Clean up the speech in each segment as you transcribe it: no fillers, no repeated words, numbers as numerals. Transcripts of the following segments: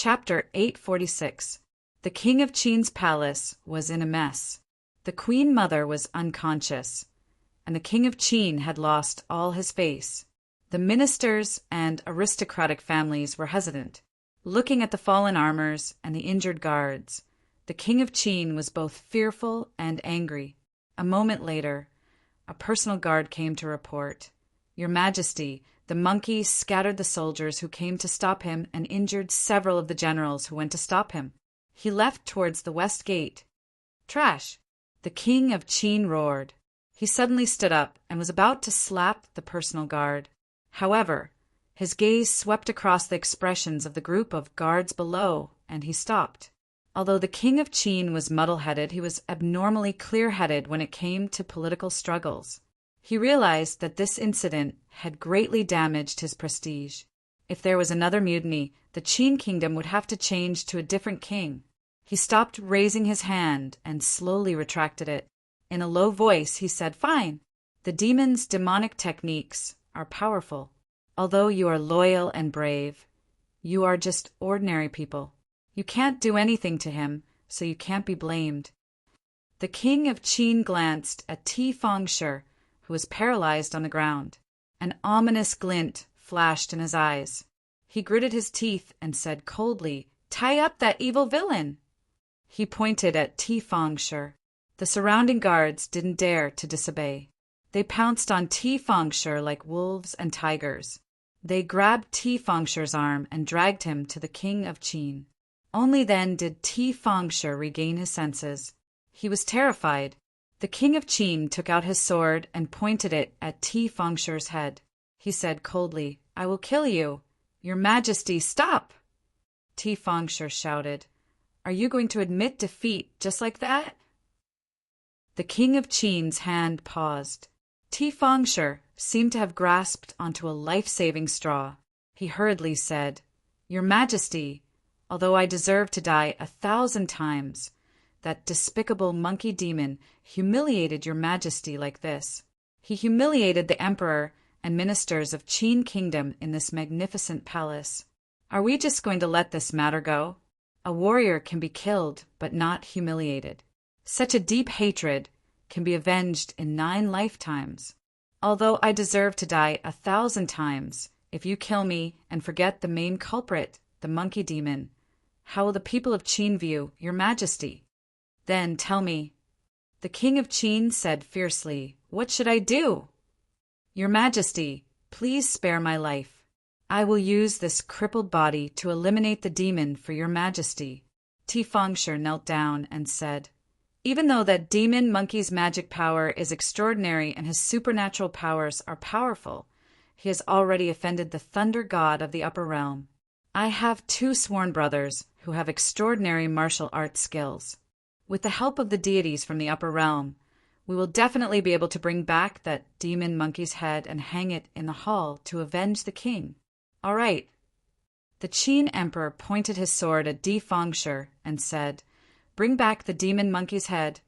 Chapter 846. The King of Qin's palace was in a mess. The Queen Mother was unconscious, and the King of Qin had lost all his face. The ministers and aristocratic families were hesitant, looking at the fallen armors and the injured guards. The King of Qin was both fearful and angry. A moment later, a personal guard came to report. "Your Majesty, the monkey scattered the soldiers who came to stop him and injured several of the generals who went to stop him. He left towards the west gate." "Trash!" The King of Qin roared. He suddenly stood up and was about to slap the personal guard. However, his gaze swept across the expressions of the group of guards below, and he stopped. Although the King of Qin was muddle-headed, he was abnormally clear-headed when it came to political struggles. He realized that this incident had greatly damaged his prestige. If there was another mutiny, the Qin kingdom would have to change to a different king. He stopped raising his hand and slowly retracted it. In a low voice, he said, "Fine. The demon's demonic techniques are powerful. Although you are loyal and brave, you are just ordinary people. You can't do anything to him, so you can't be blamed." The King of Qin glanced at Fengshi, who was paralyzed on the ground. An ominous glint flashed in his eyes. He gritted his teeth and said coldly, "Tie up that evil villain." He pointed at Fengshi. The surrounding guards didn't dare to disobey. They pounced on Fengshi like wolves and tigers. They grabbed Fengshi's arm and dragged him to the King of Qin. Only then did Fengshi regain his senses. He was terrified. The King of Qin took out his sword and pointed it at Fengshi's head. He said coldly, "I will kill you. Your Majesty, stop!" Fengshi shouted, "Are you going to admit defeat just like that?" The King of Qin's hand paused. Fengshi seemed to have grasped onto a life-saving straw. He hurriedly said, "Your Majesty, although I deserve to die 1,000 times, that despicable monkey demon humiliated your Majesty like this. He humiliated the Emperor and ministers of Qin Kingdom in this magnificent palace. Are we just going to let this matter go? A warrior can be killed, but not humiliated. Such a deep hatred can be avenged in 9 lifetimes. Although I deserve to die 1,000 times, if you kill me and forget the main culprit, the monkey demon, how will the people of Qin view your Majesty? Then tell me." The King of Qin said fiercely, "What should I do?" "Your Majesty, please spare my life. I will use this crippled body to eliminate the demon for your Majesty." Fengshi knelt down and said, "Even though that demon monkey's magic power is extraordinary and his supernatural powers are powerful, he has already offended the thunder god of the upper realm. I have 2 sworn brothers who have extraordinary martial arts skills. With the help of the deities from the upper realm, we will definitely be able to bring back that demon monkey's head and hang it in the hall to avenge the king. All right." The Qin emperor pointed his sword at Fengshi and said, "Bring back the demon monkey's head,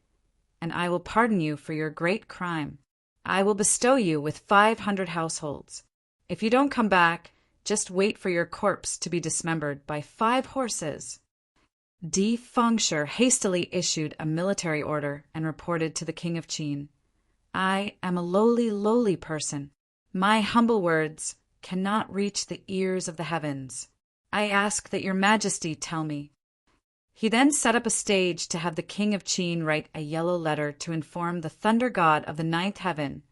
and I will pardon you for your great crime. I will bestow you with 500 households. If you don't come back, just wait for your corpse to be dismembered by 5 horses." Fengshi hastily issued a military order and reported to the King of Qin, "I am a lowly person. My humble words cannot reach the ears of the heavens. I ask that your Majesty tell me." He then set up a stage to have the King of Qin write a yellow letter to inform the thunder god of the 9th heaven,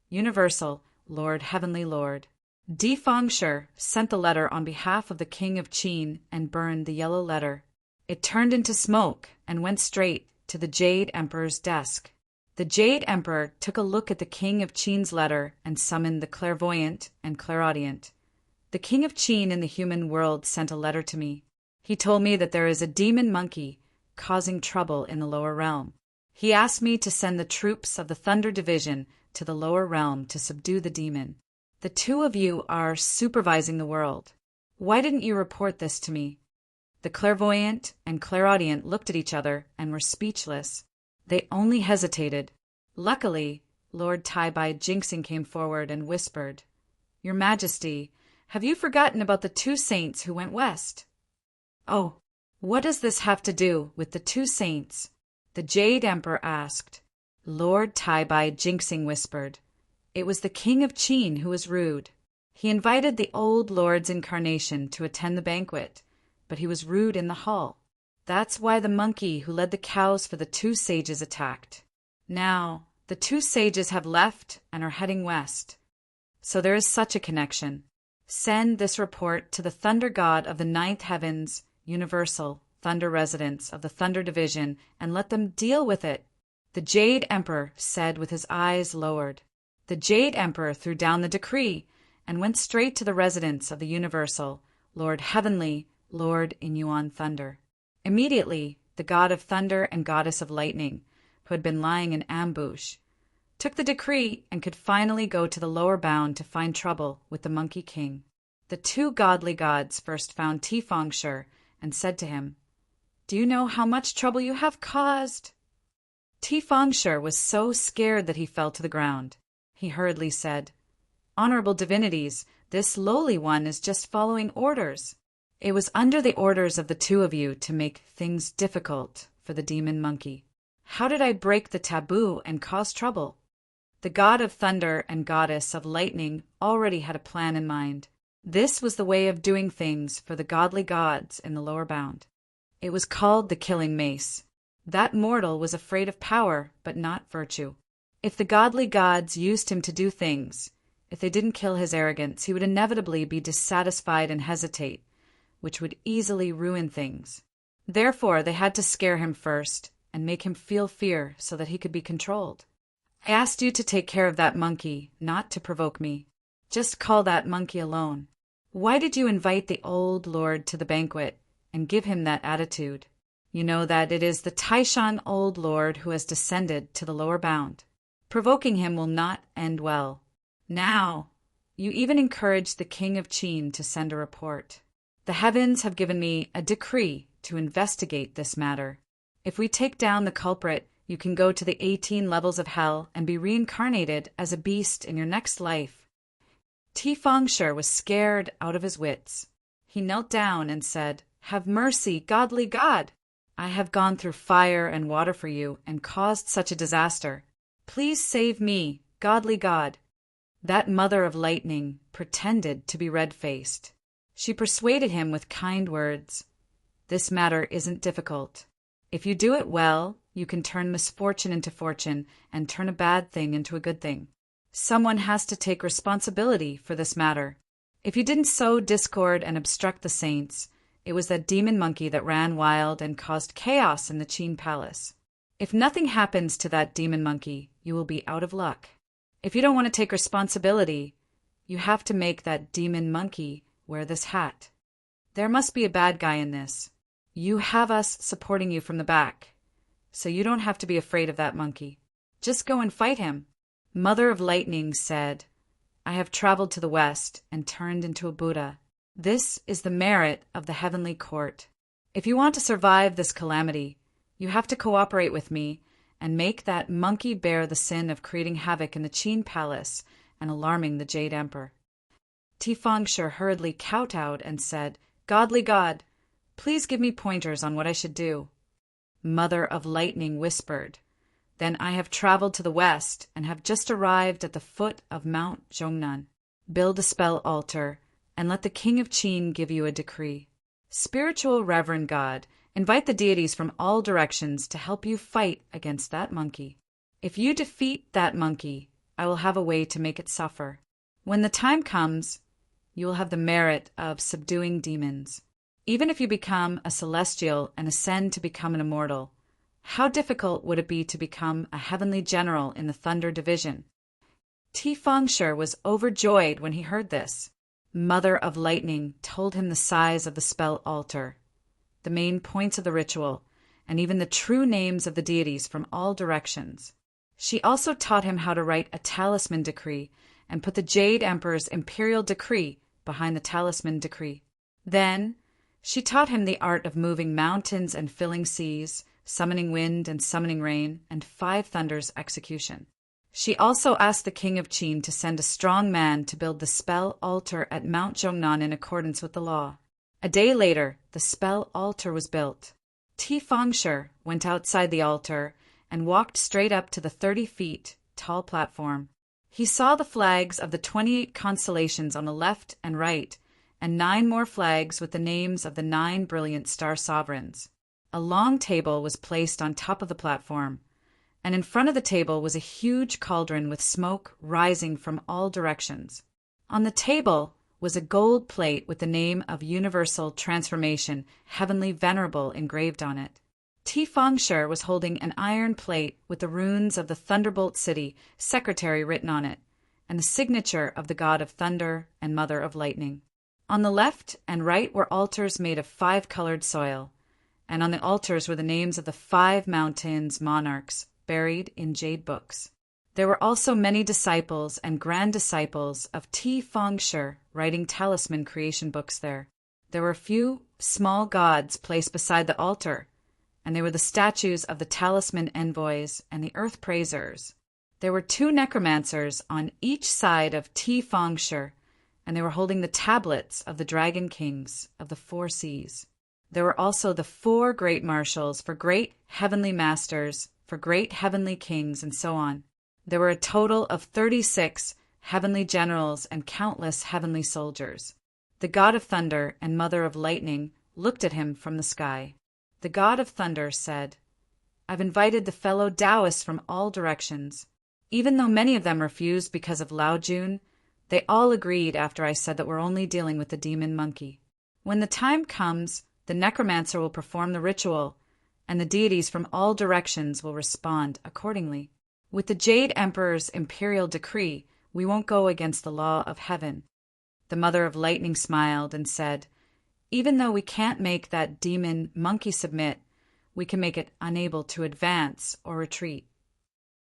Universal Lord, Heavenly Lord. Fengshi sent the letter on behalf of the King of Qin and burned the yellow letter. It turned into smoke and went straight to the Jade Emperor's desk. The Jade Emperor took a look at the King of Qin's letter and summoned the clairvoyant and clairaudient. "The King of Qin in the human world sent a letter to me. He told me that there is a demon monkey causing trouble in the lower realm. He asked me to send the troops of the Thunder Division to the lower realm to subdue the demon. The 2 of you are supervising the world. Why didn't you report this to me?" The clairvoyant and clairaudient looked at each other and were speechless. They only hesitated. Luckily, Lord Tai-Bai Jinxing came forward and whispered, "Your Majesty, have you forgotten about the 2 saints who went west?" "Oh, what does this have to do with the two saints?" the Jade Emperor asked. Lord Tai-bai Jinxing whispered. It was the King of Qin who was rude. He invited the old lord's incarnation to attend the banquet, but he was rude in the hall. That's why the monkey who led the cows for the two sages attacked. Now, the two sages have left and are heading west. So there is such a connection. Send this report to the thunder god of the ninth heavens, universal, thunder residents of the thunder division, and let them deal with it. The Jade Emperor said with his eyes lowered. The Jade Emperor threw down the decree and went straight to the residents of the universal, Lord Heavenly, Lord in Yuan Thunder. Immediately, the god of thunder and goddess of lightning, who had been lying in ambush, took the decree and could finally go to the lower bound to find trouble with the Monkey King. The two godly gods first found Tifangshur and said to him, "Do you know how much trouble you have caused?" Tifangshur was so scared that he fell to the ground. He hurriedly said, "Honorable divinities, this lowly one is just following orders." It was under the orders of the two of you to make things difficult for the demon monkey. How did I break the taboo and cause trouble? The god of thunder and goddess of lightning already had a plan in mind. This was the way of doing things for the godly gods in the lower bound. It was called the killing mace. That mortal was afraid of power, but not virtue. If the godly gods used him to do things, if they didn't kill his arrogance, he would inevitably be dissatisfied and hesitate, which would easily ruin things. Therefore, they had to scare him first and make him feel fear so that he could be controlled. I asked you to take care of that monkey, not to provoke me. Just call that monkey alone. Why did you invite the old lord to the banquet and give him that attitude? You know that it is the Taishan old lord who has descended to the lower bound. Provoking him will not end well. Now, you even encouraged the King of Qin to send a report. The heavens have given me a decree to investigate this matter. If we take down the culprit, you can go to the 18 levels of hell and be reincarnated as a beast in your next life. Tifangshur was scared out of his wits. He knelt down and said, "Have mercy, godly God! I have gone through fire and water for you and caused such a disaster. Please save me, godly God." That mother of lightning pretended to be red-faced. She persuaded him with kind words. This matter isn't difficult. If you do it well, you can turn misfortune into fortune and turn a bad thing into a good thing. Someone has to take responsibility for this matter. If you didn't sow discord and obstruct the saints, it was that demon monkey that ran wild and caused chaos in the Qin palace. If nothing happens to that demon monkey, you will be out of luck. If you don't want to take responsibility, you have to make that demon monkey wear this hat. There must be a bad guy in this. You have us supporting you from the back, so you don't have to be afraid of that monkey. Just go and fight him. Mother of Lightning said, "I have traveled to the west and turned into a Buddha. This is the merit of the heavenly court. If you want to survive this calamity, you have to cooperate with me and make that monkey bear the sin of creating havoc in the Qin palace and alarming the Jade Emperor." Tifangshur hurriedly kowtowed and said, "Godly God, please give me pointers on what I should do." Mother of Lightning whispered, "Then I have traveled to the west and have just arrived at the foot of Mount Zhongnan. Build a spell altar and let the King of Qin give you a decree. Spiritual Reverend God, invite the deities from all directions to help you fight against that monkey. If you defeat that monkey, I will have a way to make it suffer. When the time comes, you will have the merit of subduing demons. Even if you become a celestial and ascend to become an immortal, how difficult would it be to become a heavenly general in the Thunder Division?" Tifangshur was overjoyed when he heard this. Mother of Lightning told him the size of the spell altar, the main points of the ritual, and even the true names of the deities from all directions. She also taught him how to write a talisman decree and put the Jade Emperor's imperial decree behind the talisman decree. Then, she taught him the art of moving mountains and filling seas, summoning wind and summoning rain, and 5 thunders execution. She also asked the King of Qin to send a strong man to build the spell altar at Mount Zhongnan in accordance with the law. A day later, the spell altar was built. Ti-Fong-Shur went outside the altar and walked straight up to the 30 feet tall platform. He saw the flags of the 28 constellations on the left and right, and 9 more flags with the names of the 9 brilliant star sovereigns. A long table was placed on top of the platform, and in front of the table was a huge cauldron with smoke rising from all directions. On the table was a gold plate with the name of Universal Transformation, Heavenly Venerable, engraved on it. Ti-Fong-Shur was holding an iron plate with the runes of the Thunderbolt City, Secretary, written on it, and the signature of the God of Thunder and Mother of Lightning. On the left and right were altars made of 5-colored soil, and on the altars were the names of the 5 mountains' monarchs buried in jade books. There were also many disciples and grand disciples of Ti-Fong-Shur writing talisman creation books there. There were a few small gods placed beside the altar, and they were the statues of the talisman envoys and the earth praisers. There were 2 necromancers on each side of Ti-Fong-Shur, and they were holding the tablets of the dragon kings of the 4 seas. There were also the 4 great marshals for great heavenly masters, for great heavenly kings, and so on. There were a total of 36 heavenly generals and countless heavenly soldiers. The God of Thunder and Mother of Lightning looked at him from the sky. The God of Thunder said, "I've invited the fellow Taoists from all directions. Even though many of them refused because of Lao Jun, they all agreed after I said that we're only dealing with the demon monkey. When the time comes, the necromancer will perform the ritual, and the deities from all directions will respond accordingly. With the Jade Emperor's imperial decree, we won't go against the law of heaven." The Mother of Lightning smiled and said, "Even though we can't make that demon monkey submit, we can make it unable to advance or retreat."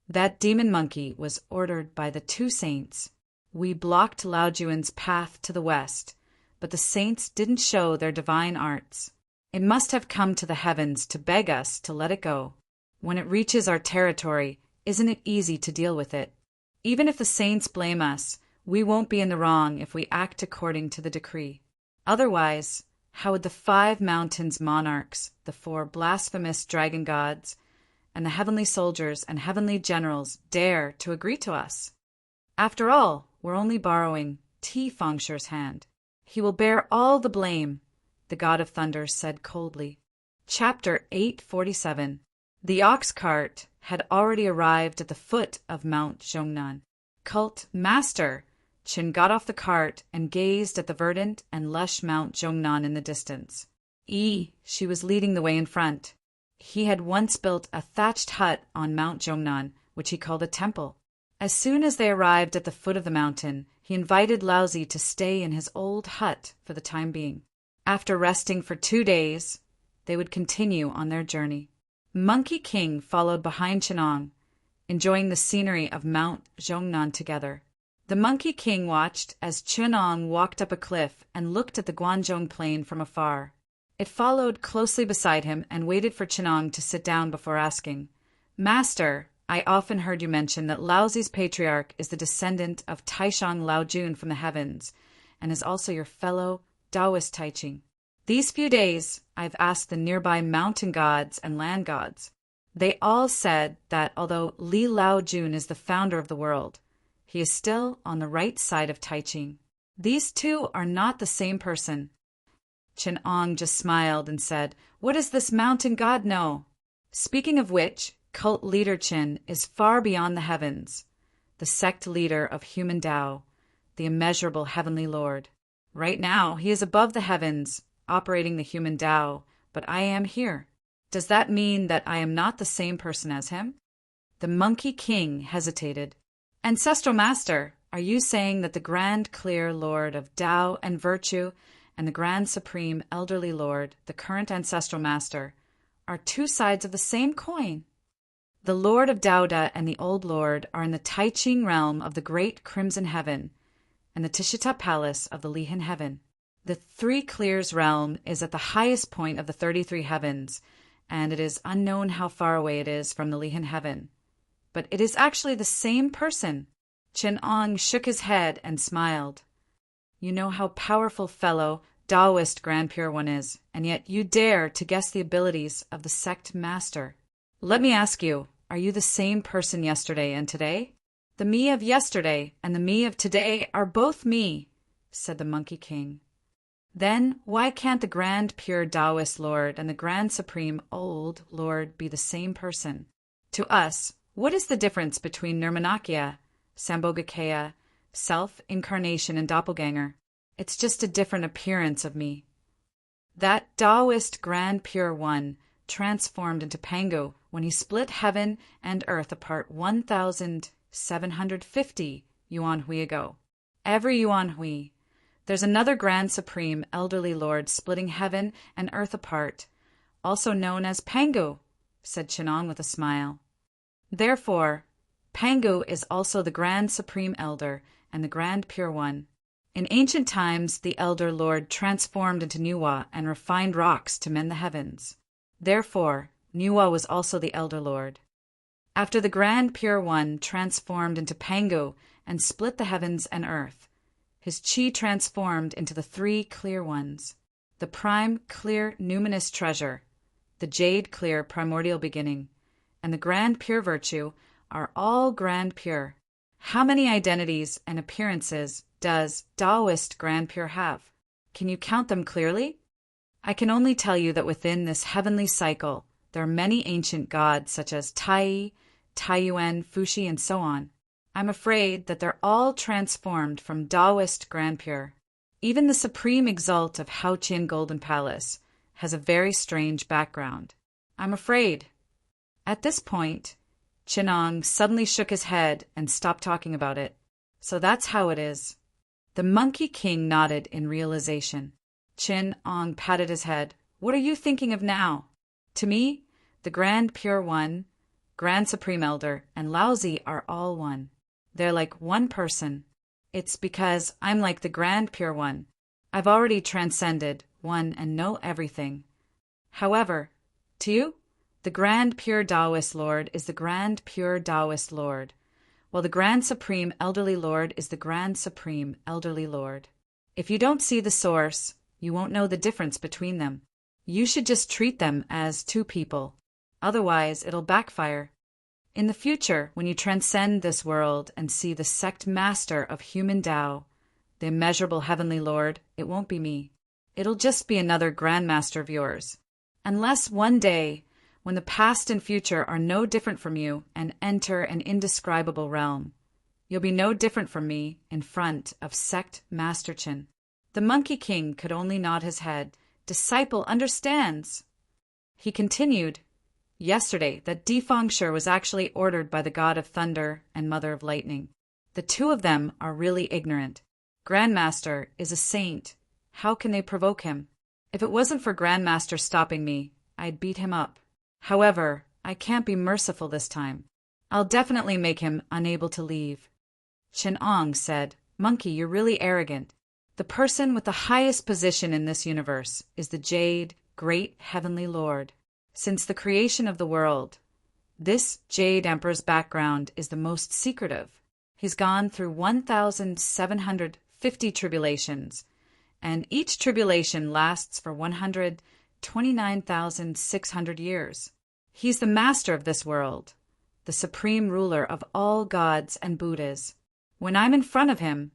That demon monkey was ordered by the 2 saints. We blocked Lao Juan's path to the west, but the saints didn't show their divine arts. It must have come to the heavens to beg us to let it go. When it reaches our territory, isn't it easy to deal with it? Even if the saints blame us, we won't be in the wrong if we act according to the decree. Otherwise, how would the 5 mountains monarchs, the 4 blasphemous dragon gods, and the heavenly soldiers and heavenly generals dare to agree to us? After all, we're only borrowing Ti-Fong-Shur's hand. He will bear all the blame, the God of Thunder said coldly. Chapter 847. The ox cart had already arrived at the foot of Mount Zhongnan. "Cult Master!" Qin got off the cart and gazed at the verdant and lush Mount Zhongnan in the distance. She was leading the way in front. He had once built a thatched hut on Mount Zhongnan, which he called a temple. As soon as they arrived at the foot of the mountain, he invited Laozi to stay in his old hut for the time being. After resting for 2 days, they would continue on their journey. Monkey King followed behind Chenong, enjoying the scenery of Mount Zhongnan together. The Monkey King watched as Chenong walked up a cliff and looked at the Guanzhong plain from afar. It followed closely beside him and waited for Chenong to sit down before asking, "Master, I often heard you mention that Laozi's patriarch is the descendant of Taishang Laojun from the heavens, and is also your fellow Taoist Taiching. These few days, I've asked the nearby mountain gods and land gods. They all said that although Li Laojun is the founder of the world, he is still on the right side of Taiching. These 2 are not the same person." Chenong just smiled and said, "What does this mountain god know? Speaking of which, cult leader Qin is far beyond the heavens, the sect leader of human Tao, the immeasurable heavenly lord. Right now, he is above the heavens, operating the human Tao, but I am here. Does that mean that I am not the same person as him?" The Monkey King hesitated. "Ancestral Master, are you saying that the Grand Clear Lord of Tao and Virtue and the Grand Supreme Elderly Lord, the current Ancestral Master, are 2 sides of the same coin? The Lord of Daoda and the Old Lord are in the Taiching realm of the Great Crimson Heaven and the Tishita Palace of the Lihan Heaven. The 3 Clears realm is at the highest point of the 33 heavens, and it is unknown how far away it is from the Lihan Heaven. But it is actually the same person." Chenong shook his head and smiled. "You know how powerful fellow Taoist Grand Pure One is, and yet you dare to guess the abilities of the sect master. Let me ask you, are you the same person yesterday and today? The me of yesterday and the me of today are both me, said the Monkey King. Then why can't the Grand Pure Taoist Lord and the Grand Supreme Old Lord be the same person? To us, what is the difference between Nirmanakaya, Sambhogakaya, self-incarnation, and doppelganger? It's just a different appearance of me. That Taoist Grand Pure One transformed into Pangu when he split heaven and earth apart 1,750 yuan hui ago. Every yuan hui, there's another Grand Supreme Elderly Lord splitting heaven and earth apart, also known as Pangu, said Chinong with a smile. Therefore, Pangu is also the Grand Supreme Elder and the Grand Pure One. In ancient times, the Elder Lord transformed into Nuwa and refined rocks to mend the heavens. Therefore, Nuwa was also the Elder Lord. After the Grand Pure One transformed into Pangu and split the heavens and earth, his chi transformed into the three clear ones, the prime clear numinous treasure, the jade clear primordial beginning, and the Grand Pure Virtue are all Grand Pure. How many identities and appearances does Taoist Grand Pure have? Can you count them clearly? I can only tell you that within this heavenly cycle, there are many ancient gods such as Tai, Taiyuan, Fuxi, and so on. I'm afraid that they're all transformed from Taoist Grand Pure. Even the supreme exalt of Haoqian Golden Palace has a very strange background. I'm afraid. At this point, Chinong suddenly shook his head and stopped talking about it. So that's how it is. The Monkey King nodded in realization. Chin-Ong patted his head. What are you thinking of now? To me, the Grand Pure One, Grand Supreme Elder, and Laozi are all one. They're like one person. It's because I'm like the Grand Pure One. I've already transcended one and know everything. However, to you, the Grand Pure Taoist Lord is the Grand Pure Taoist Lord, while the Grand Supreme Elderly Lord is the Grand Supreme Elderly Lord. If you don't see the source, you won't know the difference between them. You should just treat them as two people. Otherwise, it'll backfire. In the future, when you transcend this world and see the sect master of human Tao, the immeasurable heavenly Lord, it won't be me. It'll just be another grandmaster of yours. Unless one day, when the past and future are no different from you and enter an indescribable realm, you'll be no different from me in front of sect Master Chin. The Monkey King could only nod his head. Disciple understands. He continued, yesterday that Defangshur was actually ordered by the God of Thunder and Mother of Lightning. The two of them are really ignorant. Grandmaster is a saint. How can they provoke him? If it wasn't for Grandmaster stopping me, I'd beat him up. However, I can't be merciful this time. I'll definitely make him unable to leave. Chin-Ong said, Monkey, you're really arrogant. The person with the highest position in this universe is the Jade, Great Heavenly Lord. Since the creation of the world, this Jade Emperor's background is the most secretive. He's gone through 1,750 tribulations, and each tribulation lasts for 129,600 years. He's the master of this world, the supreme ruler of all gods and Buddhas. When I'm in front of him,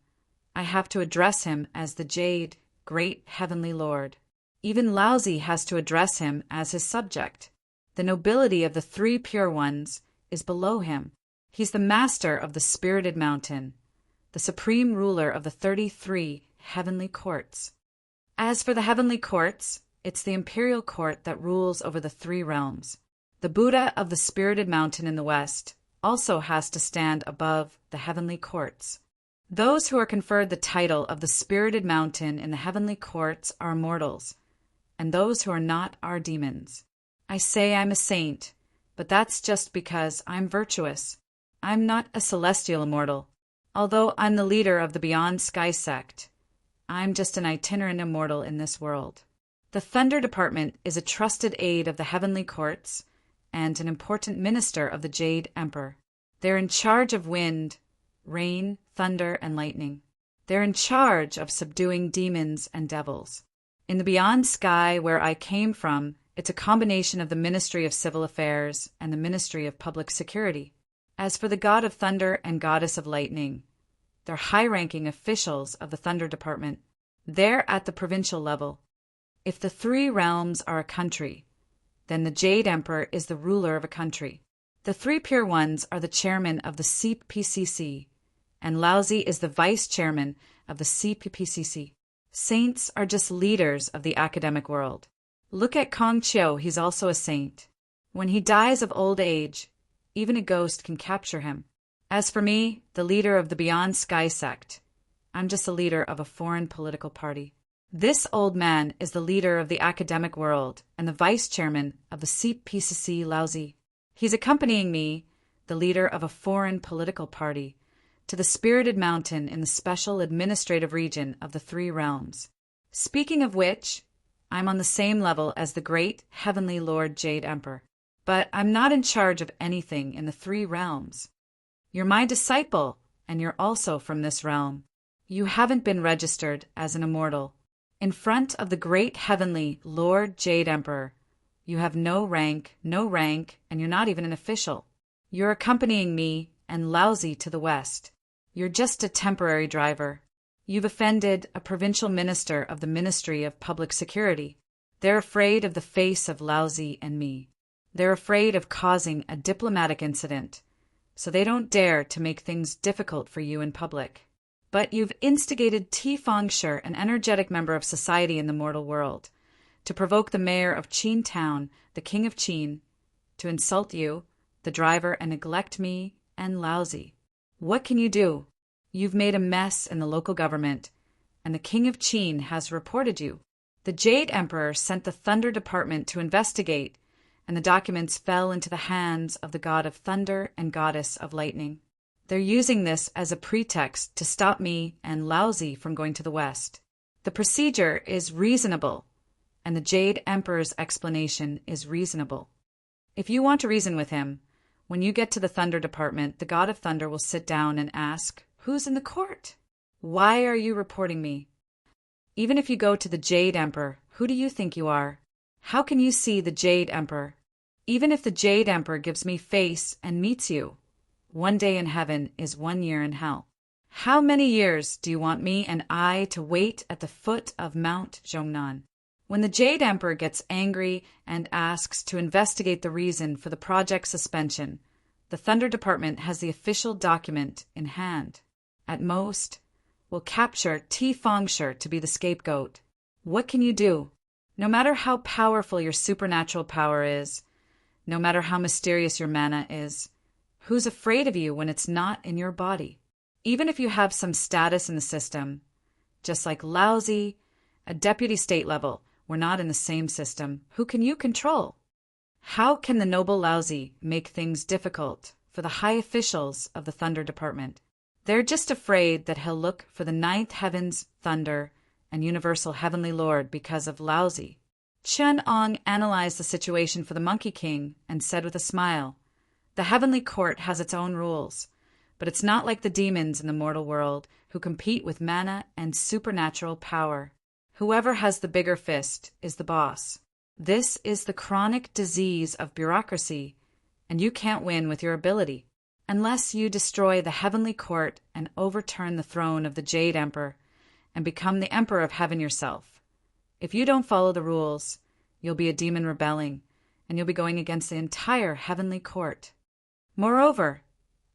I have to address him as the Jade, Great Heavenly Lord. Even Laozi has to address him as his subject. The nobility of the three pure ones is below him. He's the master of the spirited mountain, the supreme ruler of the 33 heavenly courts. As for the heavenly courts, it's the imperial court that rules over the three realms. The Buddha of the spirited mountain in the west also has to stand above the heavenly courts. Those who are conferred the title of the spirited mountain in the heavenly courts are immortals, and those who are not are demons. I say I'm a saint, but that's just because I'm virtuous. I'm not a celestial immortal. Although I'm the leader of the Beyond Sky sect, I'm just an itinerant immortal in this world. The Thunder Department is a trusted aide of the heavenly courts and an important minister of the Jade Emperor. They're in charge of wind, rain, thunder, and lightning. They're in charge of subduing demons and devils. In the beyond sky where I came from, it's a combination of the Ministry of Civil Affairs and the Ministry of Public Security. As for the God of Thunder and Goddess of Lightning, they're high-ranking officials of the Thunder Department. They're at the provincial level. If the three realms are a country, then the Jade Emperor is the ruler of a country. The three Pure Ones are the chairman of the CPCC, and Laozi is the vice chairman of the CPCC. Saints are just leaders of the academic world. Look at Kong Chiu, he's also a saint. When he dies of old age, even a ghost can capture him. As for me, the leader of the Beyond Sky sect, I'm just a leader of a foreign political party. This old man is the leader of the academic world and the vice chairman of the CPCC Laozi. He's accompanying me, the leader of a foreign political party, to the spirited mountain in the special administrative region of the three realms. Speaking of which, I'm on the same level as the great heavenly Lord Jade Emperor, but I'm not in charge of anything in the three realms. You're my disciple, and you're also from this realm. You haven't been registered as an immortal. In front of the great heavenly Lord Jade Emperor, you have no rank, and you're not even an official. You're accompanying me and Laozi to the west. You're just a temporary driver. You've offended a provincial minister of the Ministry of Public Security. They're afraid of the face of Laozi and me. They're afraid of causing a diplomatic incident, so they don't dare to make things difficult for you in public. But you've instigated Ti Fengshi, an energetic member of society in the mortal world, to provoke the mayor of Qin Town, the king of Qin, to insult you, the driver, and neglect me and Laozi. What can you do? You've made a mess in the local government, and the king of Qin has reported you. The Jade Emperor sent the Thunder Department to investigate, and the documents fell into the hands of the God of Thunder and Goddess of Lightning. They're using this as a pretext to stop me and Laozi from going to the west. The procedure is reasonable, and the Jade Emperor's explanation is reasonable. If you want to reason with him, when you get to the Thunder Department, the God of Thunder will sit down and ask, "Who's in the court? Why are you reporting me?" Even if you go to the Jade Emperor, who do you think you are? How can you see the Jade Emperor? Even if the Jade Emperor gives me face and meets you, 1 day in heaven is 1 year in hell. How many years do you want me and I to wait at the foot of Mount Zhongnan? When the Jade Emperor gets angry and asks to investigate the reason for the project suspension, the Thunder Department has the official document in hand. At most, we'll capture Ti Fengshi to be the scapegoat. What can you do? No matter how powerful your supernatural power is, no matter how mysterious your mana is, who's afraid of you when it's not in your body? Even if you have some status in the system, just like Laozi, a deputy state level, we're not in the same system. Who can you control? How can the noble Laozi make things difficult for the high officials of the Thunder Department? They're just afraid that he'll look for the ninth heaven's thunder and universal heavenly lord because of Laozi. Chen Ong analyzed the situation for the Monkey King and said with a smile, "The heavenly court has its own rules, but it's not like the demons in the mortal world who compete with mana and supernatural power. Whoever has the bigger fist is the boss. This is the chronic disease of bureaucracy, and you can't win with your ability. Unless you destroy the heavenly court and overturn the throne of the Jade Emperor and become the Emperor of Heaven yourself. If you don't follow the rules, you'll be a demon rebelling, and you'll be going against the entire heavenly court. Moreover,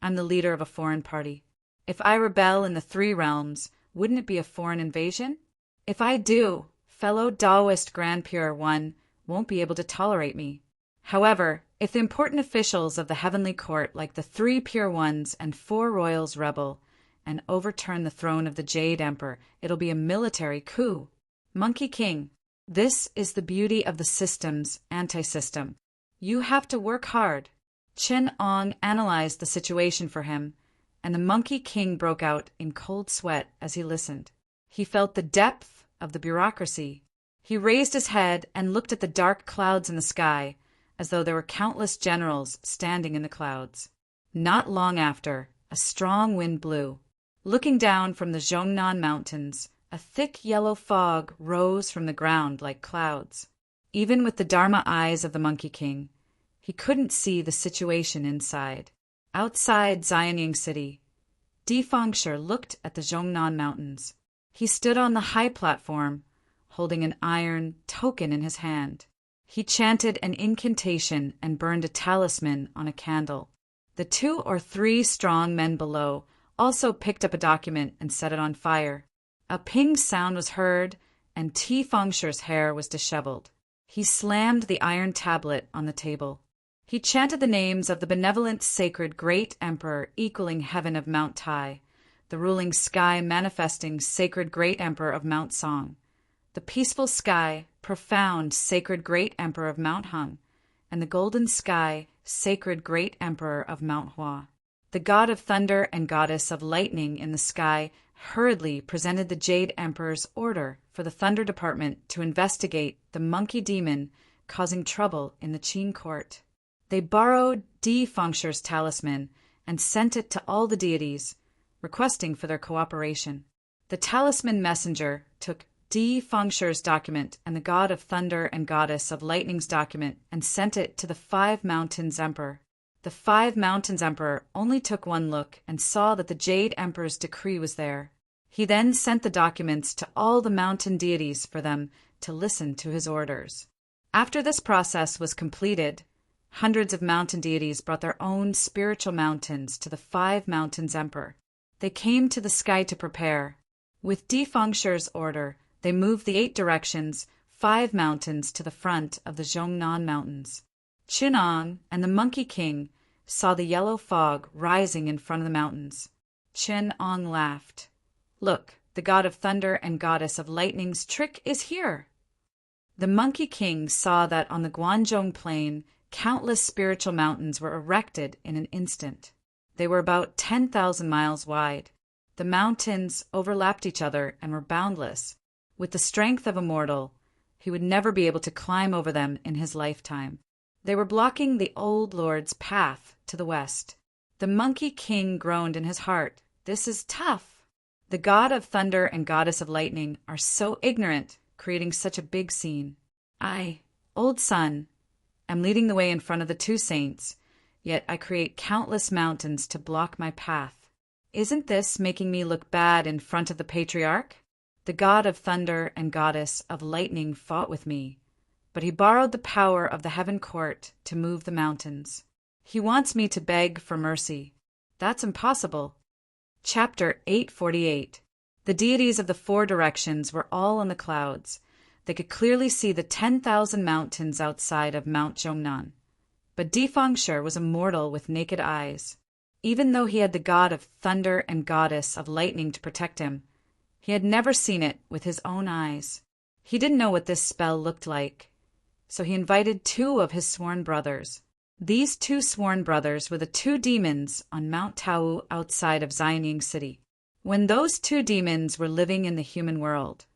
I'm the leader of a foreign party. If I rebel in the three realms, wouldn't it be a foreign invasion? If I do, fellow Taoist Grand Pure One won't be able to tolerate me. However, if the important officials of the heavenly court, like the 3 Pure Ones and 4 royals, rebel and overturn the throne of the Jade Emperor, it'll be a military coup. Monkey King, this is the beauty of the system's anti-system. You have to work hard." Chen Ong analyzed the situation for him, and the Monkey King broke out in cold sweat as he listened. He felt the depth of the bureaucracy. He raised his head and looked at the dark clouds in the sky, as though there were countless generals standing in the clouds. Not long after, a strong wind blew. Looking down from the Zhongnan Mountains, A thick yellow fog rose from the ground like clouds. Even with the Dharma eyes of the Monkey King, he couldn't see the situation inside. Outside Xianying City, Difangshi looked at the Zhongnan Mountains. He stood on the high platform, holding an iron token in his hand. He chanted an incantation and burned a talisman on a candle. The 2 or 3 strong men below also picked up a document and set it on fire. A ping sound was heard, and Tifangshi's hair was disheveled. He slammed the iron tablet on the table. He chanted the names of the benevolent sacred great emperor equaling heaven of Mount Tai, the ruling sky manifesting sacred great emperor of Mount Song, the peaceful sky, profound sacred great emperor of Mount Hung, and the golden sky, sacred great emperor of Mount Hua. The god of thunder and goddess of lightning in the sky hurriedly presented the Jade Emperor's order for the Thunder Department to investigate the monkey demon causing trouble in the Qin court. They borrowed Difangshi's talisman and sent it to all the deities, requesting for their cooperation. The talisman messenger took Difangshi's document and the god of thunder and goddess of lightning's document and sent it to the 5 Mountains Emperor. The 5 Mountains Emperor only took one look and saw that the Jade Emperor's decree was there. He then sent the documents to all the mountain deities for them to listen to his orders. After this process was completed, hundreds of mountain deities brought their own spiritual mountains to the 5 Mountains Emperor. They came to the sky to prepare. With Difangshi's order, they moved the 8 directions, 5 mountains to the front of the Zhongnan Mountains. Qinong and the Monkey King saw the yellow fog rising in front of the mountains. Qinong laughed. "Look, the god of thunder and goddess of lightning's trick is here." The Monkey King saw that on the Guanzhong Plain, countless spiritual mountains were erected in an instant. They were about 10,000 miles wide. The mountains overlapped each other and were boundless. With the strength of a mortal, he would never be able to climb over them in his lifetime. They were blocking the old lord's path to the west. The Monkey King groaned in his heart. This is tough. The god of thunder and goddess of lightning are so ignorant, creating such a big scene. I, old son, am leading the way in front of the 2 saints, yet I create countless mountains to block my path. Isn't this making me look bad in front of the patriarch? The god of thunder and goddess of lightning fought with me, but he borrowed the power of the heaven court to move the mountains. He wants me to beg for mercy. That's impossible. Chapter 848. The deities of the 4 directions were all in the clouds. They could clearly see the 10,000 mountains outside of Mount Zhongnan. But Difangshi was a mortal with naked eyes. Even though he had the god of thunder and goddess of lightning to protect him, he had never seen it with his own eyes. He didn't know what this spell looked like, so he invited 2 of his sworn brothers. These 2 sworn brothers were the 2 demons on Mount Tau outside of Xianying City. When those 2 demons were living in the human world,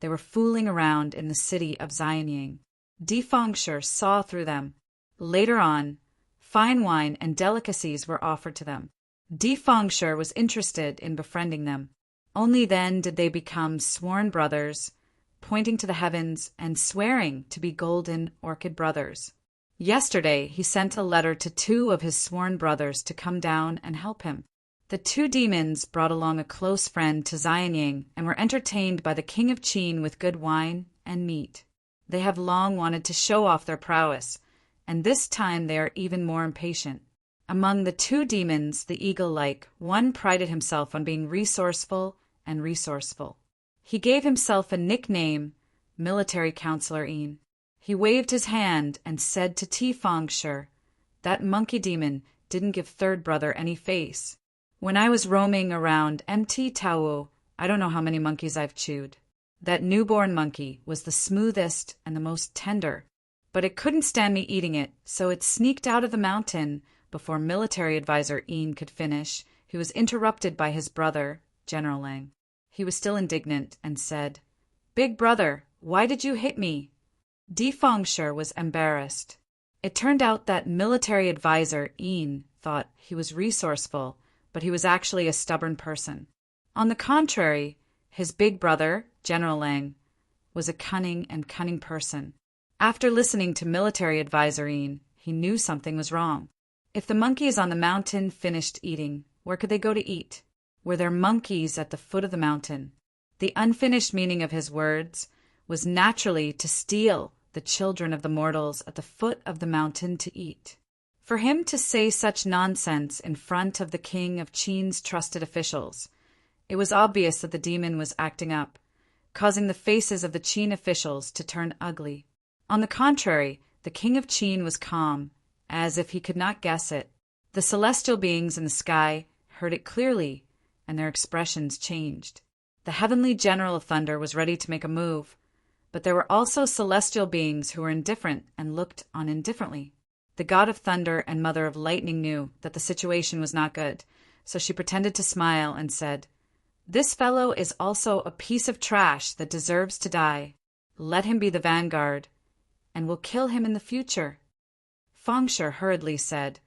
they were fooling around in the city of Xianying. Difangshi saw through them. Later on, fine wine and delicacies were offered to them. Difangshi was interested in befriending them. Only then did they become sworn brothers, pointing to the heavens and swearing to be golden orchid brothers. Yesterday, he sent a letter to 2 of his sworn brothers to come down and help him. The 2 demons brought along a close friend to Xianying and were entertained by the king of Qin with good wine and meat. They have long wanted to show off their prowess, and this time they are even more impatient. Among the 2 demons, the eagle-like, one prided himself on being resourceful and resourceful. He gave himself a nickname, Military Counselor Yin. He waved his hand and said to Tifangshi, "That monkey demon didn't give 3rd brother any face. When I was roaming around empty Tao, I don't know how many monkeys I've chewed. That newborn monkey was the smoothest and the most tender, but it couldn't stand me eating it, so it sneaked out of the mountain." Before military advisor Yin could finish, he was interrupted by his brother, General Lang. He was still indignant and said, "Big brother, why did you hit me?" Difangshi was embarrassed. It turned out that military advisor Yin thought he was resourceful, but he was actually a stubborn person. On the contrary, His big brother, General Lang, was a cunning person. After listening to military advisory, he knew something was wrong. If the monkeys on the mountain finished eating, where could they go to eat? Were there monkeys at the foot of the mountain? The unfinished meaning of his words was naturally to steal the children of the mortals at the foot of the mountain to eat. For him to say such nonsense in front of the king of Qin's trusted officials, it was obvious that the demon was acting up, causing the faces of the Qin officials to turn ugly. On the contrary, the king of Qin was calm, as if he could not guess it. The celestial beings in the sky heard it clearly, and their expressions changed. The heavenly general of thunder was ready to make a move, but there were also celestial beings who were indifferent and looked on indifferently. The god of thunder and mother of lightning knew that the situation was not good, so she pretended to smile and said, "This fellow is also a piece of trash that deserves to die. Let him be the vanguard, and we'll kill him in the future." Fangshi hurriedly said,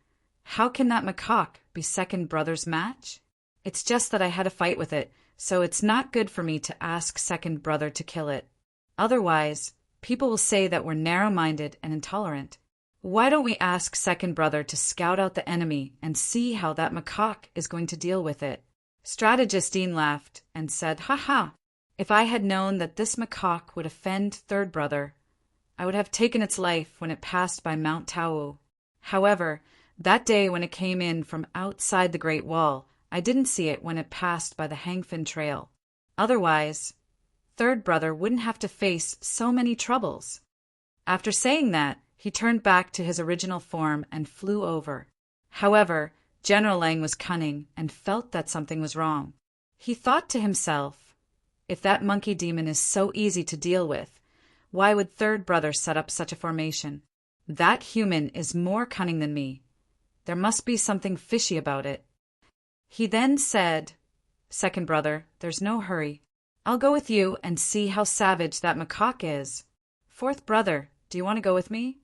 "How can that macaque be second brother's match? It's just that I had a fight with it, so it's not good for me to ask second brother to kill it. Otherwise, people will say that we're narrow-minded and intolerant. Why don't we ask second brother to scout out the enemy and see how that macaque is going to deal with it?" Strategist Dean laughed and said, "Ha ha! If I had known that this macaque would offend third brother, I would have taken its life when it passed by Mount Tao. However, that day when it came in from outside the Great Wall, I didn't see it when it passed by the Hangfin Trail. Otherwise, third brother wouldn't have to face so many troubles." After saying that, he turned back to his original form and flew over. However, General Lang was cunning and felt that something was wrong. He thought to himself, if that monkey demon is so easy to deal with, why would third brother set up such a formation? That human is more cunning than me. There must be something fishy about it. He then said, "Second brother, there's no hurry. I'll go with you and see how savage that macaque is. Fourth brother, do you want to go with me?"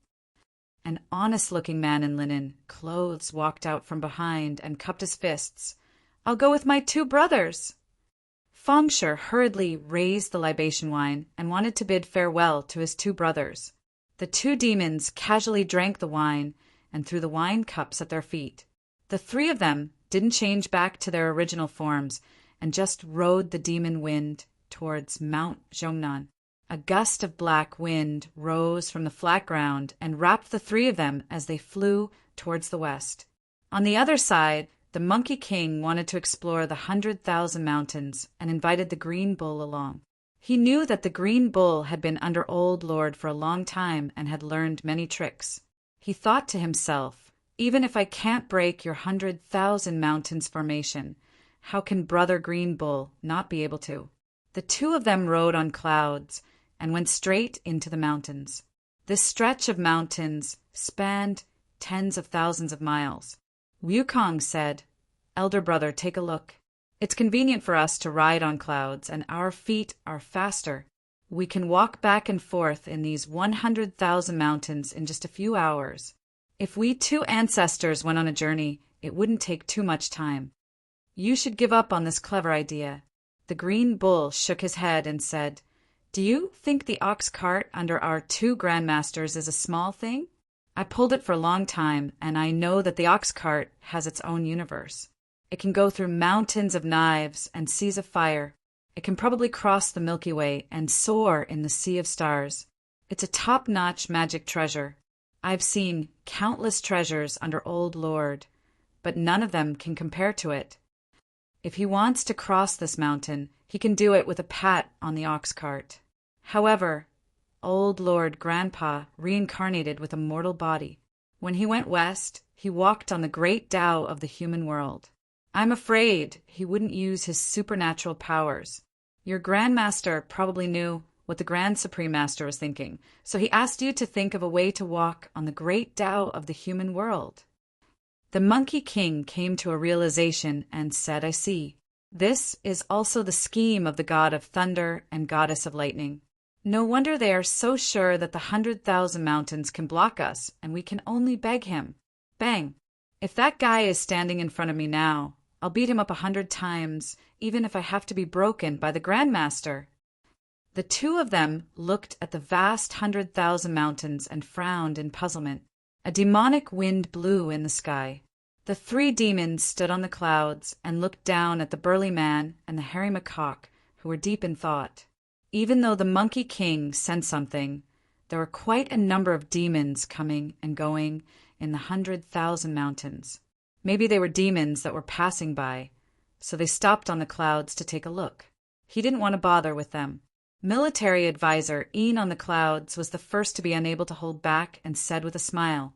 An honest-looking man in linen clothes walked out from behind and cupped his fists. "I'll go with my two brothers." Fangshi hurriedly raised the libation wine and wanted to bid farewell to his two brothers. The two demons casually drank the wine and threw the wine cups at their feet. The three of them didn't change back to their original forms and just rode the demon wind towards Mount Zhongnan. A gust of black wind rose from the flat ground and wrapped the three of them as they flew towards the west. On the other side, the Monkey King wanted to explore the 100,000 mountains and invited the Green Bull along. He knew that the Green Bull had been under Old Lord for a long time and had learned many tricks. He thought to himself, even if I can't break your 100,000 mountains formation, how can Brother Green Bull not be able to? The two of them rode on clouds and went straight into the mountains. This stretch of mountains spanned tens of thousands of miles. Wukong said, "Elder brother, take a look. It's convenient for us to ride on clouds, and our feet are faster. We can walk back and forth in these 100,000 mountains in just a few hours. If we two ancestors went on a journey, it wouldn't take too much time. You should give up on this clever idea." The Green Bull shook his head and said, "Do you think the ox cart under our two grandmasters is a small thing? I pulled it for a long time, and I know that the ox cart has its own universe. It can go through mountains of knives and seas of fire. It can probably cross the Milky Way and soar in the sea of stars. It's a top-notch magic treasure. I've seen countless treasures under Old Lord, but none of them can compare to it. If he wants to cross this mountain, he can do it with a pat on the ox cart. However, Old Lord Grandpa reincarnated with a mortal body. When he went west, he walked on the great Tao of the human world. I'm afraid he wouldn't use his supernatural powers. Your Grandmaster probably knew what the Grand Supreme Master was thinking, so he asked you to think of a way to walk on the great Tao of the human world." The Monkey King came to a realization and said, "I see. This is also the scheme of the god of thunder and goddess of lightning. No wonder they are so sure that the 100,000 mountains can block us, and we can only beg him. Bang! If that guy is standing in front of me now, I'll beat him up 100 times, even if I have to be broken by the Grandmaster." The two of them looked at the vast 100,000 mountains and frowned in puzzlement. A demonic wind blew in the sky. The three demons stood on the clouds and looked down at the burly man and the hairy macaque, who were deep in thought. Even though the Monkey King sensed something, there were quite a number of demons coming and going in the 100,000 mountains. Maybe they were demons that were passing by, so they stopped on the clouds to take a look. He didn't want to bother with them. Military advisor Ian on the clouds was the first to be unable to hold back and said with a smile,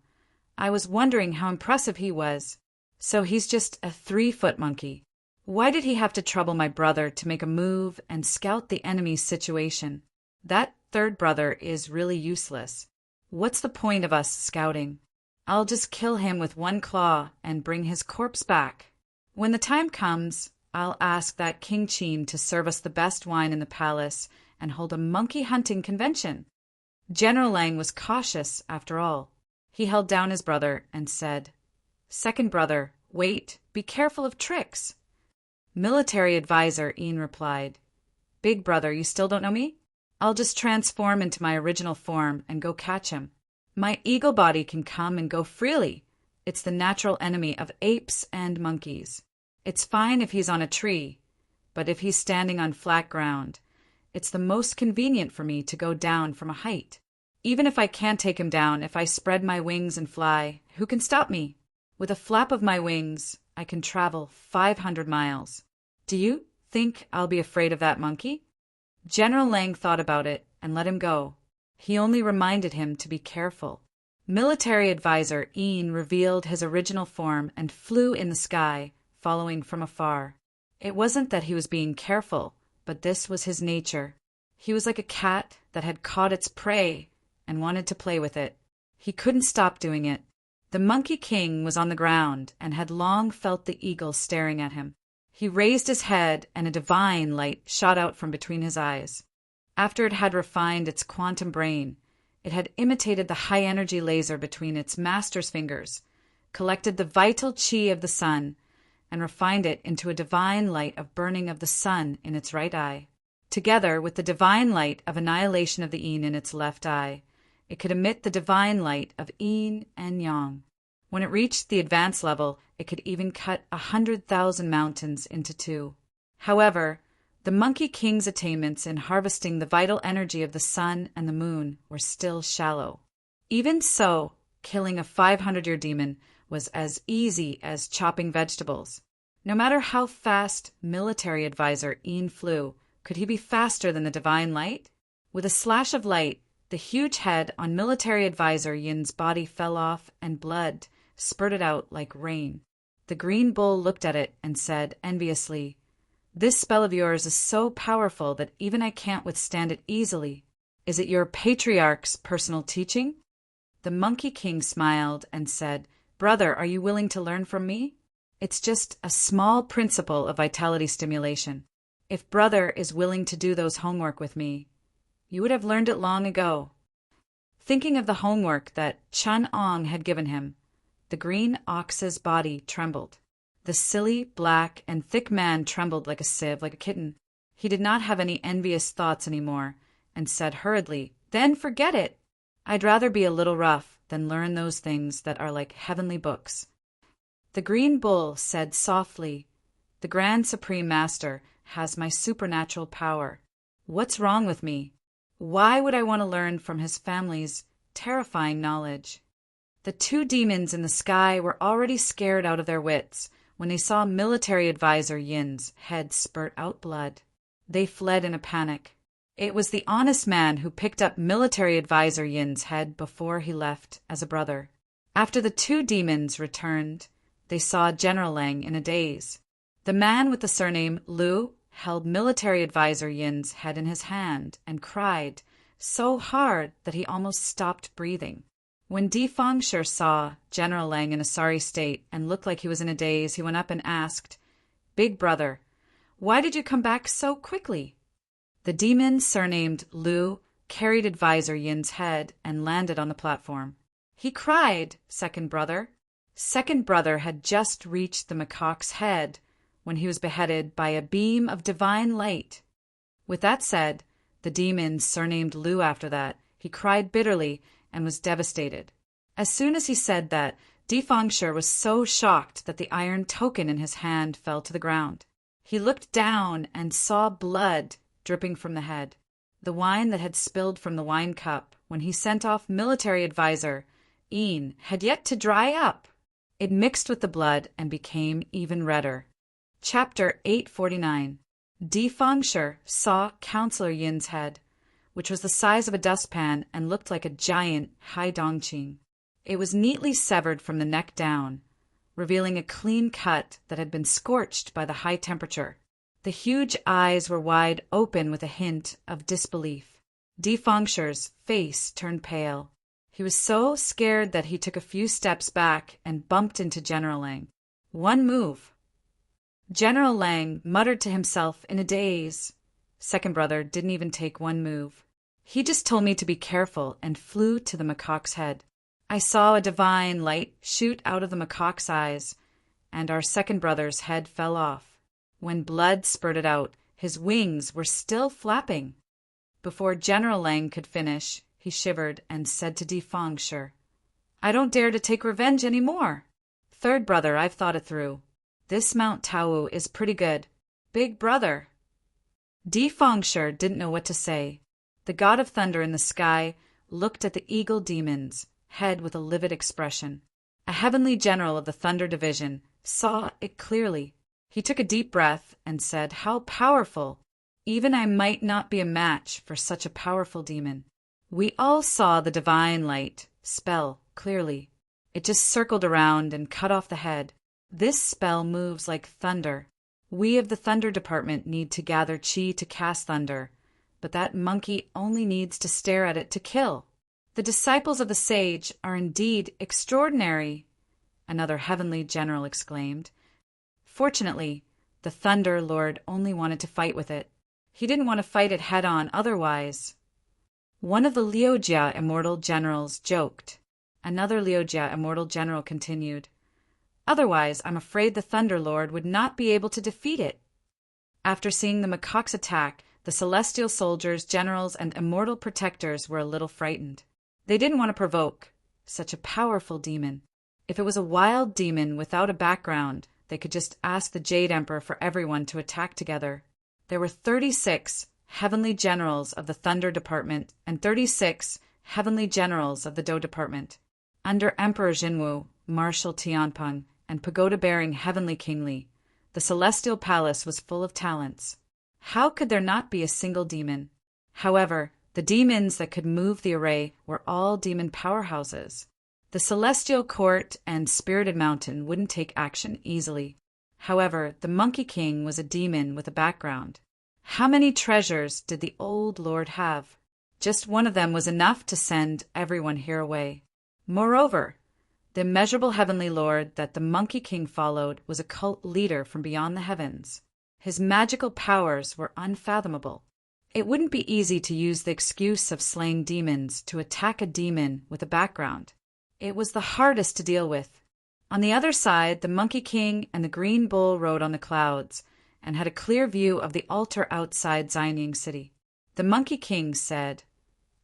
"I was wondering how impressive he was. So he's just a 3-foot monkey. Why did he have to trouble my brother to make a move and scout the enemy's situation? That third brother is really useless. What's the point of us scouting? I'll just kill him with one claw and bring his corpse back. When the time comes, I'll ask that King Cheen to serve us the best wine in the palace and hold a monkey hunting convention." General Lang was cautious after all. He held down his brother and said, "Second brother, wait, be careful of tricks." Military advisor Ian replied, "Big brother, you still don't know me? I'll just transform into my original form and go catch him. My eagle body can come and go freely. It's the natural enemy of apes and monkeys. It's fine if he's on a tree, but if he's standing on flat ground, it's the most convenient for me to go down from a height. Even if I can't take him down, if I spread my wings and fly, who can stop me? With a flap of my wings, I can travel 500 miles. Do you think I'll be afraid of that monkey?" General Lang thought about it and let him go. He only reminded him to be careful. Military advisor Ian revealed his original form and flew in the sky, following from afar. It wasn't that he was being careful, but this was his nature. He was like a cat that had caught its prey and wanted to play with it. He couldn't stop doing it. The Monkey King was on the ground and had long felt the eagle staring at him. He raised his head and a divine light shot out from between his eyes. After it had refined its quantum brain, it had imitated the high-energy laser between its master's fingers, collected the vital chi of the sun, and refined it into a divine light of burning of the sun in its right eye. Together with the divine light of annihilation of the Yin in its left eye, it could emit the divine light of Yin and Yang. When it reached the advanced level, it could even cut 100,000 mountains into two. However, the Monkey King's attainments in harvesting the vital energy of the sun and the moon were still shallow. Even so, killing a 500-year demon was as easy as chopping vegetables. No matter how fast military advisor Ian flew, could he be faster than the divine light? With a slash of light, the huge head on military advisor Yin's body fell off and blood spurted out like rain. The green bull looked at it and said enviously, "This spell of yours is so powerful that even I can't withstand it easily. Is it your patriarch's personal teaching?" The Monkey King smiled and said, "Brother, are you willing to learn from me? It's just a small principle of vitality stimulation. If brother is willing to do those homework with me, you would have learned it long ago." Thinking of the homework that Chun Ong had given him, the green ox's body trembled. The silly, black, and thick man trembled like a sieve, like a kitten. He did not have any envious thoughts any more, and said hurriedly, "Then forget it. I'd rather be a little rough than learn those things that are like heavenly books." The green bull said softly, "The Grand Supreme Master has my supernatural power. What's wrong with me? Why would I want to learn from his family's terrifying knowledge?" The two demons in the sky were already scared out of their wits when they saw military advisor Yin's head spurt out blood. They fled in a panic. It was the honest man who picked up military advisor Yin's head before he left as a brother. After the two demons returned, they saw General Lang in a daze. The man with the surname Liu held military advisor Yin's head in his hand and cried so hard that he almost stopped breathing. When Di Fengshi saw General Lang in a sorry state and looked like he was in a daze, he went up and asked, "Big brother, why did you come back so quickly?" The demon surnamed Liu carried advisor Yin's head and landed on the platform. He cried, "Second brother." Second brother had just reached the macaque's head when he was beheaded by a beam of divine light. With that said, the demon surnamed Lu after that. He cried bitterly and was devastated. As soon as he said that, Defangshur was so shocked that the iron token in his hand fell to the ground. He looked down and saw blood dripping from the head, the wine that had spilled from the wine cup when he sent off military advisor Een had yet to dry up. It mixed with the blood and became even redder. Chapter 849. Defangshur saw Counselor Yin's head, which was the size of a dustpan and looked like a giant hai dongqing. It was neatly severed from the neck down, revealing a clean cut that had been scorched by the high temperature. The huge eyes were wide open with a hint of disbelief. Defangshur's face turned pale. He was so scared that he took a few steps back and bumped into General Lang. One move. General Lang muttered to himself in a daze. Second brother didn't even take one move. He just told me to be careful and flew to the macaque's head. I saw a divine light shoot out of the macaque's eyes, and our second brother's head fell off. When blood spurted out, his wings were still flapping. Before General Lang could finish, he shivered and said to Defangshur, "I don't dare to take revenge any more. Third brother, I've thought it through. This Mount Tao is pretty good. Big brother." Defangshur didn't know what to say. The god of thunder in the sky looked at the eagle demon's head with a livid expression. A heavenly general of the Thunder Division saw it clearly. He took a deep breath and said, "How powerful! Even I might not be a match for such a powerful demon." We all saw the divine light spell clearly. It just circled around and cut off the head. This spell moves like thunder. We of the Thunder Department need to gather chi to cast thunder, but that monkey only needs to stare at it to kill. The disciples of the sage are indeed extraordinary, another heavenly general exclaimed. Fortunately, the Thunder Lord only wanted to fight with it. He didn't want to fight it head-on otherwise. One of the Liujia immortal generals joked. Another Liujia immortal general continued, "Otherwise, I'm afraid the Thunder Lord would not be able to defeat it." After seeing the macaque's attack, the celestial soldiers, generals, and immortal protectors were a little frightened. They didn't want to provoke such a powerful demon. If it was a wild demon without a background, they could just ask the Jade Emperor for everyone to attack together. There were 36 heavenly generals of the Thunder Department and 36 heavenly generals of the Do Department. Under Emperor Jinwu, Marshal Tianpeng, and pagoda-bearing Heavenly King Li, the celestial palace was full of talents. How could there not be a single demon? However, the demons that could move the array were all demon powerhouses. The Celestial Court and Spirited Mountain wouldn't take action easily. However, the Monkey King was a demon with a background. How many treasures did the old lord have? Just one of them was enough to send everyone here away. Moreover, the immeasurable heavenly lord that the Monkey King followed was a cult leader from beyond the heavens. His magical powers were unfathomable. It wouldn't be easy to use the excuse of slaying demons to attack a demon with a background. It was the hardest to deal with. On the other side, the Monkey King and the Green Bull rode on the clouds and had a clear view of the altar outside Xianying City. The Monkey King said,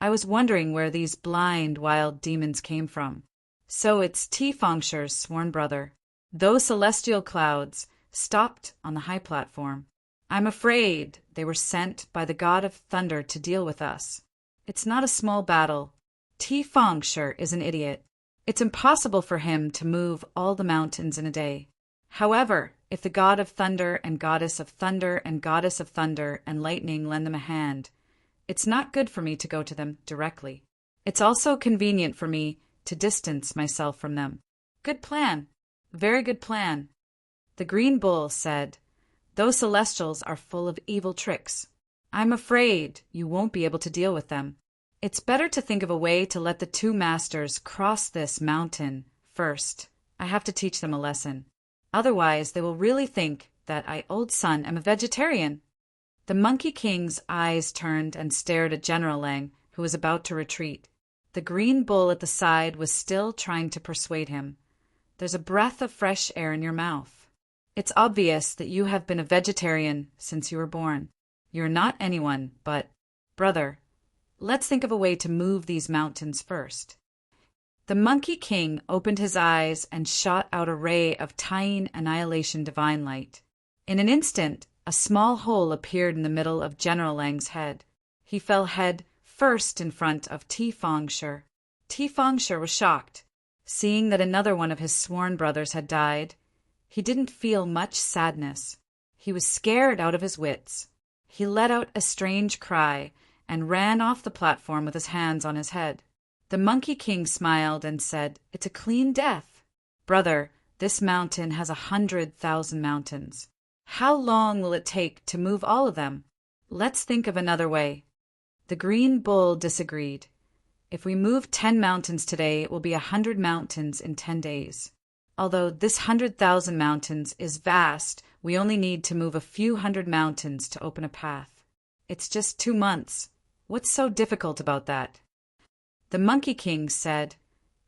"I was wondering where these blind, wild demons came from. So it's Defangshur's sworn brother. Those celestial clouds stopped on the high platform. I'm afraid they were sent by the god of thunder to deal with us. It's not a small battle. Defangshur is an idiot. It's impossible for him to move all the mountains in a day. However, if the god of thunder and goddess of thunder and goddess of thunder and lightning lend them a hand, it's not good for me to go to them directly. It's also convenient for me to distance myself from them." Good plan. Very good plan. The Green Bull said, "Those celestials are full of evil tricks. I'm afraid you won't be able to deal with them. It's better to think of a way to let the two masters cross this mountain first. I have to teach them a lesson. Otherwise, they will really think that I, old son, am a vegetarian." The Monkey King's eyes turned and stared at General Lang, who was about to retreat. The Green Bull at the side was still trying to persuade him. "There's a breath of fresh air in your mouth." It's obvious that you have been a vegetarian since you were born. You're not anyone, but, brother, let's think of a way to move these mountains first. The Monkey King opened his eyes and shot out a ray of tiny annihilation divine light. In an instant, a small hole appeared in the middle of General Lang's head. He fell head first in front of Ti Fongshi. Ti Fongshi was shocked. Seeing that another one of his sworn brothers had died, he didn't feel much sadness. He was scared out of his wits. He let out a strange cry and ran off the platform with his hands on his head. The Monkey King smiled and said, "It's a clean death. Brother, this mountain has 100,000 mountains. How long will it take to move all of them? Let's think of another way." The Green Bull disagreed. "If we move 10 mountains today, it will be 100 mountains in 10 days. Although this 100,000 mountains is vast, we only need to move a few hundred mountains to open a path. It's just 2 months. What's so difficult about that?" The Monkey King said,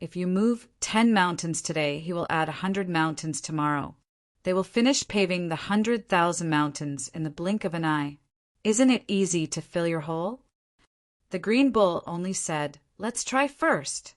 "If you move 10 mountains today, he will add 100 mountains tomorrow. They will finish paving the 100,000 mountains in the blink of an eye. Isn't it easy to fill your hole?" The Green Bull only said, "Let's try first."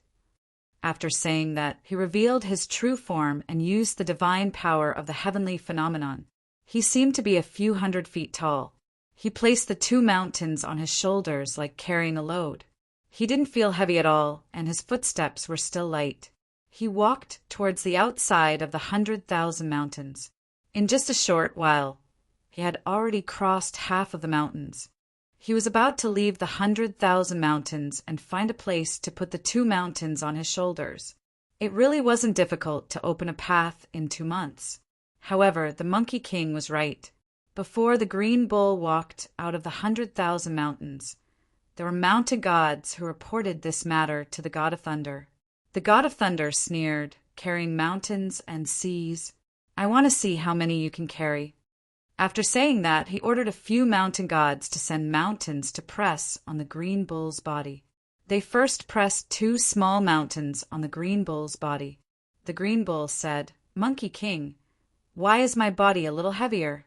After saying that, he revealed his true form and used the divine power of the heavenly phenomenon. He seemed to be a few hundred feet tall. He placed the 2 mountains on his shoulders like carrying a load. He didn't feel heavy at all, and his footsteps were still light. He walked towards the outside of the 100,000 mountains. In just a short while, he had already crossed half of the mountains. He was about to leave the 100,000 mountains and find a place to put the 2 mountains on his shoulders. It really wasn't difficult to open a path in 2 months. However, the Monkey King was right. Before the Green Bull walked out of the 100,000 mountains, there were mountain gods who reported this matter to the God of Thunder. The God of Thunder sneered, "Carrying mountains and seas. I want to see how many you can carry." After saying that, he ordered a few mountain gods to send mountains to press on the Green Bull's body. They first pressed 2 small mountains on the Green Bull's body. The Green Bull said, "Monkey King, why is my body a little heavier?"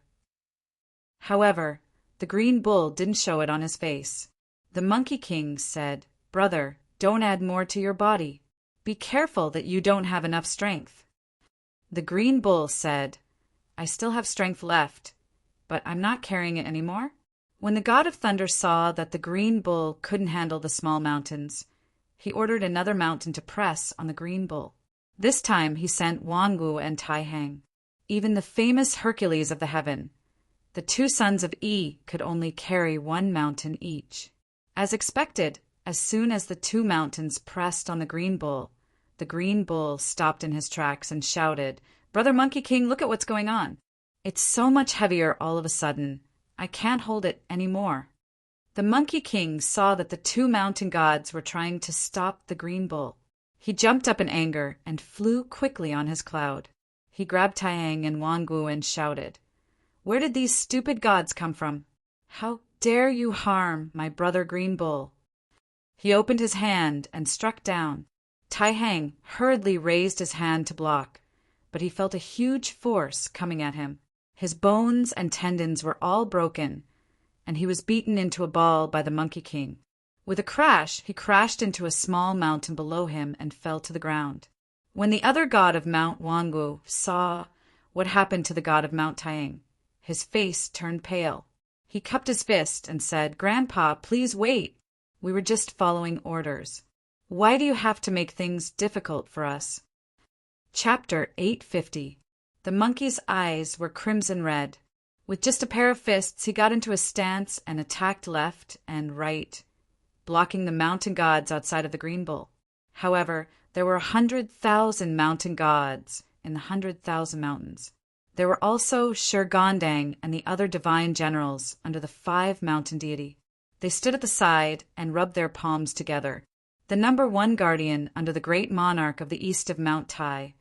However, the Green Bull didn't show it on his face. The Monkey King said, "Brother, don't add more to your body. Be careful that you don't have enough strength." The Green Bull said, "I still have strength left, but I'm not carrying it anymore." When the God of Thunder saw that the Green Bull couldn't handle the small mountains, he ordered another mountain to press on the Green Bull. This time he sent Wangu and Tai Hang. Even the famous Hercules of the heaven, the 2 sons of E, could only carry 1 mountain each. As expected, as soon as the 2 mountains pressed on the Green Bull stopped in his tracks and shouted, "Brother Monkey King, look at what's going on. It's so much heavier all of a sudden. I can't hold it any more." The Monkey King saw that the 2 mountain gods were trying to stop the Green Bull. He jumped up in anger and flew quickly on his cloud. He grabbed Taiyang and Wangu and shouted, "Where did these stupid gods come from? How dare you harm my brother Green Bull?" He opened his hand and struck down. Taihang hurriedly raised his hand to block, but he felt a huge force coming at him. His bones and tendons were all broken, and he was beaten into a ball by the Monkey King. With a crash, he crashed into a small mountain below him and fell to the ground. When the other god of Mount Wangu saw what happened to the god of Mount Taiyang, his face turned pale. He cupped his fist and said, "Grandpa, please wait. We were just following orders. Why do you have to make things difficult for us?" Chapter 850. The monkey's eyes were crimson red. With just a pair of fists, he got into a stance and attacked left and right, blocking the mountain gods outside of the Green Bull. However, there were 100,000 mountain gods in the 100,000 mountains. There were also Shurgondang and the other divine generals under the 5 mountain deity. They stood at the side and rubbed their palms together. The number 1 guardian under the great monarch of the east of Mount Tai,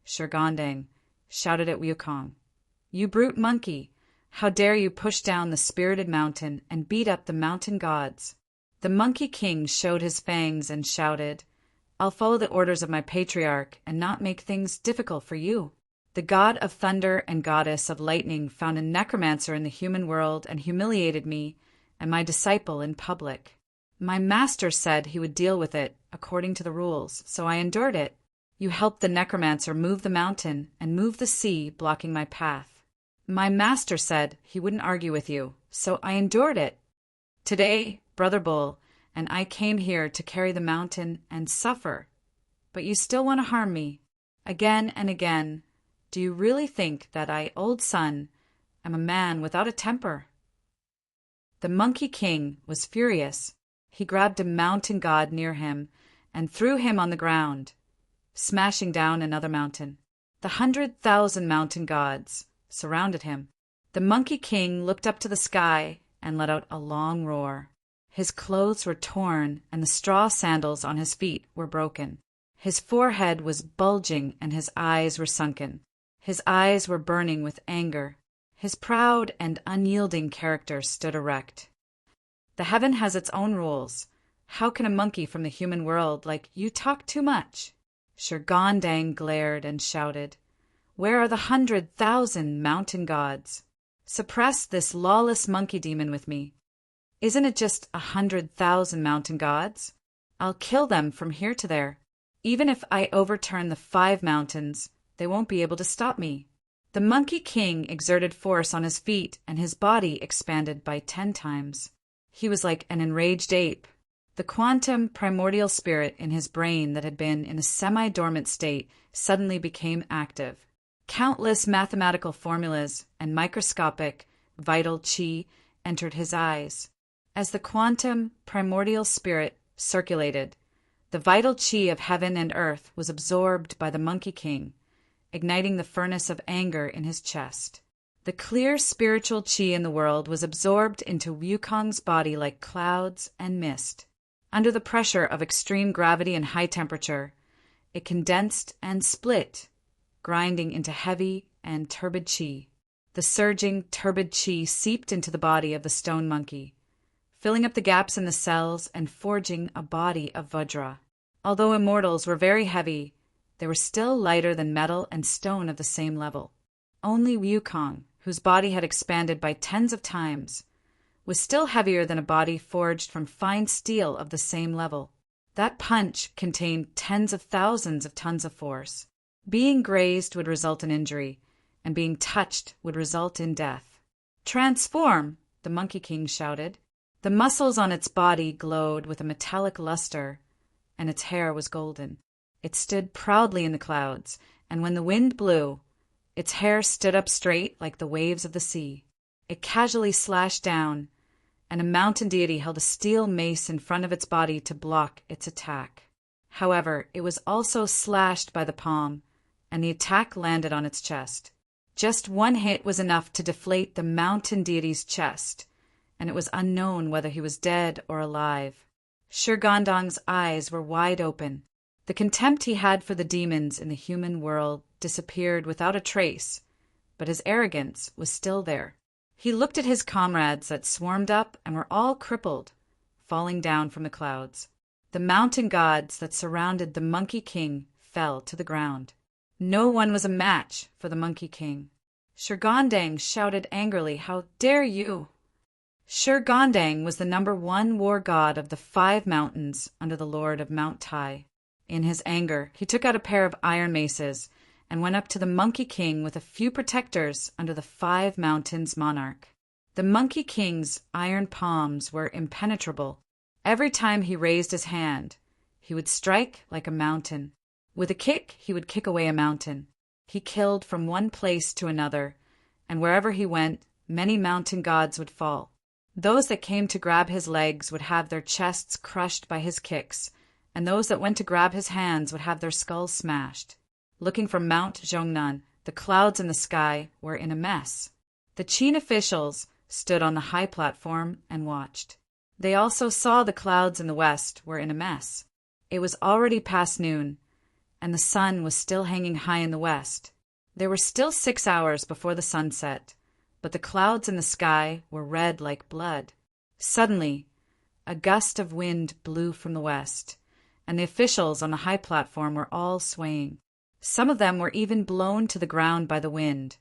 Shurgondang, shouted at Wukong, "You brute monkey! How dare you push down the spirited mountain and beat up the mountain gods?" The Monkey King showed his fangs and shouted, "I'll follow the orders of my patriarch and not make things difficult for you." The god of thunder and goddess of lightning found a necromancer in the human world and humiliated me and my disciple in public. My master said he would deal with it according to the rules, so I endured it. You helped the necromancer move the mountain and move the sea, blocking my path. My master said he wouldn't argue with you, so I endured it. Today, Brother Bull and I came here to carry the mountain and suffer, but you still want to harm me. Again and again. Do you really think that I, old son, am a man without a temper? The Monkey King was furious. He grabbed a mountain god near him and threw him on the ground, smashing down another mountain. The 100,000 mountain gods surrounded him. The Monkey King looked up to the sky and let out a long roar. His clothes were torn and the straw sandals on his feet were broken. His forehead was bulging and his eyes were sunken. His eyes were burning with anger. His proud and unyielding character stood erect. The heaven has its own rules. How can a monkey from the human world like you talk too much? Sir Gondang glared and shouted, "Where are the 100,000 mountain gods? Suppress this lawless monkey demon with me. Isn't it just 100,000 mountain gods? I'll kill them from here to there. Even if I overturn the 5 mountains, they won't be able to stop me." The Monkey King exerted force on his feet and his body expanded by 10 times. He was like an enraged ape. The quantum primordial spirit in his brain that had been in a semi-dormant state suddenly became active. Countless mathematical formulas and microscopic, vital chi entered his eyes. As the quantum primordial spirit circulated, the vital chi of heaven and earth was absorbed by the Monkey King, igniting the furnace of anger in his chest. The clear spiritual chi in the world was absorbed into Wukong's body like clouds and mist. Under the pressure of extreme gravity and high temperature, it condensed and split, grinding into heavy and turbid chi. The surging, turbid chi seeped into the body of the stone monkey, filling up the gaps in the cells and forging a body of Vajra. Although immortals were very heavy, they were still lighter than metal and stone of the same level. Only Wukong, whose body had expanded by tens of times, was still heavier than a body forged from fine steel of the same level. That punch contained tens of thousands of tons of force. Being grazed would result in injury, and being touched would result in death. "Transform!" the Monkey King shouted. The muscles on its body glowed with a metallic luster, and its hair was golden. It stood proudly in the clouds, and when the wind blew, its hair stood up straight like the waves of the sea. It casually slashed down, and a mountain deity held a steel mace in front of its body to block its attack. However, it was also slashed by the palm, and the attack landed on its chest. Just one hit was enough to deflate the mountain deity's chest, and it was unknown whether he was dead or alive. Sir Gondang's eyes were wide open. The contempt he had for the demons in the human world disappeared without a trace, but his arrogance was still there. He looked at his comrades that swarmed up and were all crippled, falling down from the clouds. The mountain gods that surrounded the Monkey King fell to the ground. No one was a match for the Monkey King. Sir Gondang shouted angrily, "How dare you!" Sir Gondang was the #1 war god of the 5 mountains under the lord of Mount Tai. In his anger, he took out a pair of iron maces and went up to the Monkey King with a few protectors under the 5 mountains monarch. The Monkey King's iron palms were impenetrable. Every time he raised his hand, he would strike like a mountain. With a kick, he would kick away a mountain. He killed from one place to another, and wherever he went, many mountain gods would fall. Those that came to grab his legs would have their chests crushed by his kicks, and those that went to grab his hands would have their skulls smashed. Looking from Mount Zhongnan, the clouds in the sky were in a mess. The Qin officials stood on the high platform and watched. They also saw the clouds in the west were in a mess. It was already past noon, and the sun was still hanging high in the west. There were still 6 hours before the sun set, but the clouds in the sky were red like blood. Suddenly, a gust of wind blew from the west, and the officials on the high platform were all swaying. Some of them were even blown to the ground by the wind,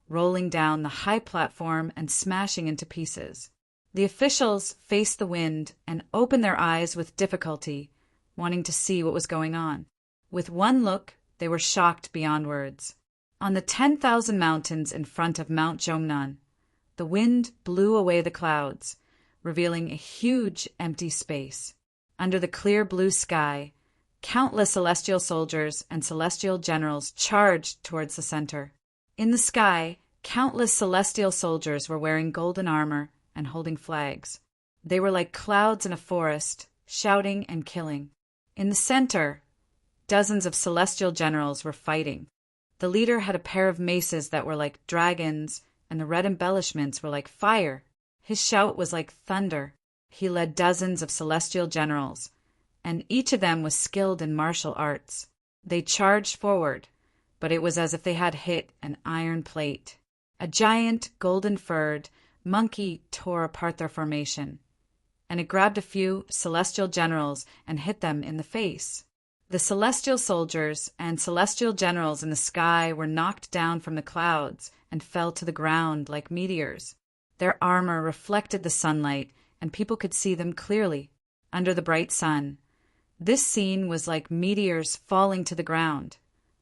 rolling down the high platform and smashing into pieces. The officials faced the wind and opened their eyes with difficulty, wanting to see what was going on. With one look, they were shocked beyond words. On the 10,000 mountains in front of Mount Jomnon, the wind blew away the clouds, revealing a huge empty space. Under the clear blue sky, countless celestial soldiers and celestial generals charged towards the center. In the sky, countless celestial soldiers were wearing golden armor and holding flags. They were like clouds in a forest, shouting and killing. In the center, dozens of celestial generals were fighting. The leader had a pair of maces that were like dragons, and the red embellishments were like fire. His shout was like thunder. He led dozens of celestial generals, and each of them was skilled in martial arts. They charged forward, but it was as if they had hit an iron plate. A giant, golden-furred monkey tore apart their formation, and it grabbed a few celestial generals and hit them in the face. The celestial soldiers and celestial generals in the sky were knocked down from the clouds and fell to the ground like meteors. Their armor reflected the sunlight, and people could see them clearly under the bright sun. This scene was like meteors falling to the ground,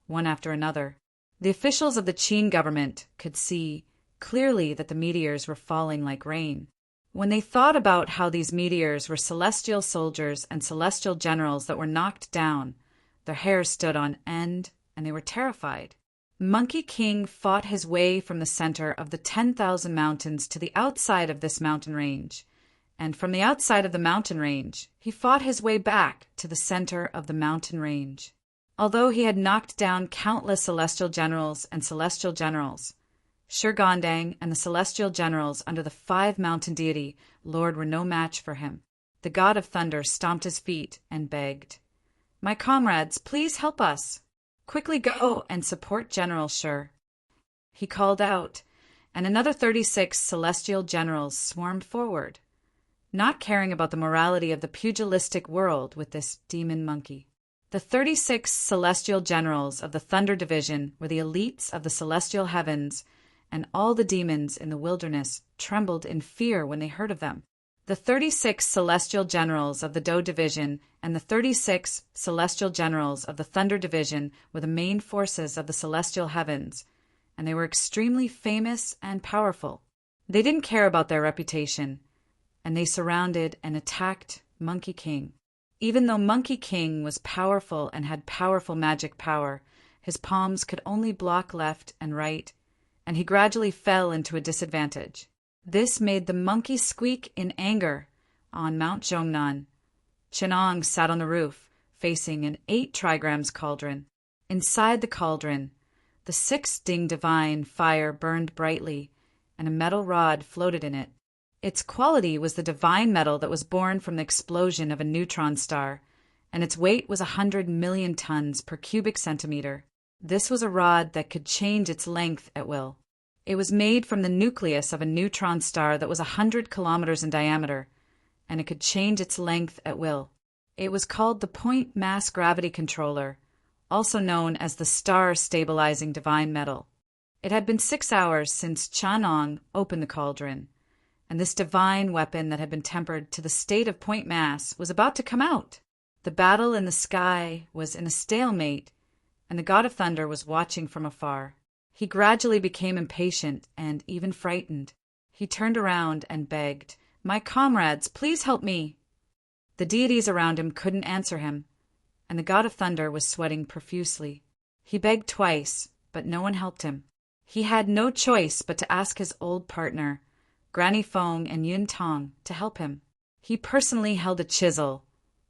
one after another. The officials of the Qin government could see clearly that the meteors were falling like rain. When they thought about how these meteors were celestial soldiers and celestial generals that were knocked down, their hair stood on end, and they were terrified. Monkey King fought his way from the center of the 10,000 mountains to the outside of this mountain range, and from the outside of the mountain range, he fought his way back to the center of the mountain range. Although he had knocked down countless celestial generals and celestial generals, Shurgondang and the celestial generals under the 5-mountain deity Lord were no match for him. The god of thunder stomped his feet and begged, "My comrades, please help us. Quickly go and support General Shur." He called out, and another 36 celestial generals swarmed forward, not caring about the morality of the pugilistic world with this demon monkey. The 36 celestial generals of the Thunder Division were the elites of the celestial heavens, and all the demons in the wilderness trembled in fear when they heard of them. The 36 celestial generals of the Do Division and the 36 celestial generals of the Thunder Division were the main forces of the celestial heavens, and they were extremely famous and powerful. They didn't care about their reputation, and they surrounded and attacked Monkey King. Even though Monkey King was powerful and had powerful magic power, his palms could only block left and right, and he gradually fell into a disadvantage. This made the monkey squeak in anger. On Mount Jomnon, Chenong sat on the roof, facing an 8 trigrams cauldron. Inside the cauldron, the 6-ding divine fire burned brightly, and a metal rod floated in it. Its quality was the divine metal that was born from the explosion of a neutron star, and its weight was 100 million tons per cubic centimeter. This was a rod that could change its length at will. It was made from the nucleus of a neutron star that was 100 kilometers in diameter, and it could change its length at will. It was called the Point Mass Gravity Controller, also known as the Star Stabilizing Divine Metal. It had been 6 hours since Chanong opened the cauldron, and this divine weapon that had been tempered to the state of point mass was about to come out. The battle in the sky was in a stalemate, and the god of thunder was watching from afar. He gradually became impatient and even frightened. He turned around and begged, "My comrades, please help me." The deities around him couldn't answer him, and the god of thunder was sweating profusely. He begged twice, but no one helped him. He had no choice but to ask his old partner, Granny Fong and Yun Tong, to help him. He personally held a chisel,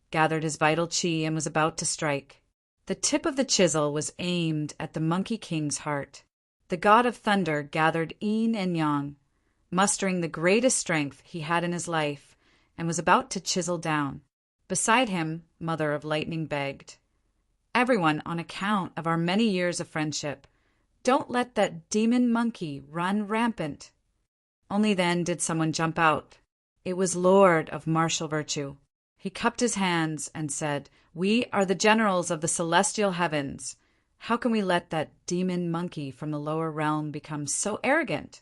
gathered his vital qi, and was about to strike. The tip of the chisel was aimed at the Monkey King's heart. The god of thunder gathered yin and yang, mustering the greatest strength he had in his life, and was about to chisel down. Beside him, Mother of Lightning begged, "Everyone, on account of our many years of friendship, don't let that demon monkey run rampant." Only then did someone jump out. It was Lord of Martial Virtue. He cupped his hands and said, "We are the generals of the celestial heavens. How can we let that demon monkey from the lower realm become so arrogant?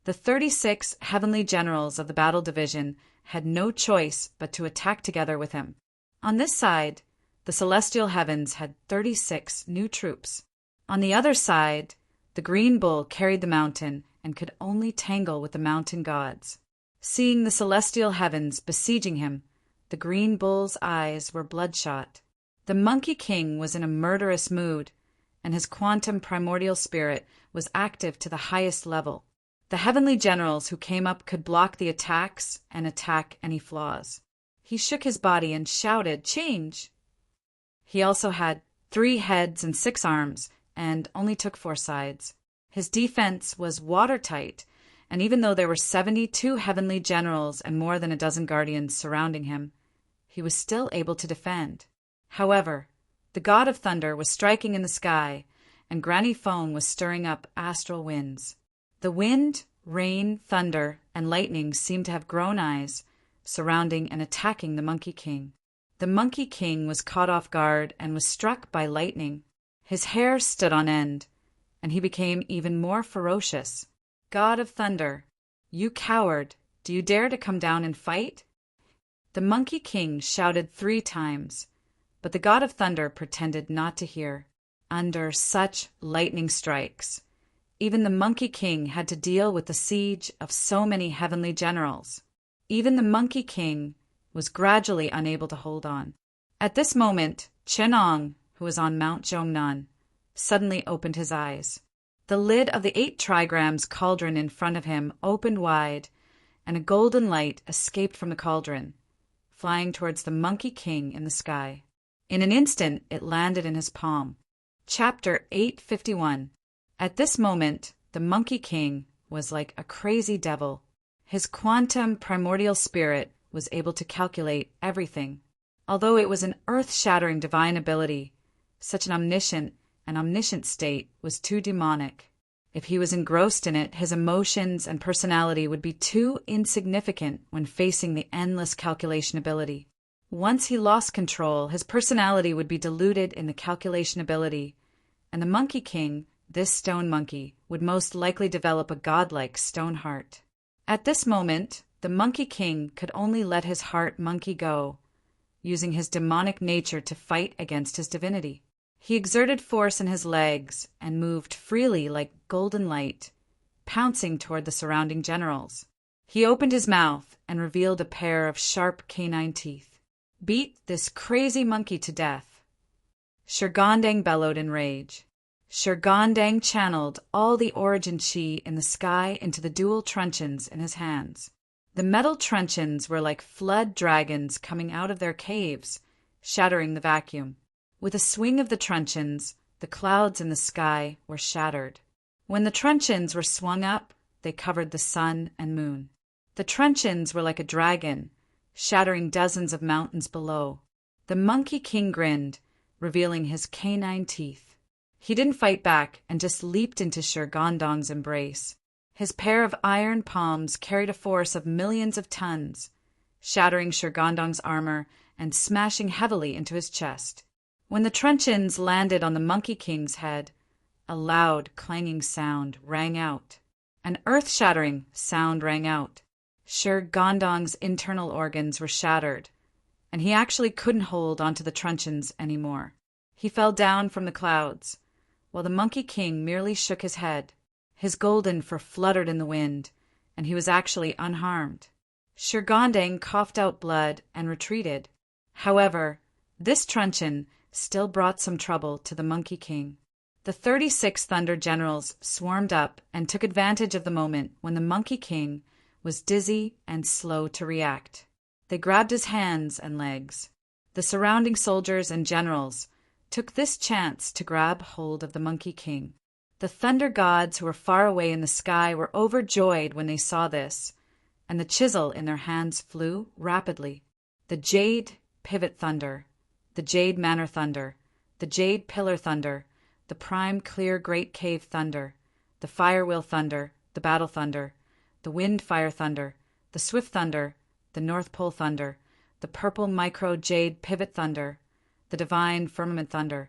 The 36 heavenly generals of the battle division had no choice but to attack together with him. On this side, the celestial heavens had 36 new troops. On the other side, the green bull carried the mountain and could only tangle with the mountain gods. Seeing the celestial heavens besieging him, the green bull's eyes were bloodshot. The Monkey King was in a murderous mood, and his quantum primordial spirit was active to the highest level. The heavenly generals who came up could block the attacks and attack any flaws. He shook his body and shouted, "Change!" He also had 3 heads and 6 arms, and only took 4 sides. His defense was watertight, and even though there were 72 heavenly generals and more than a dozen guardians surrounding him, he was still able to defend. However, the god of thunder was striking in the sky, and Granny Phone was stirring up astral winds. The wind, rain, thunder, and lightning seemed to have grown eyes, surrounding and attacking the Monkey King. The Monkey King was caught off guard and was struck by lightning. His hair stood on end, and he became even more ferocious. "God of thunder, you coward, do you dare to come down and fight?" The Monkey King shouted 3 times, but the god of thunder pretended not to hear. Under such lightning strikes, even the Monkey King had to deal with the siege of so many heavenly generals. Even the Monkey King was gradually unable to hold on. At this moment, Chenong, who was on Mount Zhongnan, suddenly opened his eyes. The lid of the 8 trigrams cauldron in front of him opened wide, and a golden light escaped from the cauldron, flying towards the Monkey King in the sky. In an instant, it landed in his palm. Chapter 851. At this moment, the Monkey King was like a crazy devil. His quantum primordial spirit was able to calculate everything. Although it was an earth-shattering divine ability, such an omniscient state was too demonic. If he was engrossed in it, his emotions and personality would be too insignificant when facing the endless calculation ability. Once he lost control, his personality would be diluted in the calculation ability, and the Monkey King, this stone monkey, would most likely develop a godlike stone heart. At this moment, the Monkey King could only let his heart monkey go, using his demonic nature to fight against his divinity. He exerted force in his legs and moved freely like golden light, pouncing toward the surrounding generals. He opened his mouth and revealed a pair of sharp canine teeth. "Beat this crazy monkey to death." Shurgondang bellowed in rage. Shurgondang channeled all the origin chi in the sky into the dual truncheons in his hands. The metal truncheons were like flood dragons coming out of their caves, shattering the vacuum. With a swing of the truncheons, the clouds in the sky were shattered. When the truncheons were swung up, they covered the sun and moon. The truncheons were like a dragon, shattering dozens of mountains below. The Monkey King grinned, revealing his canine teeth. He didn't fight back and just leaped into Shurgondang's embrace. His pair of iron palms carried a force of millions of tons, shattering Shurgondang's armor and smashing heavily into his chest. When the truncheons landed on the Monkey King's head, a loud, clanging sound rang out. An earth-shattering sound rang out. Shurgondang's internal organs were shattered, and he actually couldn't hold onto the truncheons anymore. He fell down from the clouds, while the Monkey King merely shook his head. His golden fur fluttered in the wind, and he was actually unharmed. Shurgondang coughed out blood and retreated. However, this truncheon still brought some trouble to the Monkey King. The 36 Thunder Generals swarmed up and took advantage of the moment when the Monkey King was dizzy and slow to react. They grabbed his hands and legs. The surrounding soldiers and generals took this chance to grab hold of the Monkey King. The thunder gods who were far away in the sky were overjoyed when they saw this, and the chisel in their hands flew rapidly. The Jade Pivot Thunder, the Jade Manor Thunder, the Jade Pillar Thunder, the Prime Clear Great Cave Thunder, the Fire Wheel Thunder, the Battle Thunder, the Wind Fire Thunder, the Swift Thunder, the North Pole Thunder, the Purple Micro Jade Pivot Thunder, the Divine Firmament Thunder,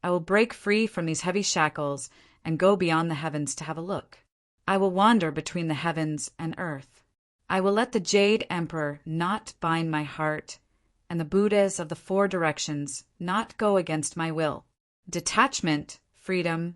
I will break free from these heavy shackles and go beyond the heavens to have a look. I will wander between the heavens and earth. I will let the Jade Emperor not bind my heart, and the Buddhas of the four directions not go against my will. Detachment, freedom,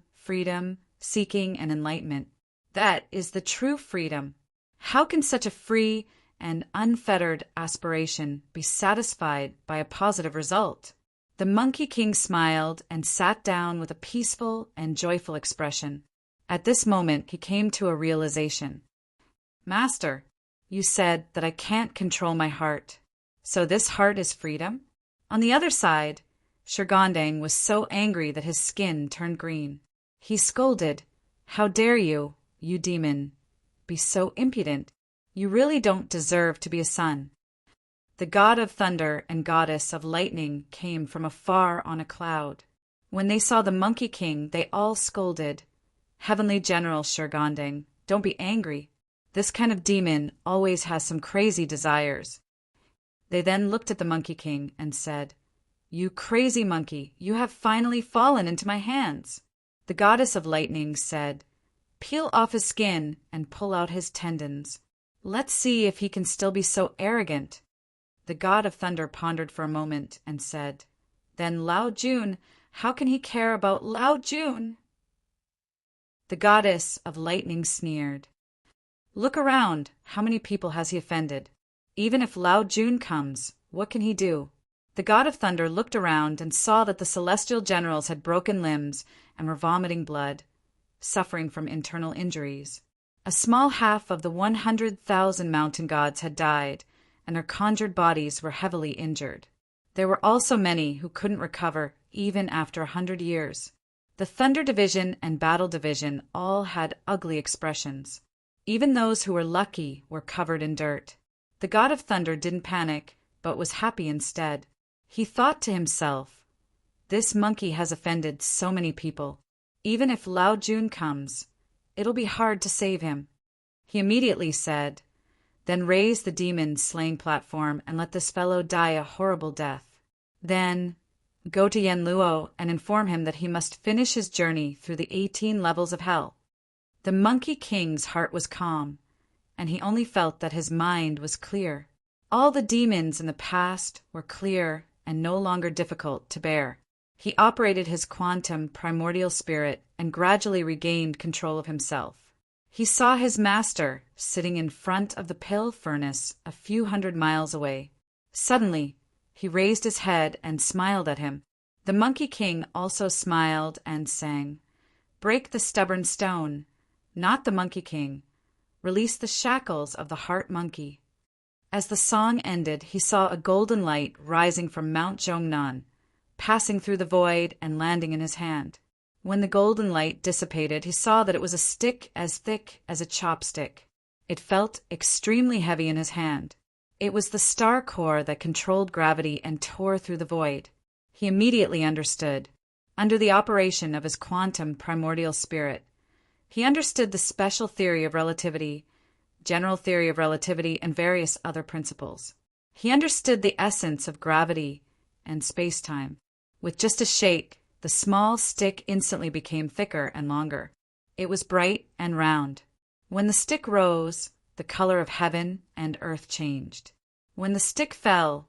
seeking and enlightenment. That is the true freedom. How can such a free and unfettered aspiration be satisfied by a positive result? The Monkey King smiled and sat down with a peaceful and joyful expression. At this moment he came to a realization. Master, you said that I can't control my heart. So this heart is freedom? On the other side, Shirgandang was so angry that his skin turned green. He scolded, "How dare you, you demon, be so impudent? You really don't deserve to be a son." The god of thunder and goddess of lightning came from afar on a cloud. When they saw the Monkey King, they all scolded, "Heavenly General Shirgandang, don't be angry. This kind of demon always has some crazy desires." They then looked at the Monkey King and said, "You crazy monkey, you have finally fallen into my hands." The goddess of lightning said, "Peel off his skin and pull out his tendons. Let's see if he can still be so arrogant." The god of thunder pondered for a moment and said, "Then Lao Jun, how can he care about Lao Jun?" The goddess of lightning sneered, "Look around, how many people has he offended? Even if Lao Jun comes, what can he do?" The god of thunder looked around and saw that the celestial generals had broken limbs and were vomiting blood, suffering from internal injuries. A small half of the 100,000 mountain gods had died, and their conjured bodies were heavily injured. There were also many who couldn't recover even after 100 years. The Thunder Division and Battle Division all had ugly expressions. Even those who were lucky were covered in dirt. The god of thunder didn't panic, but was happy instead. He thought to himself, "This monkey has offended so many people. Even if Lao Jun comes, it'll be hard to save him." He immediately said, "Then raise the demon slaying platform and let this fellow die a horrible death. Then go to Yen Luo and inform him that he must finish his journey through the 18 levels of hell." The Monkey King's heart was calm, and he only felt that his mind was clear. All the demons in the past were clear and no longer difficult to bear. He operated his quantum primordial spirit and gradually regained control of himself. He saw his master sitting in front of the pill furnace a few hundred miles away. Suddenly, he raised his head and smiled at him. The Monkey King also smiled and sang, "Break the stubborn stone, not the Monkey King. Release the shackles of the heart monkey." As the song ended, he saw a golden light rising from Mount Zhongnan, passing through the void and landing in his hand. When the golden light dissipated, he saw that it was a stick as thick as a chopstick. It felt extremely heavy in his hand. It was the star core that controlled gravity and tore through the void. He immediately understood. Under the operation of his quantum primordial spirit, he understood the special theory of relativity, general theory of relativity, and various other principles. He understood the essence of gravity and space-time. With just a shake, the small stick instantly became thicker and longer. It was bright and round. When the stick rose, the color of heaven and earth changed. When the stick fell,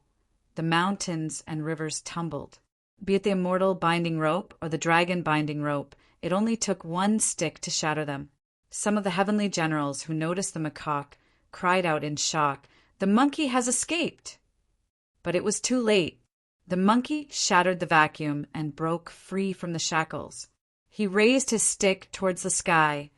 the mountains and rivers tumbled. Be it the immortal binding rope or the dragon binding rope, it only took one stick to shatter them. Some of the heavenly generals who noticed the macaque cried out in shock, "The monkey has escaped!" But it was too late. The monkey shattered the vacuum and broke free from the shackles. He raised his stick towards the sky,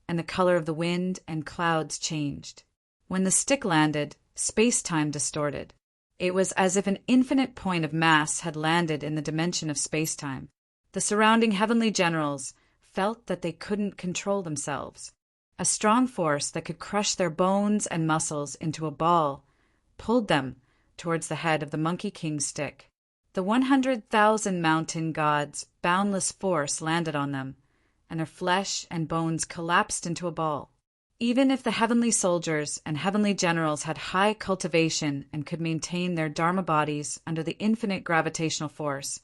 and the color of the wind and clouds changed. When the stick landed, space-time distorted. It was as if an infinite point of mass had landed in the dimension of space-time. The surrounding heavenly generals felt that they couldn't control themselves. A strong force that could crush their bones and muscles into a ball pulled them towards the head of the Monkey King's stick. The 100,000 mountain gods' boundless force landed on them, and their flesh and bones collapsed into a ball. Even if the heavenly soldiers and heavenly generals had high cultivation and could maintain their dharma bodies under the infinite gravitational force,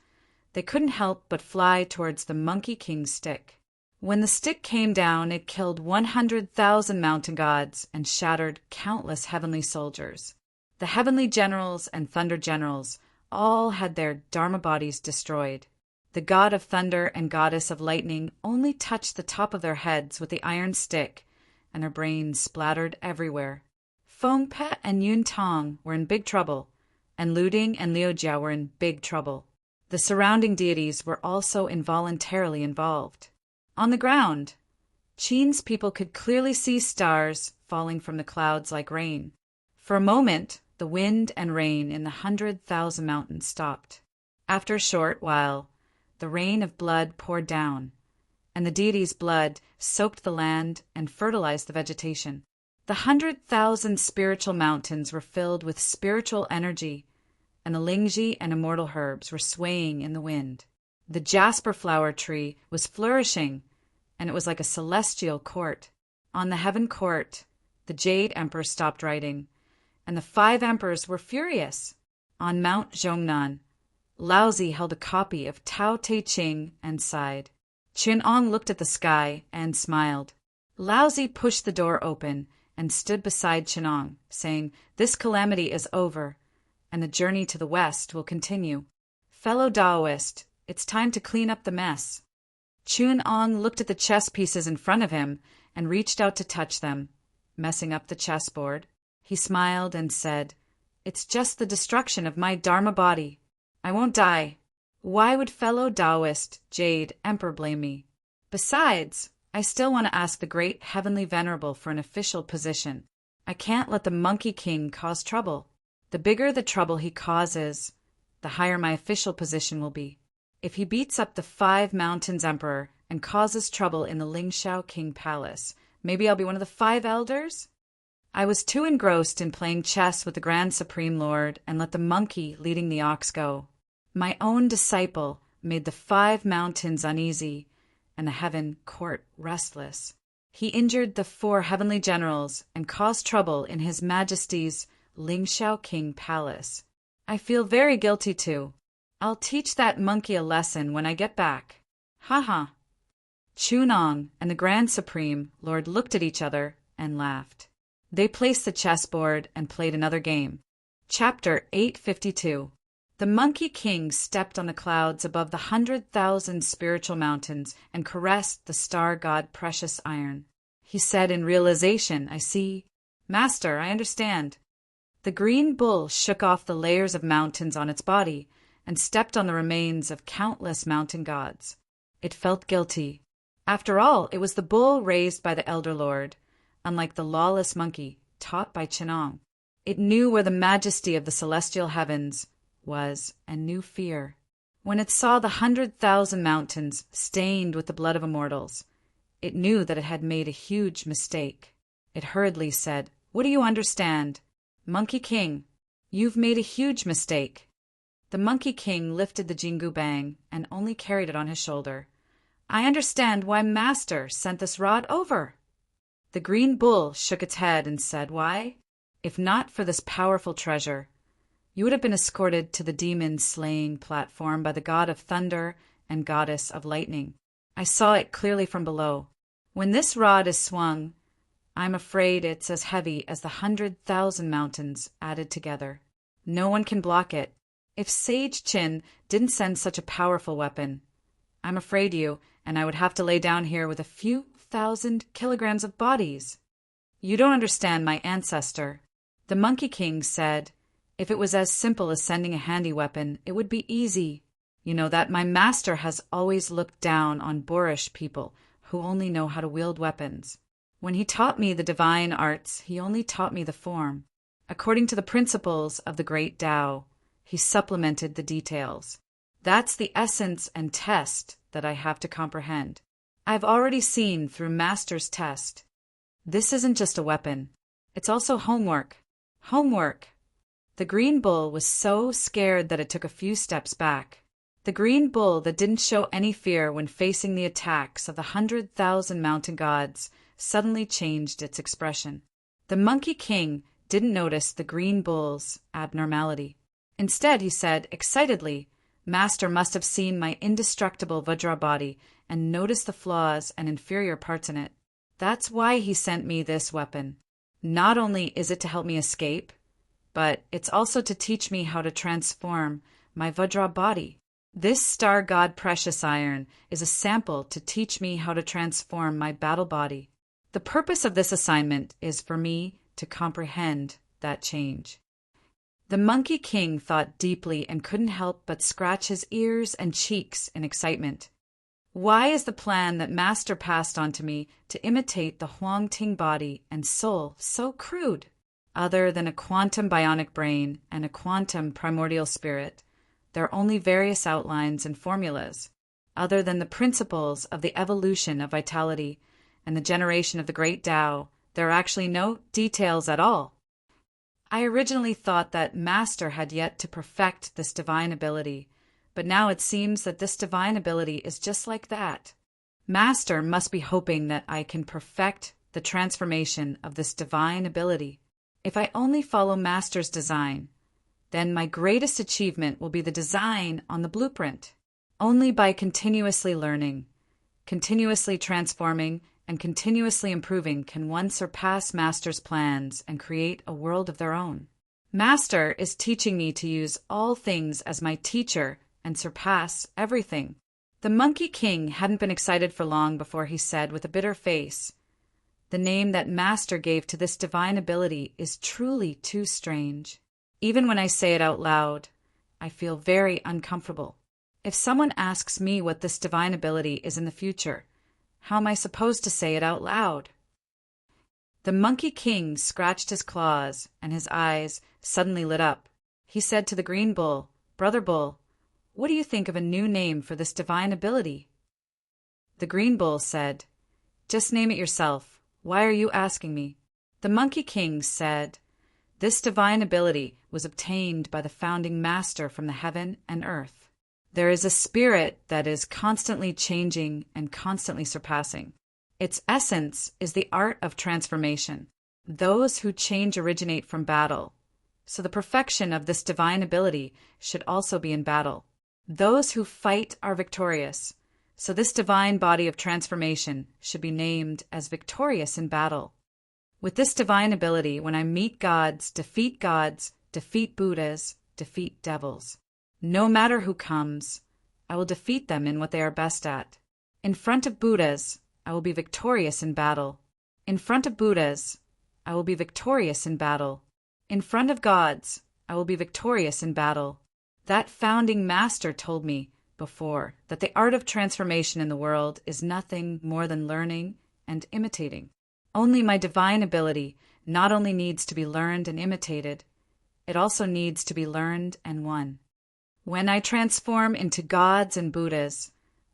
they couldn't help but fly towards the Monkey King's stick. When the stick came down, it killed 100,000 mountain gods and shattered countless heavenly soldiers. The heavenly generals and thunder generals all had their dharma bodies destroyed. The god of thunder and goddess of lightning only touched the top of their heads with the iron stick, and their brains splattered everywhere. Fengpe and Yuntang were in big trouble, and Luding and Liujia were in big trouble. The surrounding deities were also involuntarily involved. On the ground, Qin's people could clearly see stars falling from the clouds like rain. For a moment, the wind and rain in the 100,000 mountains stopped. After a short while, the rain of blood poured down, and the deity's blood soaked the land and fertilized the vegetation. The 100,000 spiritual mountains were filled with spiritual energy, and the Lingji and immortal herbs were swaying in the wind. The jasper flower tree was flourishing, and it was like a celestial court. On the heaven court, the Jade Emperor stopped writing, and the 5 emperors were furious. On Mount Zhongnan, Laozi held a copy of Tao Te Ching and sighed. Qinong looked at the sky and smiled. Laozi pushed the door open and stood beside Qinong, saying, "This calamity is over, and the journey to the west will continue. Fellow Taoist, it's time to clean up the mess." Qinong looked at the chess pieces in front of him and reached out to touch them, messing up the chessboard. He smiled and said, "It's just the destruction of my dharma body. I won't die. Why would fellow Taoist Jade Emperor blame me? Besides, I still want to ask the great heavenly venerable for an official position. I can't let the Monkey King cause trouble. The bigger the trouble he causes, the higher my official position will be. If he beats up the 5 Mountains Emperor and causes trouble in the Lingxiao King Palace, maybe I'll be one of the 5 elders?" I was too engrossed in playing chess with the Grand Supreme Lord and let the monkey leading the ox go. My own disciple made the 5 mountains uneasy and the heaven court restless. He injured the 4 heavenly generals and caused trouble in His Majesty's Lingxiao King Palace. I feel very guilty too. I'll teach that monkey a lesson when I get back. Ha ha. Qinong and the Grand Supreme Lord looked at each other and laughed. They placed the chessboard and played another game. Chapter 852. The Monkey King stepped on the clouds above the 100,000 spiritual mountains and caressed the star god Precious Iron. He said in realization, "I see. Master, I understand." The green bull shook off the layers of mountains on its body and stepped on the remains of countless mountain gods. It felt guilty. After all, it was the bull raised by the Elder Lord, unlike the lawless monkey taught by Qinong. It knew where the majesty of the celestial heavens was and knew fear. When it saw the 100,000 mountains stained with the blood of immortals, it knew that it had made a huge mistake. It hurriedly said, "What do you understand? Monkey King, you've made a huge mistake." The Monkey King lifted the Jingu Bang and only carried it on his shoulder. "I understand why Master sent this rod over." The green bull shook its head and said, "Why? If not for this powerful treasure, you would have been escorted to the demon-slaying platform by the god of thunder and goddess of lightning. I saw it clearly from below. When this rod is swung, I'm afraid it's as heavy as the 100,000 mountains added together. No one can block it. If Sage Qin didn't send such a powerful weapon, I'm afraid you and I would have to lay down here with a few 1,000 kilograms of bodies. You don't understand my ancestor." The Monkey King said, "If it was as simple as sending a handy weapon, it would be easy. You know that my master has always looked down on boorish people who only know how to wield weapons. When he taught me the divine arts, he only taught me the form. According to the principles of the great Tao, he supplemented the details. That's the essence and test that I have to comprehend. I've already seen through Master's test. This isn't just a weapon. It's also homework. Homework." The green bull was so scared that it took a few steps back. The green bull that didn't show any fear when facing the attacks of the 100,000 mountain gods suddenly changed its expression. The Monkey King didn't notice the green bull's abnormality. Instead, he said excitedly, Master must have seen my indestructible Vajra body and noticed the flaws and inferior parts in it. That's why he sent me this weapon. Not only is it to help me escape, but it's also to teach me how to transform my Vajra body. This star god precious iron is a sample to teach me how to transform my battle body. The purpose of this assignment is for me to comprehend that change. The Monkey King thought deeply and couldn't help but scratch his ears and cheeks in excitement. Why is the plan that Master passed on to me to imitate the Huang Ting body and soul so crude? Other than a quantum bionic brain and a quantum primordial spirit, there are only various outlines and formulas. Other than the principles of the evolution of vitality and the generation of the great Tao, there are actually no details at all. I originally thought that Master had yet to perfect this divine ability, but now it seems that this divine ability is just like that. Master must be hoping that I can perfect the transformation of this divine ability. If I only follow Master's design, then my greatest achievement will be the design on the blueprint. Only by continuously learning, continuously transforming, and continuously improving can one surpass Master's plans and create a world of their own. Master is teaching me to use all things as my teacher and surpass everything. The Monkey King hadn't been excited for long before he said with a bitter face, "The name that Master gave to this divine ability is truly too strange. Even when I say it out loud, I feel very uncomfortable. If someone asks me what this divine ability is in the future, how am I supposed to say it out loud?" The Monkey King scratched his claws, and his eyes suddenly lit up. He said to the Green Bull, "Brother Bull, what do you think of a new name for this divine ability?" The Green Bull said, "Just name it yourself. Why are you asking me?" The Monkey King said, "This divine ability was obtained by the founding Master from the heaven and earth. There is a spirit that is constantly changing and constantly surpassing. Its essence is the art of transformation. Those who change originate from battle, so the perfection of this divine ability should also be in battle. Those who fight are victorious, so this divine body of transformation should be named as victorious in battle. With this divine ability, when I meet gods, defeat Buddhas, defeat devils. No matter who comes, I will defeat them in what they are best at. In front of Buddhas, I will be victorious in battle. In front of Buddhas, I will be victorious in battle. In front of gods, I will be victorious in battle. That founding Master told me before that the art of transformation in the world is nothing more than learning and imitating. Only my divine ability not only needs to be learned and imitated, it also needs to be learned and won. When I transform into gods and Buddhas,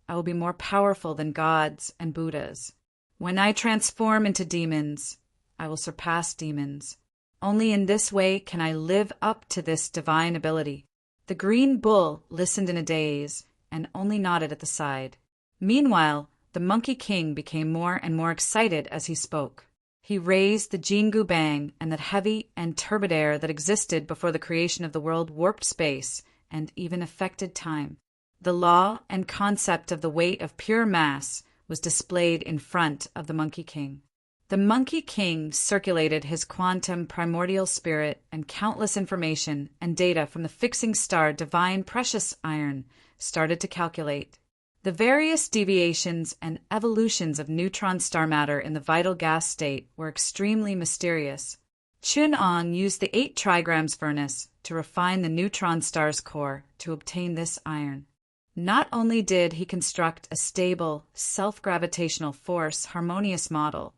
I will be more powerful than gods and Buddhas. When I transform into demons, I will surpass demons. Only in this way can I live up to this divine ability." The Green Bull listened in a daze and only nodded at the side. Meanwhile, the Monkey King became more and more excited as he spoke. He raised the Jingu Bang, and that heavy and turbid air that existed before the creation of the world warped space and even affected time. The law and concept of the weight of pure mass was displayed in front of the Monkey King. The Monkey King circulated his quantum primordial spirit and countless information and data from the fixing star divine precious iron started to calculate. The various deviations and evolutions of neutron star matter in the vital gas state were extremely mysterious. Chun-Ong used the 8 trigrams furnace to refine the neutron star's core to obtain this iron. Not only did he construct a stable, self-gravitational force harmonious model,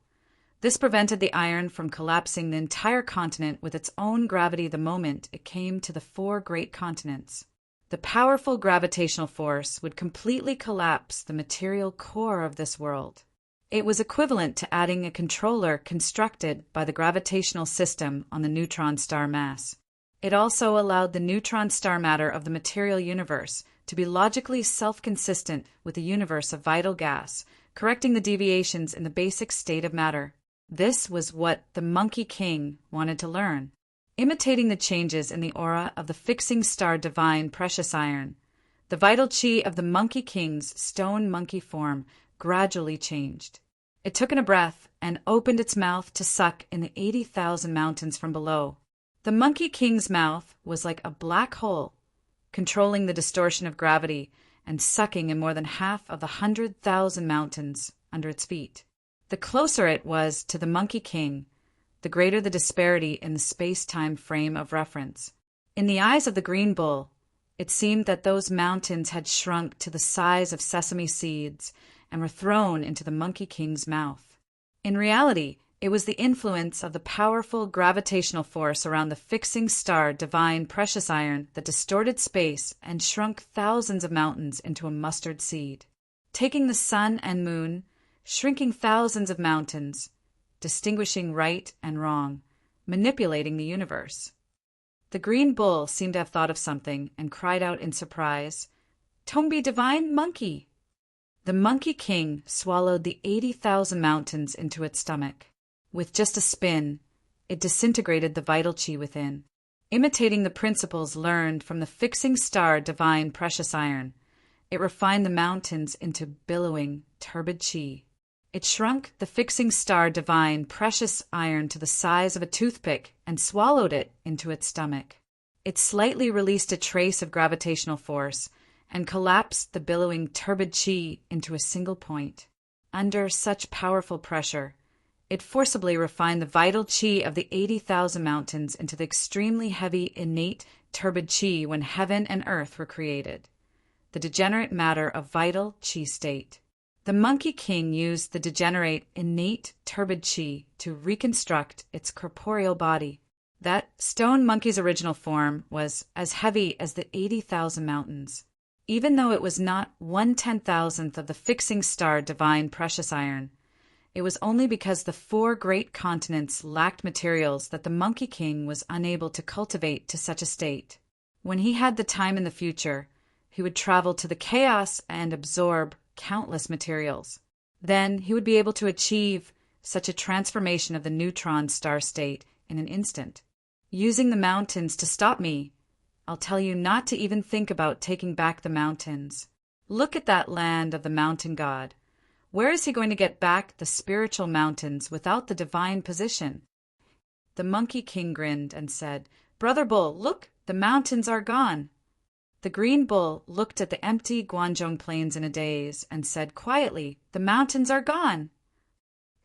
this prevented the iron from collapsing the entire continent with its own gravity the moment it came to the 4 great continents. The powerful gravitational force would completely collapse the material core of this world. It was equivalent to adding a controller constructed by the gravitational system on the neutron star mass. It also allowed the neutron star matter of the material universe to be logically self-consistent with the universe of vital gas, correcting the deviations in the basic state of matter. This was what the Monkey King wanted to learn. Imitating the changes in the aura of the fixing star divine precious iron, The vital chi of the Monkey King's stone monkey form gradually changed. It took in a breath and opened its mouth to suck in the 80,000 mountains from below. The Monkey King's mouth was like a black hole, controlling the distortion of gravity and sucking in more than half of the 100,000 mountains under its feet. The closer it was to the Monkey King, the greater the disparity in the space-time frame of reference. In the eyes of the Green Bull, it seemed that those mountains had shrunk to the size of sesame seeds and were thrown into the Monkey King's mouth. In reality, it was the influence of the powerful gravitational force around the fixing star Divine Precious Iron that distorted space and shrunk thousands of mountains into a mustard seed. Taking the sun and moon, shrinking thousands of mountains, distinguishing right and wrong, manipulating the universe. The Green Bull seemed to have thought of something and cried out in surprise, "Tombi Divine Monkey!" The Monkey King swallowed the 80,000 mountains into its stomach. With just a spin, it disintegrated the vital chi within. Imitating the principles learned from the fixing star Divine Precious Iron, it refined the mountains into billowing, turbid chi. It shrunk the fixing star Divine Precious Iron to the size of a toothpick and swallowed it into its stomach. It slightly released a trace of gravitational force and collapsed the billowing turbid chi into a single point. Under such powerful pressure, it forcibly refined the vital chi of the 80,000 mountains into the extremely heavy innate turbid chi when heaven and earth were created, the degenerate matter of vital chi state. The Monkey King used the degenerate innate turbid chi to reconstruct its corporeal body. That stone monkey's original form was as heavy as the 80,000 mountains. Even though it was not 1/10,000th of the fixing star Divine Precious Iron, it was only because the 4 great continents lacked materials that the Monkey King was unable to cultivate to such a state. When he had the time in the future, he would travel to the chaos and absorb countless materials. Then he would be able to achieve such a transformation of the neutron star state in an instant. Using the mountains to stop me, I'll tell you not to even think about taking back the mountains. Look at that land of the mountain god. Where is he going to get back the spiritual mountains without the divine position? The Monkey King grinned and said, "Brother Bull, look, the mountains are gone." The Green Bull looked at the empty Guangzhong plains in a daze and said quietly, "The mountains are gone."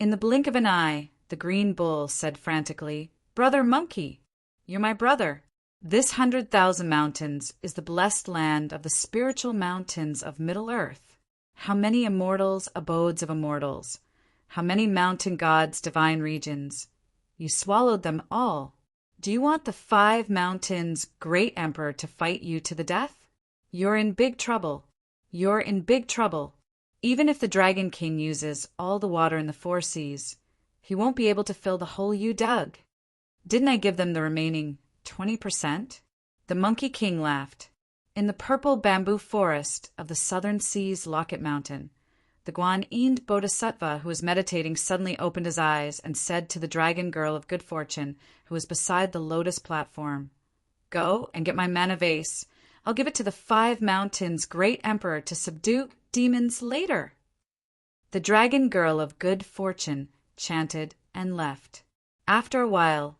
In the blink of an eye, the Green Bull said frantically, "Brother Monkey, you're my brother. This 100,000 mountains is the blessed land of the spiritual mountains of Middle Earth. How many immortals, abodes of immortals, how many mountain gods, divine regions. You swallowed them all. Do you want the 5 mountains' great emperor to fight you to the death? You're in big trouble. You're in big trouble. Even if the Dragon King uses all the water in the 4 seas, he won't be able to fill the hole you dug. Didn't I give them the remaining 20%? The Monkey King laughed. In the purple bamboo forest of the southern sea's Locket Mountain, the Guan-Ind Bodhisattva who was meditating suddenly opened his eyes and said to the dragon girl of good fortune who was beside the lotus platform, "Go and get my mana vase. I'll give it to the 5 mountains' great emperor to subdue demons later." The dragon girl of good fortune chanted and left. After a while,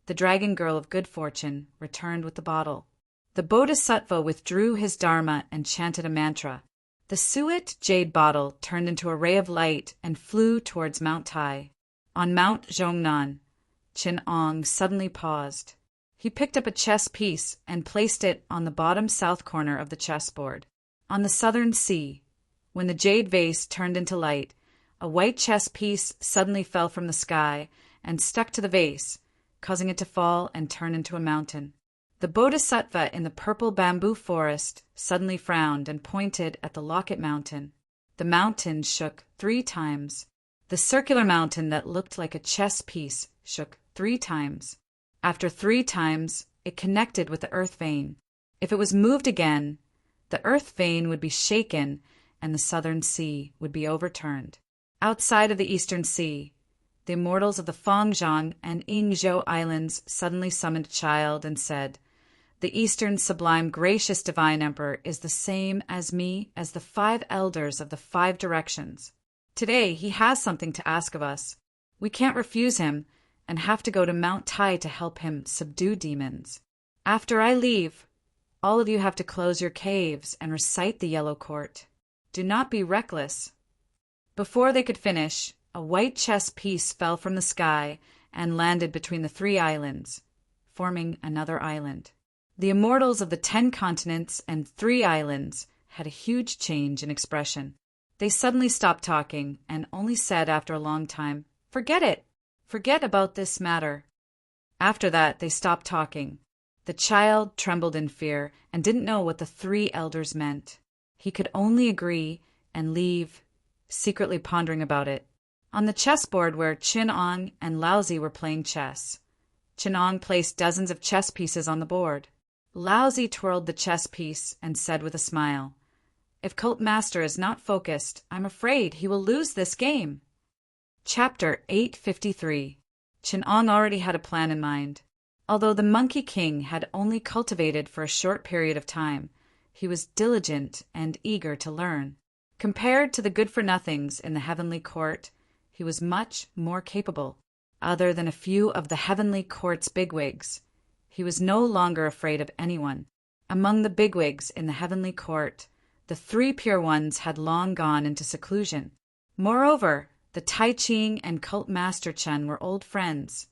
the dragon girl of good fortune returned with the bottle. The Bodhisattva withdrew his dharma and chanted a mantra. The suet jade bottle turned into a ray of light and flew towards Mount Tai. On Mount Zhongnan, Qin Ong suddenly paused. He picked up a chess piece and placed it on the bottom south corner of the chessboard. On the southern sea, when the jade vase turned into light, a white chess piece suddenly fell from the sky and stuck to the vase, causing it to fall and turn into a mountain. The Bodhisattva in the purple bamboo forest suddenly frowned and pointed at the Locket Mountain. The mountain shook 3 times. The circular mountain that looked like a chess piece shook 3 times. After 3 times, it connected with the earth vein. If it was moved again, the earth vein would be shaken and the southern sea would be overturned. Outside of the eastern sea, the immortals of the Fangzhong and Yingzhou Islands suddenly summoned a child and said, The Eastern Sublime Gracious Divine Emperor is the same as me as the 5 elders of the 5 directions. Today he has something to ask of us. We can't refuse him and have to go to Mount Tai to help him subdue demons. After I leave, all of you have to close your caves and recite the Yellow Court. Do not be reckless. Before they could finish, a white chess piece fell from the sky and landed between the 3 islands, forming another island. The immortals of the 10 continents and 3 islands had a huge change in expression. They suddenly stopped talking and only said after a long time, "Forget it! Forget about this matter." After that, they stopped talking. The child trembled in fear and didn't know what the 3 elders meant. He could only agree and leave, secretly pondering about it. On the chessboard where Chin Ong and Laozi were playing chess, Chin Ong placed dozens of chess pieces on the board. Laozi twirled the chess piece and said with a smile, "If Cult Master is not focused, I'm afraid he will lose this game." Chapter 853. Chin Ong already had a plan in mind. Although the Monkey King had only cultivated for a short period of time, he was diligent and eager to learn. Compared to the good-for-nothings in the Heavenly Court, he was much more capable. Other than a few of the Heavenly Court's bigwigs, he was no longer afraid of anyone. Among the bigwigs in the Heavenly Court, the 3 pure ones had long gone into seclusion. Moreover, the Tai Ching and Cult Master Chen were old friends,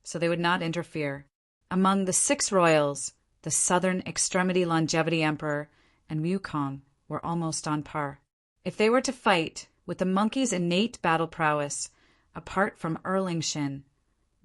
so they would not interfere. Among the 6 royals, the Southern Extremity Longevity Emperor and Wukong were almost on par. If they were to fight, with the monkey's innate battle prowess, apart from Erlingshin,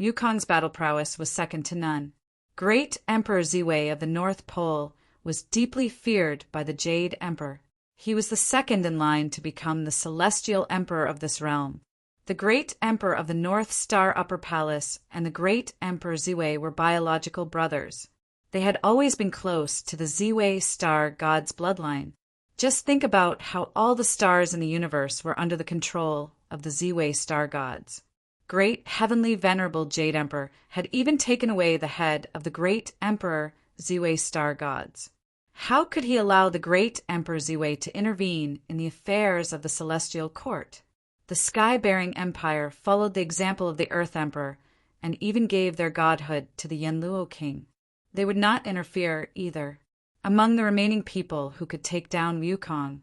Wukong's battle prowess was second to none. Great Emperor Ziwei of the North Pole was deeply feared by the Jade Emperor. He was the second in line to become the celestial emperor of this realm. The Great Emperor of the North Star Upper Palace and the Great Emperor Ziwei were biological brothers. They had always been close to the Ziwei star god's bloodline. Just think about how all the stars in the universe were under the control of the Ziwei star gods. Great Heavenly Venerable Jade Emperor had even taken away the head of the Great Emperor Ziwei star gods. How could he allow the Great Emperor Ziwei to intervene in the affairs of the celestial court? The sky-bearing empire followed the example of the Earth Emperor and even gave their godhood to the Yanluo King. They would not interfere either. Among the remaining people who could take down Wukong,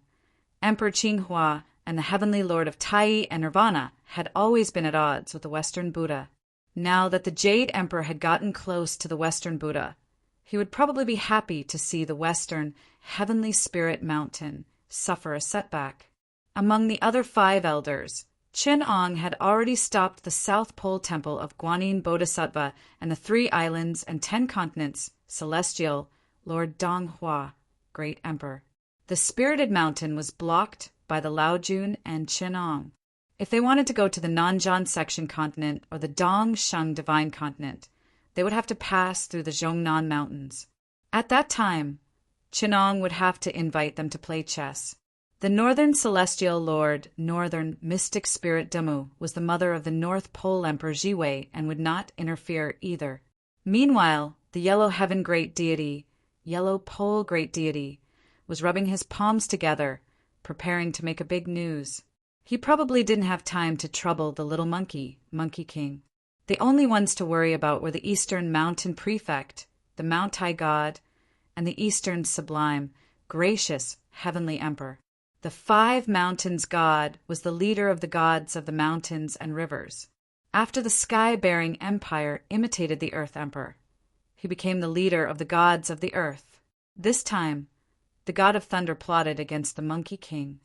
Emperor Qinghua and the Heavenly Lord of Tai and Nirvana had always been at odds with the Western Buddha. Now that the Jade Emperor had gotten close to the Western Buddha, he would probably be happy to see the Western Heavenly Spirit Mountain suffer a setback. Among the other 5 elders, Chin Ong had already stopped the South Pole Temple of Guanyin Bodhisattva and the 3 islands and 10 continents, Celestial, Lord Donghua, Great Emperor. The Spirited Mountain was blocked by the Laojun and Chin Ong. If they wanted to go to the Nanzhan Section Continent or the Dongsheng Divine Continent, they would have to pass through the Zhongnan Mountains. At that time, Chin Ong would have to invite them to play chess. The Northern Celestial Lord, Northern Mystic Spirit Damu, was the mother of the North Pole Emperor Jiwei and would not interfere either. Meanwhile, the Yellow Heaven Great Deity, Yellow Pole Great Deity, was rubbing his palms together, preparing to make a big news. He probably didn't have time to trouble the little monkey, Monkey King. The only ones to worry about were the Eastern Mountain Prefect, the Mount Tai God, and the Eastern Sublime, Gracious Heavenly Emperor. The 5 Mountains God was the leader of the gods of the mountains and rivers. After the sky-bearing empire imitated the Earth Emperor, he became the leader of the gods of the earth. This time, the god of thunder plotted against the Monkey King.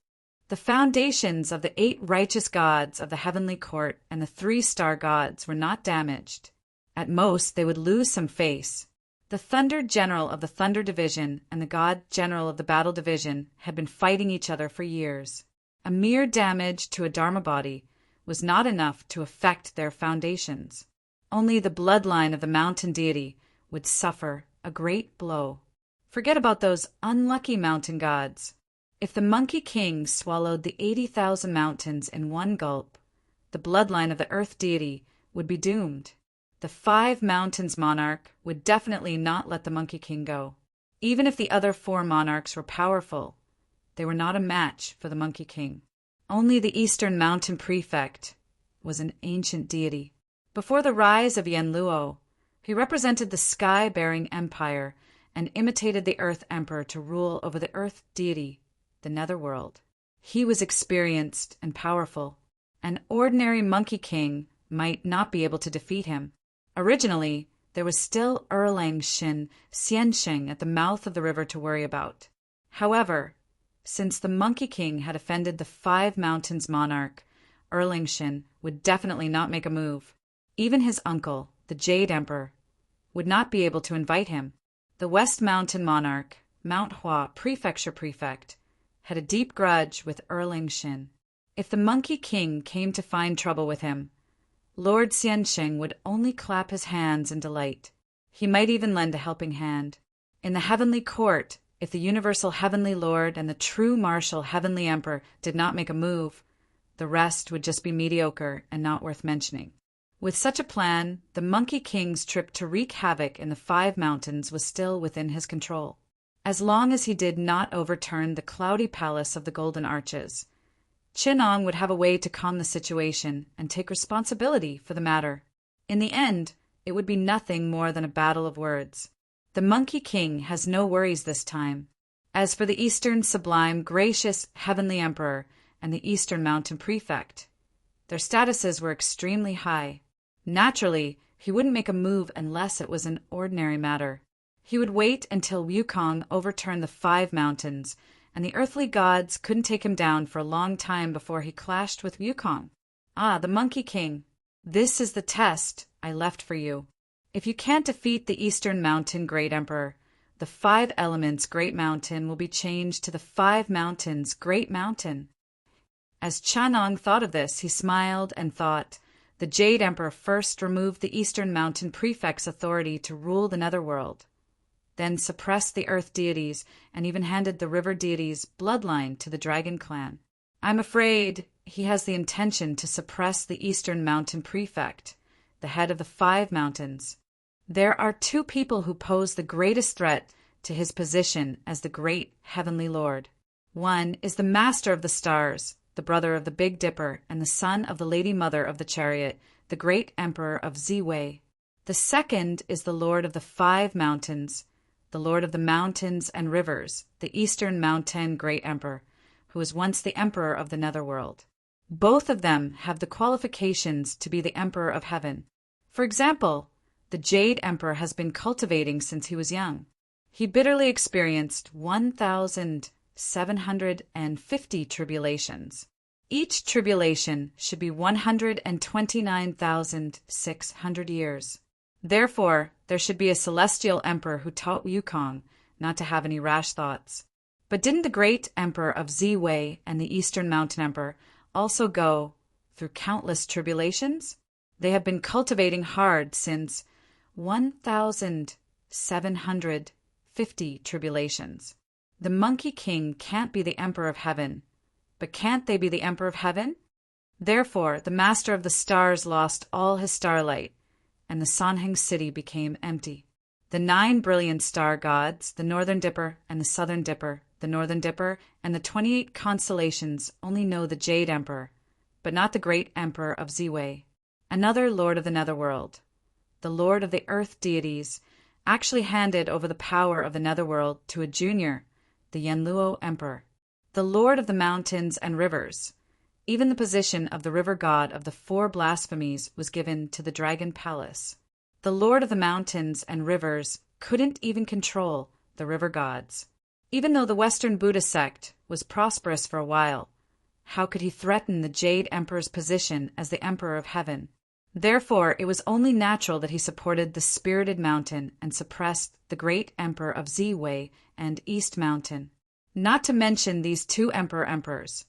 The foundations of the 8 righteous gods of the heavenly court and the 3 star gods were not damaged. At most, they would lose some face. The Thunder General of the Thunder Division and the God General of the Battle Division had been fighting each other for years. A mere damage to a Dharma body was not enough to affect their foundations. Only the bloodline of the mountain deity would suffer a great blow. Forget about those unlucky mountain gods. If the Monkey King swallowed the 80,000 mountains in one gulp, the bloodline of the earth deity would be doomed. The Five Mountains monarch would definitely not let the Monkey King go. Even if the other four monarchs were powerful, they were not a match for the Monkey King. Only the Eastern Mountain Prefect was an ancient deity. Before the rise of Yenluo, he represented the sky-bearing empire and imitated the Earth Emperor to rule over the Earth deity, the Netherworld. He was experienced and powerful. An ordinary Monkey King might not be able to defeat him. Originally, there was still Erlang Shin Xiansheng at the mouth of the river to worry about. However, since the Monkey King had offended the Five Mountains monarch, Erlingshin would definitely not make a move. Even his uncle, the Jade Emperor, would not be able to invite him. The West Mountain monarch, Mount Hua Prefecture Prefect, had a deep grudge with Erlingshin. If the Monkey King came to find trouble with him, Lord Xiansheng would only clap his hands in delight. He might even lend a helping hand. In the heavenly court, if the universal heavenly lord and the true martial heavenly emperor did not make a move, the rest would just be mediocre and not worth mentioning. With such a plan, the Monkey King's trip to wreak havoc in the Five Mountains was still within his control, as long as he did not overturn the cloudy palace of the Golden Arches. Qinong would have a way to calm the situation and take responsibility for the matter. In the end, it would be nothing more than a battle of words. The Monkey King has no worries this time. As for the Eastern Sublime Gracious Heavenly Emperor and the Eastern Mountain Prefect, their statuses were extremely high. Naturally, he wouldn't make a move unless it was an ordinary matter. He would wait until Wukong overturned the Five Mountains, and the earthly gods couldn't take him down for a long time before he clashed with Wukong. Ah, the Monkey King, this is the test I left for you. If you can't defeat the Eastern Mountain Great Emperor, the Five Elements Great Mountain will be changed to the Five Mountains Great Mountain. As Qinong thought of this, he smiled and thought, the Jade Emperor first removed the Eastern Mountain Prefect's authority to rule the Netherworld, then suppressed the Earth deities and even handed the River deities' bloodline to the Dragon Clan. I'm afraid he has the intention to suppress the Eastern Mountain Prefect, the head of the Five Mountains. There are two people who pose the greatest threat to his position as the great Heavenly Lord. One is the Master of the Stars, the brother of the Big Dipper and the son of the Lady Mother of the Chariot, the great Emperor of Ziwei. The second is the Lord of the Five Mountains, the Lord of the Mountains and Rivers, the Eastern Mountain Great Emperor, who was once the Emperor of the Netherworld. Both of them have the qualifications to be the Emperor of Heaven. For example, the Jade Emperor has been cultivating since he was young. He bitterly experienced 1,750 tribulations. Each tribulation should be 129,600 years. Therefore, there should be a celestial emperor who taught Wukong not to have any rash thoughts. But didn't the great emperor of Ziwei and the Eastern Mountain Emperor also go through countless tribulations? They have been cultivating hard since 1,750 tribulations. The Monkey King can't be the Emperor of Heaven, but can't they be the Emperor of Heaven? Therefore, the Master of the Stars lost all his starlight, and the Sanheng city became empty. The 9 brilliant star gods, the Northern Dipper and the Southern Dipper, the Northern Dipper and the 28 constellations only know the Jade Emperor, but not the great Emperor of Ziwei, another Lord of the Netherworld. The Lord of the Earth deities actually handed over the power of the Netherworld to a junior, the Yenluo Emperor. The Lord of the Mountains and Rivers. Even the position of the river god of the 4 blasphemies was given to the Dragon Palace. The Lord of the Mountains and Rivers couldn't even control the river gods. Even though the Western Buddha sect was prosperous for a while, how could he threaten the Jade Emperor's position as the Emperor of Heaven? Therefore, it was only natural that he supported the Spirited Mountain and suppressed the great Emperor of Ziwei and East Mountain. Not to mention these 2 emperors.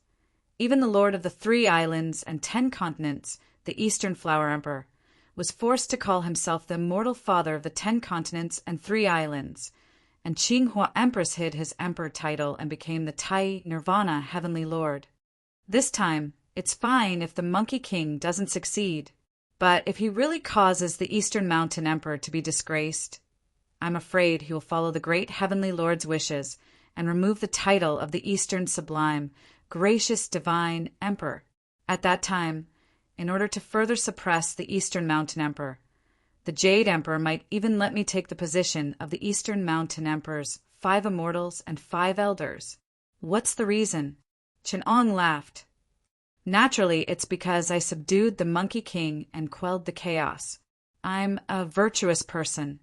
Even the Lord of the 3 islands and 10 continents, the Eastern Flower Emperor, was forced to call himself the immortal father of the 10 continents and 3 islands, and Qinghua Empress hid his emperor title and became the Tai Nirvana Heavenly Lord. This time, it's fine if the Monkey King doesn't succeed. But if he really causes the Eastern Mountain Emperor to be disgraced, I'm afraid he will follow the great Heavenly Lord's wishes and remove the title of the Eastern Sublime, Gracious Divine Emperor. At that time, in order to further suppress the Eastern Mountain Emperor, the Jade Emperor might even let me take the position of the Eastern Mountain Emperor's 5 immortals and 5 elders. What's the reason? Chenong laughed. Naturally, it's because I subdued the Monkey King and quelled the chaos. I'm a virtuous person.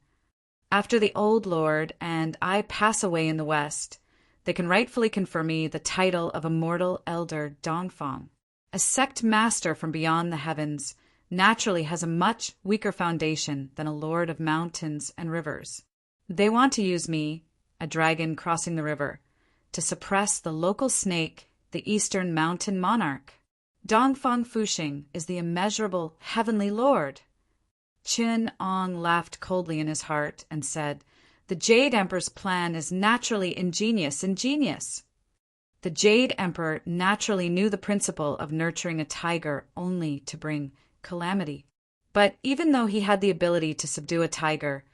After the Old Lord and I pass away in the West, they can rightfully confer me the title of Immortal Elder Dongfang. A sect master from beyond the heavens naturally has a much weaker foundation than a lord of mountains and rivers. They want to use me, a dragon crossing the river, to suppress the local snake, the Eastern Mountain Monarch. Dongfang Fuxing is the immeasurable Heavenly Lord. Qin Ong laughed coldly in his heart and said, "The Jade Emperor's plan is naturally ingenious. The Jade Emperor naturally knew the principle of nurturing a tiger only to bring calamity. But even though he had the ability to subdue a tiger,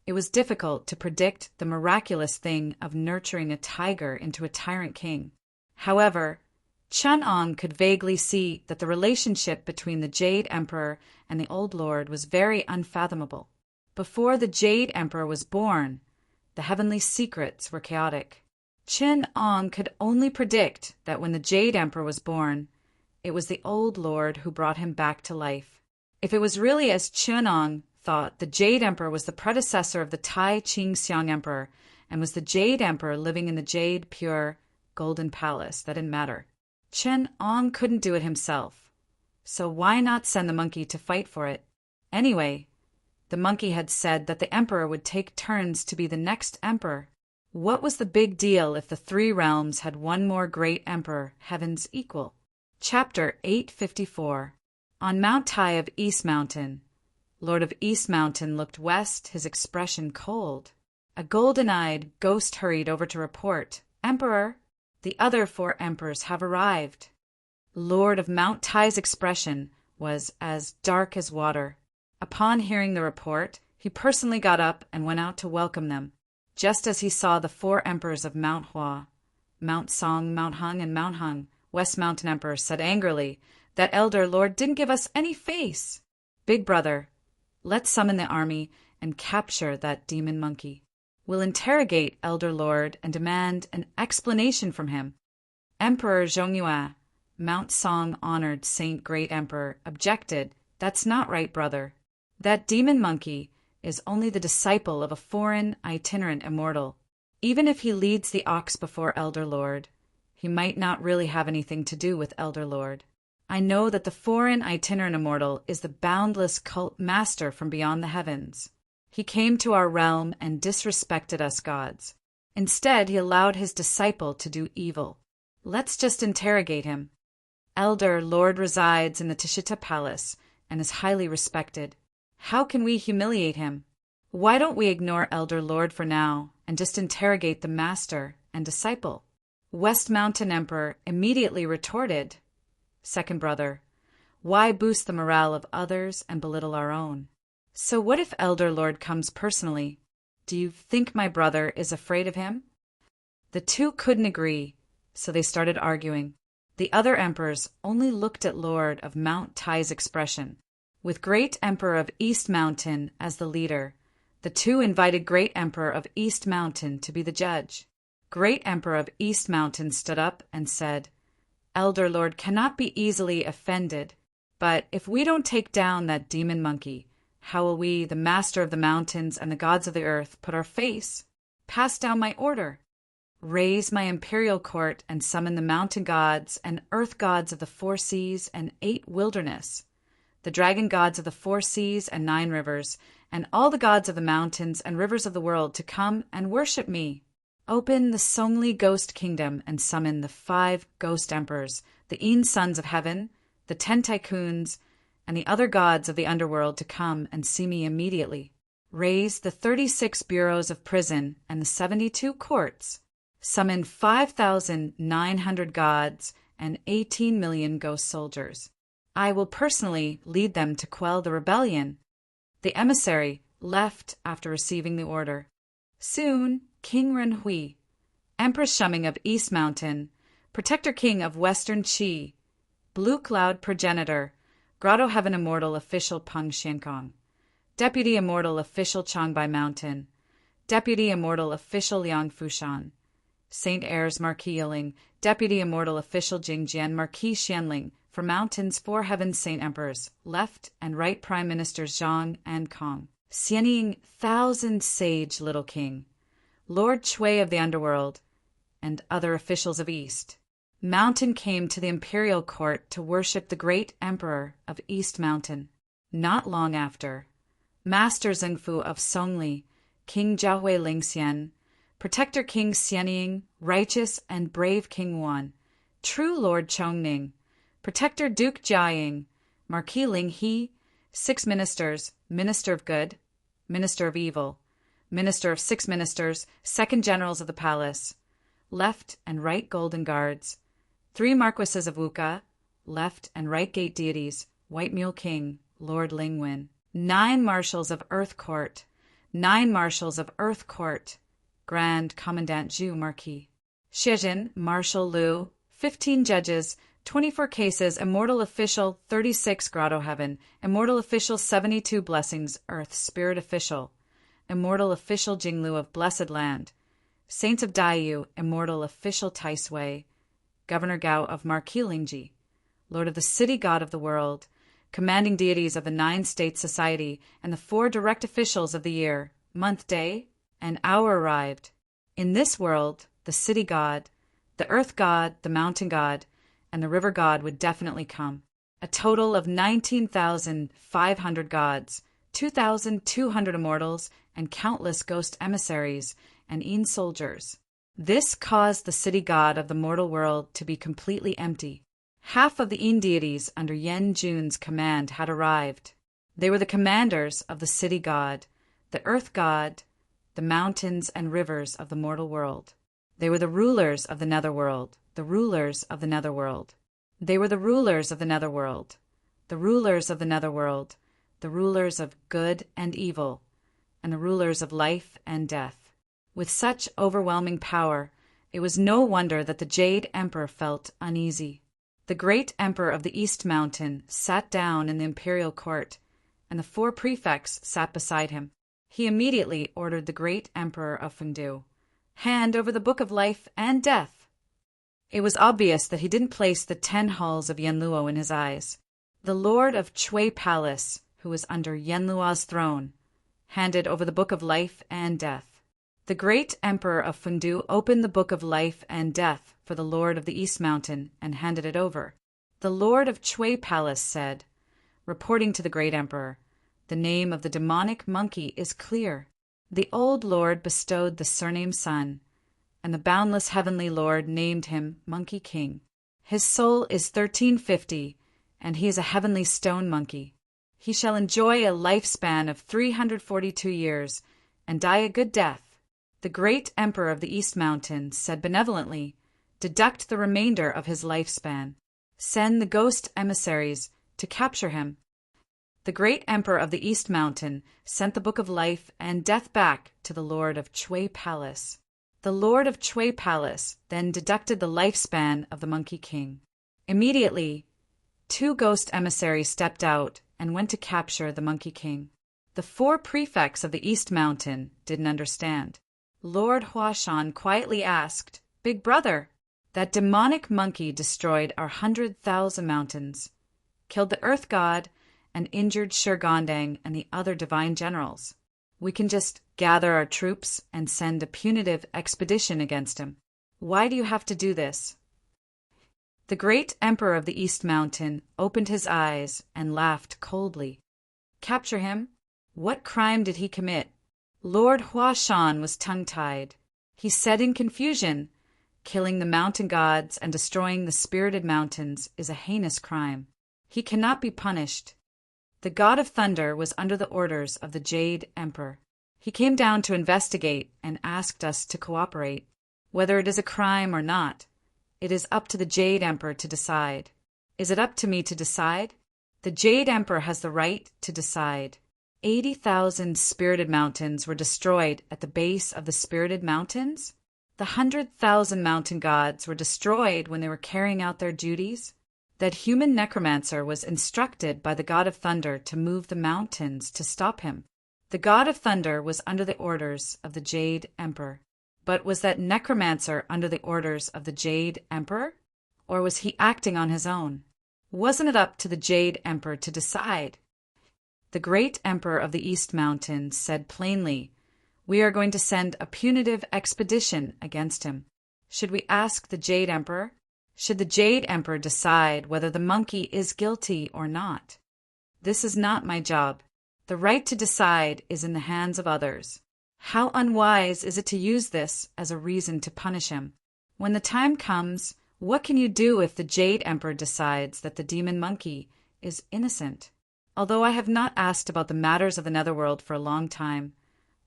it was difficult to predict the miraculous thing of nurturing a tiger into a tyrant king. However, Chun-Ong could vaguely see that the relationship between the Jade Emperor and the Old Lord was very unfathomable. Before the Jade Emperor was born, the heavenly secrets were chaotic. Chin-Ong could only predict that when the Jade Emperor was born, it was the Old Lord who brought him back to life. If it was really as Chin-Ong thought, the Jade Emperor was the predecessor of the Tai Ching Xiang Emperor and was the Jade Emperor living in the Jade Pure Golden Palace, that didn't matter. Chin-Ong couldn't do it himself, so why not send the monkey to fight for it? Anyway, the monkey had said that the emperor would take turns to be the next emperor. What was the big deal if the 3 realms had one more great emperor, heaven's equal? Chapter 854. On Mount Tai of East Mountain, Lord of East Mountain looked west, his expression cold. A golden-eyed ghost hurried over to report, "Emperor, the other 4 emperors have arrived." Lord of Mount Tai's expression was as dark as water. Upon hearing the report, he personally got up and went out to welcome them. Just as he saw the 4 emperors of Mount Hua, Mount Song, Mount Hung, and Mount Hung, West Mountain Emperor said angrily, "That elder lord didn't give us any face. Big brother, let's summon the army and capture that demon monkey. We'll interrogate elder lord and demand an explanation from him." Emperor Zhongyue, Mount Song honored Saint Great Emperor, objected, "That's not right, brother. That demon monkey is only the disciple of a foreign itinerant immortal. Even if he leads the ox before elder lord, he might not really have anything to do with elder lord. I know that the foreign itinerant immortal is the boundless cult master from beyond the heavens. He came to our realm and disrespected us gods. Instead, he allowed his disciple to do evil. Let's just interrogate him. Elder Lord resides in the Tishita Palace and is highly respected. How can we humiliate him? Why don't we ignore Elder Lord for now and just interrogate the master and disciple?" West Mountain Emperor immediately retorted, "Second brother, why boost the morale of others and belittle our own? So what if Elder Lord comes personally? Do you think my brother is afraid of him?" The 2 couldn't agree, so they started arguing. The other emperors only looked at Lord of Mount Tai's expression. With Great Emperor of East Mountain as the leader, the 2 invited Great Emperor of East Mountain to be the judge. Great Emperor of East Mountain stood up and said, "Elder Lord cannot be easily offended, but if we don't take down that demon monkey, how will we, the master of the mountains and the gods of the earth, put our face? Pass down my order. Raise my imperial court and summon the mountain gods and earth gods of the 4 seas and 8 wilderness, the dragon gods of the 4 seas and 9 rivers, and all the gods of the mountains and rivers of the world to come and worship me. Open the Songli Ghost Kingdom and summon the 5 ghost emperors, the Een sons of heaven, the 10 tycoons, and the other gods of the underworld to come and see me immediately. Raise the 36 bureaus of prison and the 72 courts. Summon 5,900 gods and 18 million ghost soldiers. I will personally lead them to quell the rebellion. The emissary left after receiving the order. Soon, King Renhui, Empress Shuming of East Mountain, Protector King of Western Qi, Blue Cloud Progenitor, Grotto Heaven Immortal Official Peng Xiankong, Deputy Immortal Official Changbai Mountain, Deputy Immortal Official Liang Fushan, Saint Heirs Marquis Yiling, Deputy Immortal Official Jingjian Marquis Xianling, for Mountains 4 Heavens Saint Emperors, left and right Prime Ministers Zhang and Kong, Xianying Thousand Sage Little King, Lord Chui of the Underworld, and other officials of East. Mountain came to the imperial court to worship the great emperor of East Mountain. Not long after, Master Zhengfu of Songli, King Jiahui Lingxian, Protector King Xianying, righteous and brave King Wan, true Lord Chongning, Protector Duke Jiaying, Marquis Ling He, 6 ministers, Minister of Good, Minister of Evil, Minister of 6 ministers, 2nd Generals of the Palace, left and right Golden Guards, 3 Marquises of Wuka, left and right Gate Deities, White Mule King, Lord Lingwen, 9 Marshals of Earth Court, 9 Marshals of Earth Court, Grand Commandant Zhu Marquis, Shijin, Marshal Liu, 15 judges, 24 cases, Immortal Official 36 Grotto Heaven, Immortal Official 72 Blessings Earth Spirit Official, Immortal Official Jinglu of Blessed Land, Saints of Daiyu, Immortal Official Taisui, Governor Gao of Marquis Lingji, Lord of the City God of the World, Commanding Deities of the 9 State Society, and the 4 direct officials of the year, month, day, and hour arrived. In this world, the City God, the Earth God, the Mountain God, and the River God would definitely come. A total of 19,500 gods, 2,200 immortals, and countless ghost emissaries and Een soldiers. This caused the City God of the mortal world to be completely empty. Half of the Een deities under Yen Jun's command had arrived. They were the commanders of the City God, the Earth God, the mountains and rivers of the mortal world. They were the rulers of the netherworld, the rulers of the netherworld. They were the rulers of the netherworld, the rulers of the netherworld, the rulers of good and evil, and the rulers of life and death. With such overwhelming power, it was no wonder that the Jade Emperor felt uneasy. The great Emperor of the East Mountain sat down in the imperial court, and the 4 prefects sat beside him. He immediately ordered the great Emperor of Fengdu, "Hand over the Book of Life and Death." It was obvious that he didn't place the 10 halls of Yenluo in his eyes. The Lord of Chui Palace, who was under Yenluo's throne, handed over the Book of Life and Death. The great Emperor of Fengdu opened the Book of Life and Death for the Lord of the East Mountain and handed it over. The Lord of Chui Palace said, reporting to the great Emperor, "The name of the demonic monkey is clear. The old Lord bestowed the surname Sun, and the boundless heavenly Lord named him Monkey King. His soul is 1350, and he is a heavenly stone monkey. He shall enjoy a lifespan of 342 years and die a good death." The great Emperor of the East Mountain said benevolently, "Deduct the remainder of his lifespan. Send the ghost emissaries to capture him." The great Emperor of the East Mountain sent the Book of Life and Death back to the Lord of Chui Palace. The Lord of Chui Palace then deducted the lifespan of the Monkey King. Immediately, 2 ghost emissaries stepped out and went to capture the Monkey King. The 4 prefects of the East Mountain didn't understand. Lord Huashan quietly asked, "Big brother, that demonic monkey destroyed our 100,000 mountains, killed the Earth God, and injured Shirgondang and the other divine generals. We can just gather our troops and send a punitive expedition against him. Why do you have to do this?" The great Emperor of the East Mountain opened his eyes and laughed coldly. "Capture him? What crime did he commit?" Lord Huashan was tongue-tied. He said in confusion, "Killing the mountain gods and destroying the spirited mountains is a heinous crime. He cannot be punished." The God of Thunder was under the orders of the Jade Emperor. He came down to investigate and asked us to cooperate. Whether it is a crime or not, it is up to the Jade Emperor to decide. Is it up to me to decide? The Jade Emperor has the right to decide. 80,000 spirited mountains were destroyed at the base of the spirited mountains. The 100,000 mountain gods were destroyed when they were carrying out their duties. That human necromancer was instructed by the god of thunder to move the mountains to stop him. The god of thunder was under the orders of the Jade Emperor. But was that necromancer under the orders of the Jade Emperor? Or was he acting on his own? Wasn't it up to the Jade Emperor to decide? The great Emperor of the East Mountains said plainly, "We are going to send a punitive expedition against him." Should we ask the Jade Emperor? Should the Jade Emperor decide whether the monkey is guilty or not? This is not my job. The right to decide is in the hands of others. How unwise is it to use this as a reason to punish him? When the time comes, what can you do if the Jade Emperor decides that the demon monkey is innocent? Although I have not asked about the matters of the netherworld for a long time,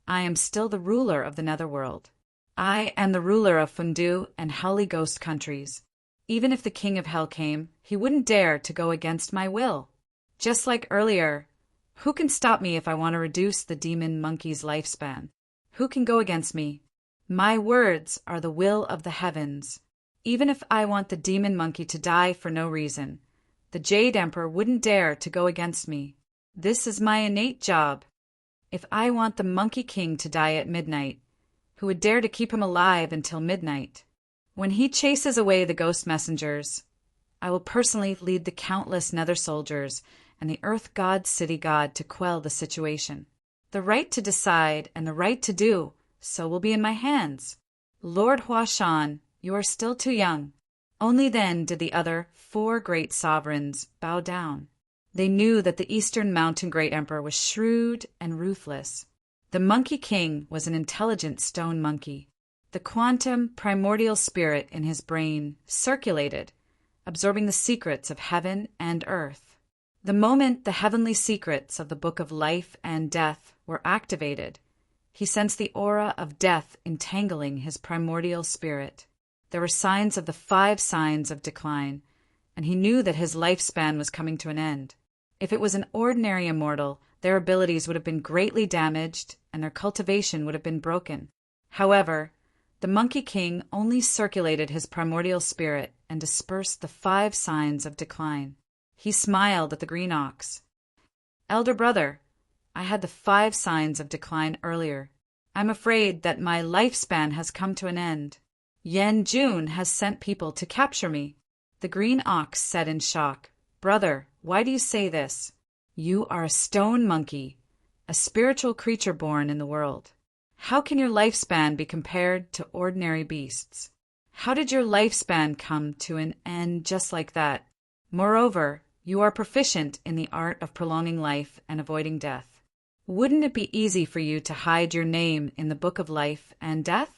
I am still the ruler of the netherworld. I am the ruler of Fundu and Holy Ghost countries. Even if the king of hell came, he wouldn't dare to go against my will. Just like earlier, who can stop me if I want to reduce the demon monkey's lifespan? Who can go against me? My words are the will of the heavens. Even if I want the demon monkey to die for no reason, the Jade Emperor wouldn't dare to go against me. This is my innate job. If I want the Monkey King to die at midnight, who would dare to keep him alive until midnight? When he chases away the ghost messengers, I will personally lead the countless nether soldiers and the earth god city god to quell the situation. The right to decide and the right to do so will be in my hands. Lord Huashan, you are still too young. Only then did the other 4 great sovereigns bow down. They knew that the Eastern Mountain Great Emperor was shrewd and ruthless. The Monkey King was an intelligent stone monkey. The quantum primordial spirit in his brain circulated, absorbing the secrets of heaven and earth. The moment the heavenly secrets of the Book of Life and Death were activated, he sensed the aura of death entangling his primordial spirit. There were signs of the 5 signs of decline, and he knew that his lifespan was coming to an end. If it was an ordinary immortal, their abilities would have been greatly damaged and their cultivation would have been broken. However, the Monkey King only circulated his primordial spirit and dispersed the 5 signs of decline. He smiled at the green ox. "Elder brother, I had the 5 signs of decline earlier. I'm afraid that my lifespan has come to an end. Yan Jun has sent people to capture me." The green ox said in shock, "Brother, why do you say this? You are a stone monkey, a spiritual creature born in the world. How can your lifespan be compared to ordinary beasts? How did your lifespan come to an end just like that? Moreover, you are proficient in the art of prolonging life and avoiding death. Wouldn't it be easy for you to hide your name in the Book of Life and Death?"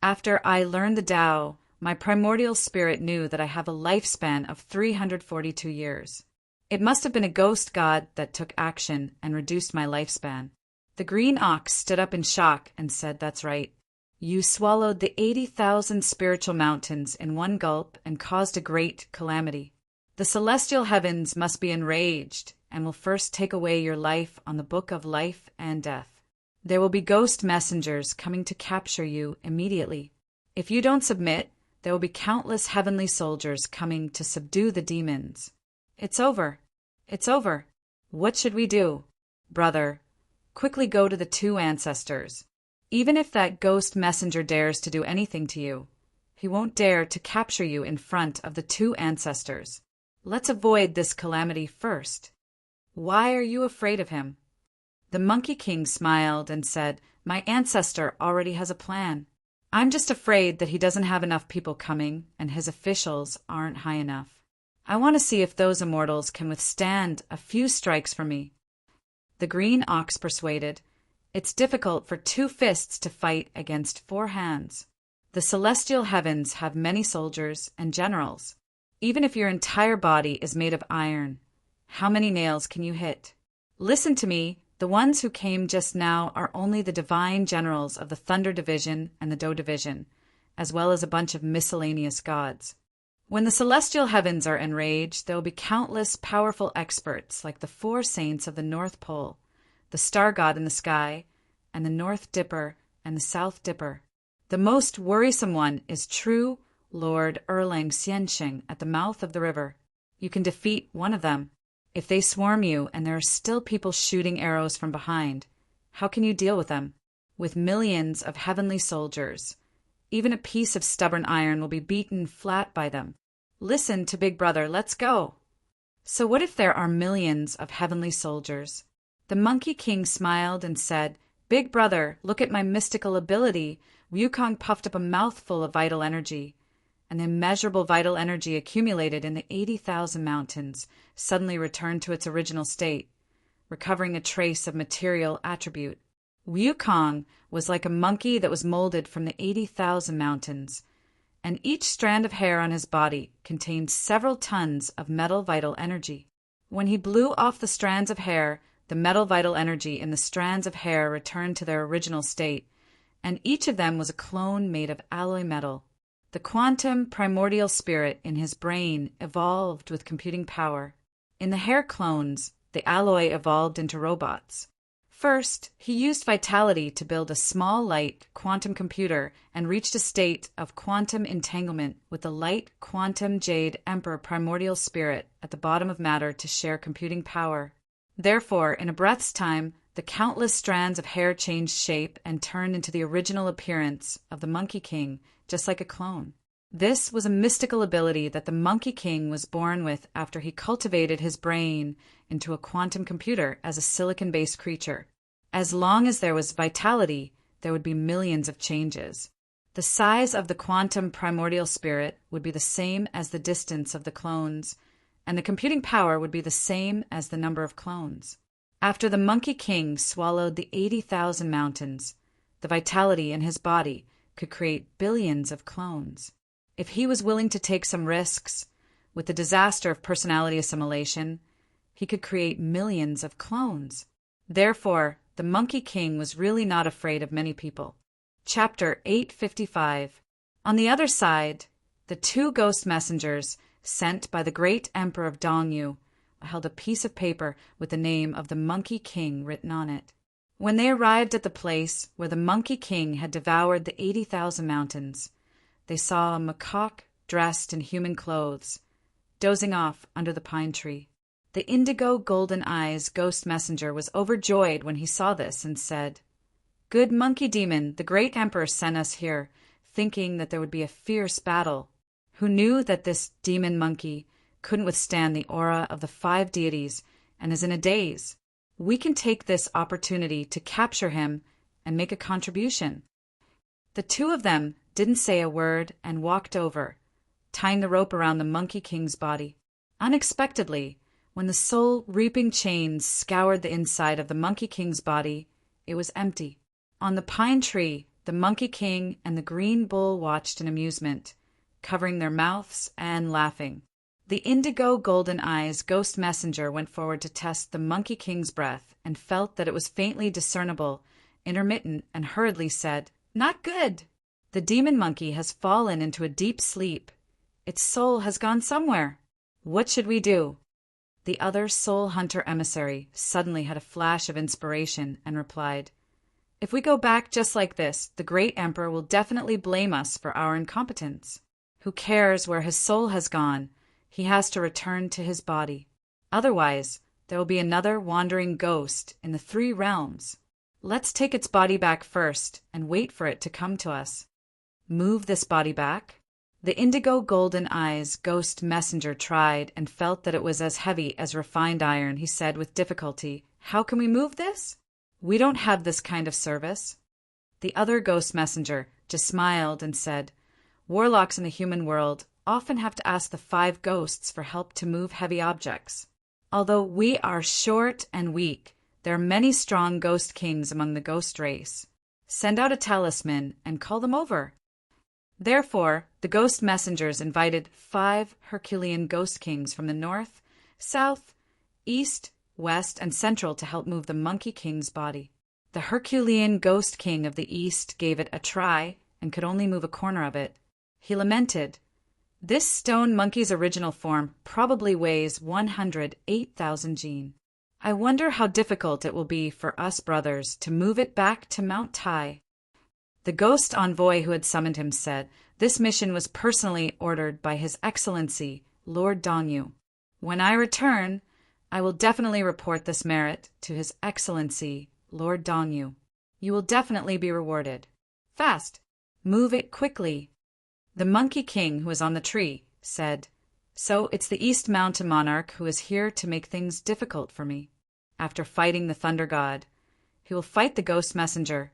After I learned the Tao, my primordial spirit knew that I have a lifespan of 342 years. It must have been a ghost god that took action and reduced my lifespan. The green ox stood up in shock and said, "That's right. You swallowed the 80,000 spiritual mountains in one gulp and caused a great calamity. The celestial heavens must be enraged and will first take away your life on the Book of Life and Death. There will be ghost messengers coming to capture you immediately. If you don't submit, there will be countless heavenly soldiers coming to subdue the demons. It's over. It's over. What should we do? Brother, quickly go to the 2 ancestors. Even if that ghost messenger dares to do anything to you, he won't dare to capture you in front of the 2 ancestors. Let's avoid this calamity first." "Why are you afraid of him?" The Monkey King smiled and said, "My ancestor already has a plan. I'm just afraid that he doesn't have enough people coming and his officials aren't high enough. I want to see if those immortals can withstand a few strikes from me." The green ox persuaded, "It's difficult for 2 fists to fight against 4 hands. The celestial heavens have many soldiers and generals. Even if your entire body is made of iron, how many nails can you hit? Listen to me. The ones who came just now are only the divine generals of the Thunder Division and the Do Division, as well as a bunch of miscellaneous gods. When the celestial heavens are enraged, there will be countless powerful experts like the 4 saints of the North Pole, the star god in the sky, and the North Dipper and the South Dipper. The most worrisome one is true Lord Erlang Xiansheng at the mouth of the river. You can defeat one of them. If they swarm you and there are still people shooting arrows from behind, how can you deal with them? With millions of heavenly soldiers, even a piece of stubborn iron will be beaten flat by them. Listen to Big Brother, let's go. So what if there are millions of heavenly soldiers? The Monkey King smiled and said, Big Brother, look at my mystical ability. Wukong puffed up a mouthful of vital energy. And the immeasurable vital energy accumulated in the 80,000 mountains suddenly returned to its original state, recovering a trace of material attribute. Wukong was like a monkey that was molded from the 80,000 mountains, and each strand of hair on his body contained several tons of metal vital energy. When he blew off the strands of hair, the metal vital energy in the strands of hair returned to their original state, and each of them was a clone made of alloy metal. The quantum primordial spirit in his brain evolved with computing power. In the hair clones, the alloy evolved into robots. First, he used vitality to build a small light quantum computer and reached a state of quantum entanglement with the light quantum jade emperor primordial spirit at the bottom of matter to share computing power. Therefore, in a breath's time, the countless strands of hair changed shape and turned into the original appearance of the Monkey King, just like a clone. This was a mystical ability that the Monkey King was born with after he cultivated his brain into a quantum computer as a silicon-based creature. As long as there was vitality, there would be millions of changes. The size of the quantum primordial spirit would be the same as the distance of the clones, and the computing power would be the same as the number of clones. After the Monkey King swallowed the 80,000 mountains, the vitality in his body could create billions of clones. If he was willing to take some risks, with the disaster of personality assimilation, he could create millions of clones. Therefore, the Monkey King was really not afraid of many people. Chapter 855. On the other side, the 2 ghost messengers sent by the great emperor of Dongyu held a piece of paper with the name of the Monkey King written on it. When they arrived at the place where the Monkey King had devoured the 80,000 mountains, they saw a macaque dressed in human clothes, dozing off under the pine tree. The indigo golden eyes ghost messenger was overjoyed when he saw this and said, Good monkey demon, the great emperor sent us here, thinking that there would be a fierce battle. Who knew that this demon monkey couldn't withstand the aura of the 5 deities and is in a daze? We can take this opportunity to capture him and make a contribution. The 2 of them didn't say a word and walked over, tying the rope around the Monkey King's body. Unexpectedly, when the soul-reaping chains scoured the inside of the Monkey King's body, it was empty. On the pine tree, the Monkey King and the Green Bull watched in amusement, covering their mouths and laughing. The indigo golden eyes ghost messenger went forward to test the Monkey King's breath and felt that it was faintly discernible, intermittent, and hurriedly said, Not good! The demon monkey has fallen into a deep sleep. Its soul has gone somewhere. What should we do? The other soul hunter emissary suddenly had a flash of inspiration and replied, If we go back just like this, the great emperor will definitely blame us for our incompetence. Who cares where his soul has gone? He has to return to his body. Otherwise, there will be another wandering ghost in the 3 realms. Let's take its body back first and wait for it to come to us. Move this body back? The indigo golden eyes ghost messenger tried and felt that it was as heavy as refined iron. He said with difficulty, How can we move this? We don't have this kind of service. The other ghost messenger just smiled and said, Warlocks in the human world often have to ask the 5 ghosts for help to move heavy objects. Although we are short and weak, there are many strong ghost kings among the ghost race. Send out a talisman and call them over. Therefore, the ghost messengers invited 5 Herculean ghost kings from the north, south, east, west, and central to help move the Monkey King's body. The Herculean ghost king of the east gave it a try and could only move a corner of it. He lamented, This stone monkey's original form probably weighs 108,000 jin. I wonder how difficult it will be for us brothers to move it back to Mount Tai. The ghost envoy who had summoned him said this mission was personally ordered by His Excellency, Lord Dongyu. When I return, I will definitely report this merit to His Excellency, Lord Dongyu. You will definitely be rewarded. Fast! Move it quickly. The Monkey King, who was on the tree, said, So it's the East Mountain Monarch who is here to make things difficult for me. After fighting the Thunder God, he will fight the Ghost Messenger,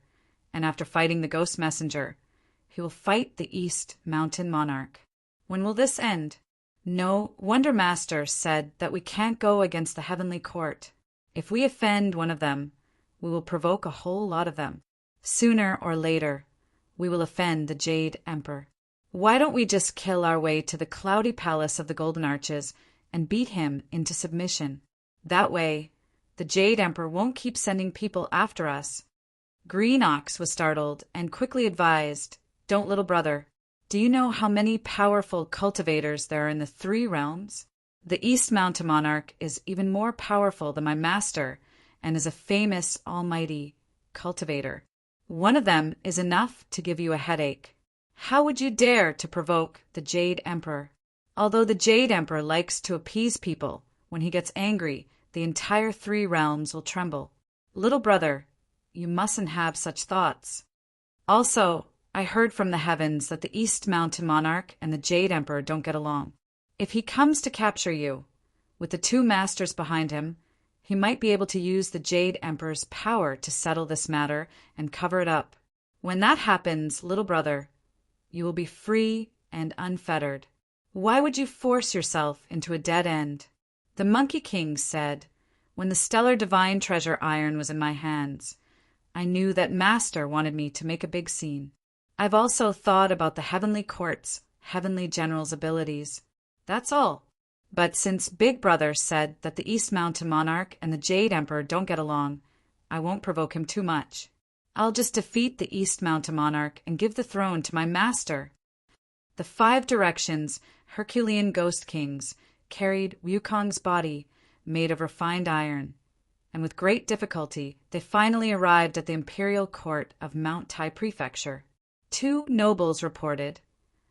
and after fighting the Ghost Messenger, he will fight the East Mountain Monarch. When will this end? No, Wonder Master said that we can't go against the Heavenly Court. If we offend one of them, we will provoke a whole lot of them. Sooner or later, we will offend the Jade Emperor. Why don't we just kill our way to the cloudy palace of the Golden Arches and beat him into submission? That way, the Jade Emperor won't keep sending people after us. Green Ox was startled and quickly advised, Don't, little brother. Do you know how many powerful cultivators there are in the 3 realms? The East Mountain Monarch is even more powerful than my master and is a famous almighty cultivator. One of them is enough to give you a headache. How would you dare to provoke the Jade Emperor? Although the Jade Emperor likes to appease people, when he gets angry, the entire 3 realms will tremble. Little brother, you mustn't have such thoughts. Also, I heard from the heavens that the East Mountain Monarch and the Jade Emperor don't get along. If he comes to capture you, with the 2 masters behind him, he might be able to use the Jade Emperor's power to settle this matter and cover it up. When that happens, little brother, you will be free and unfettered. Why would you force yourself into a dead end? The Monkey King said, When the stellar divine treasure iron was in my hands, I knew that Master wanted me to make a big scene. I've also thought about the Heavenly Court's Heavenly General's abilities. That's all. But since Big Brother said that the East Mountain Monarch and the Jade Emperor don't get along, I won't provoke him too much. I'll just defeat the East Mountain Monarch and give the throne to my master. The 5 directions Herculean Ghost Kings carried Wukong's body made of refined iron, and with great difficulty they finally arrived at the imperial court of Mount Tai Prefecture. 2 nobles reported,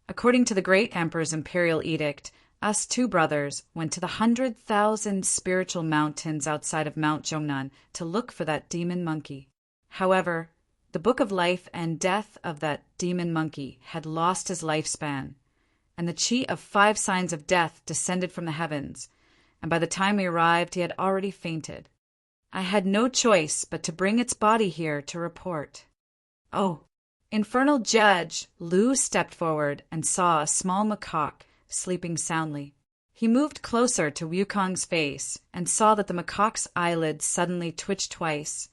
According to the great emperor's imperial edict, us 2 brothers went to the 100,000 spiritual mountains outside of Mount Zhongnan to look for that demon monkey. However, the book of life and death of that demon monkey had lost his lifespan, and the chi of 5 signs of death descended from the heavens, and by the time we arrived he had already fainted. I had no choice but to bring its body here to report. Oh! Infernal Judge Lu stepped forward and saw a small macaque sleeping soundly. He moved closer to Wukong's face and saw that the macaque's eyelids suddenly twitched twice,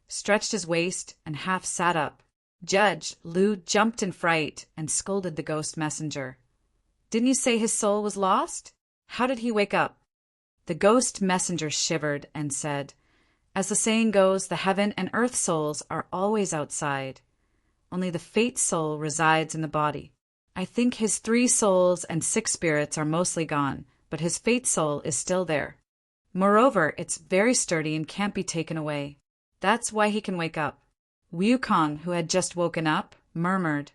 stretched his waist, and half sat up. Judge Lu jumped in fright and scolded the ghost messenger. Didn't you say his soul was lost? How did he wake up? The ghost messenger shivered and said, As the saying goes, the heaven and earth souls are always outside. Only the fate soul resides in the body. I think his 3 souls and 6 spirits are mostly gone, but his fate soul is still there. Moreover, it's very sturdy and can't be taken away. That's why he can wake up. Wukong, who had just woken up, murmured,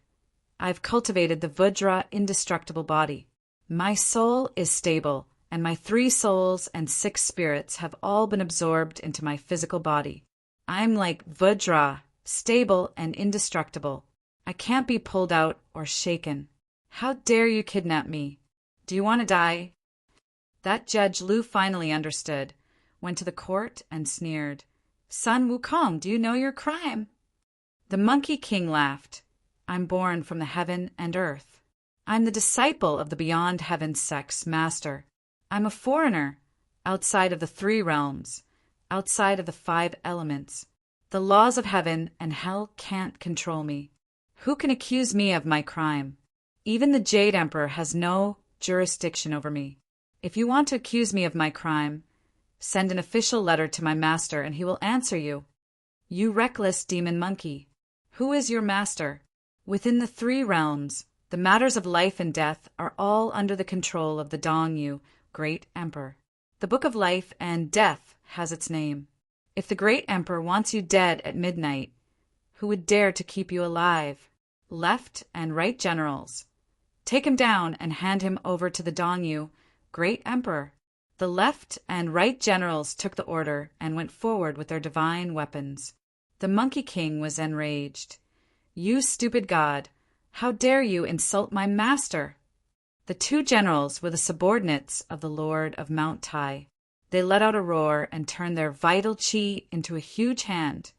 I've cultivated the Vajra indestructible body. My soul is stable, and my 3 souls and 6 spirits have all been absorbed into my physical body. I'm like Vajra, stable and indestructible. I can't be pulled out or shaken. How dare you kidnap me? Do you want to die? That Judge Lu finally understood, went to the court and sneered, Son Wukong, do you know your crime? The Monkey King laughed. I'm born from the heaven and earth. I'm the disciple of the Beyond Heaven Sect's master. I'm a foreigner, outside of the 3 realms, outside of the 5 elements. The laws of heaven and hell can't control me. Who can accuse me of my crime? Even the Jade Emperor has no jurisdiction over me. If you want to accuse me of my crime, send an official letter to my master and he will answer you. You reckless demon monkey. Who is your master? Within the 3 realms, The matters of life and death are all under the control of the Dongyu, Great Emperor. The Book of Life and Death has its name. If the Great Emperor wants you dead at midnight, who would dare to keep you alive? Left and right generals. Take him down and hand him over to the Dongyu, Great Emperor. The left and right generals took the order and went forward with their divine weapons. The Monkey King was enraged. You stupid god! How dare you insult my master? The two generals were the subordinates of the Lord of Mount Tai. They let out a roar and turned their vital chi into a huge hand,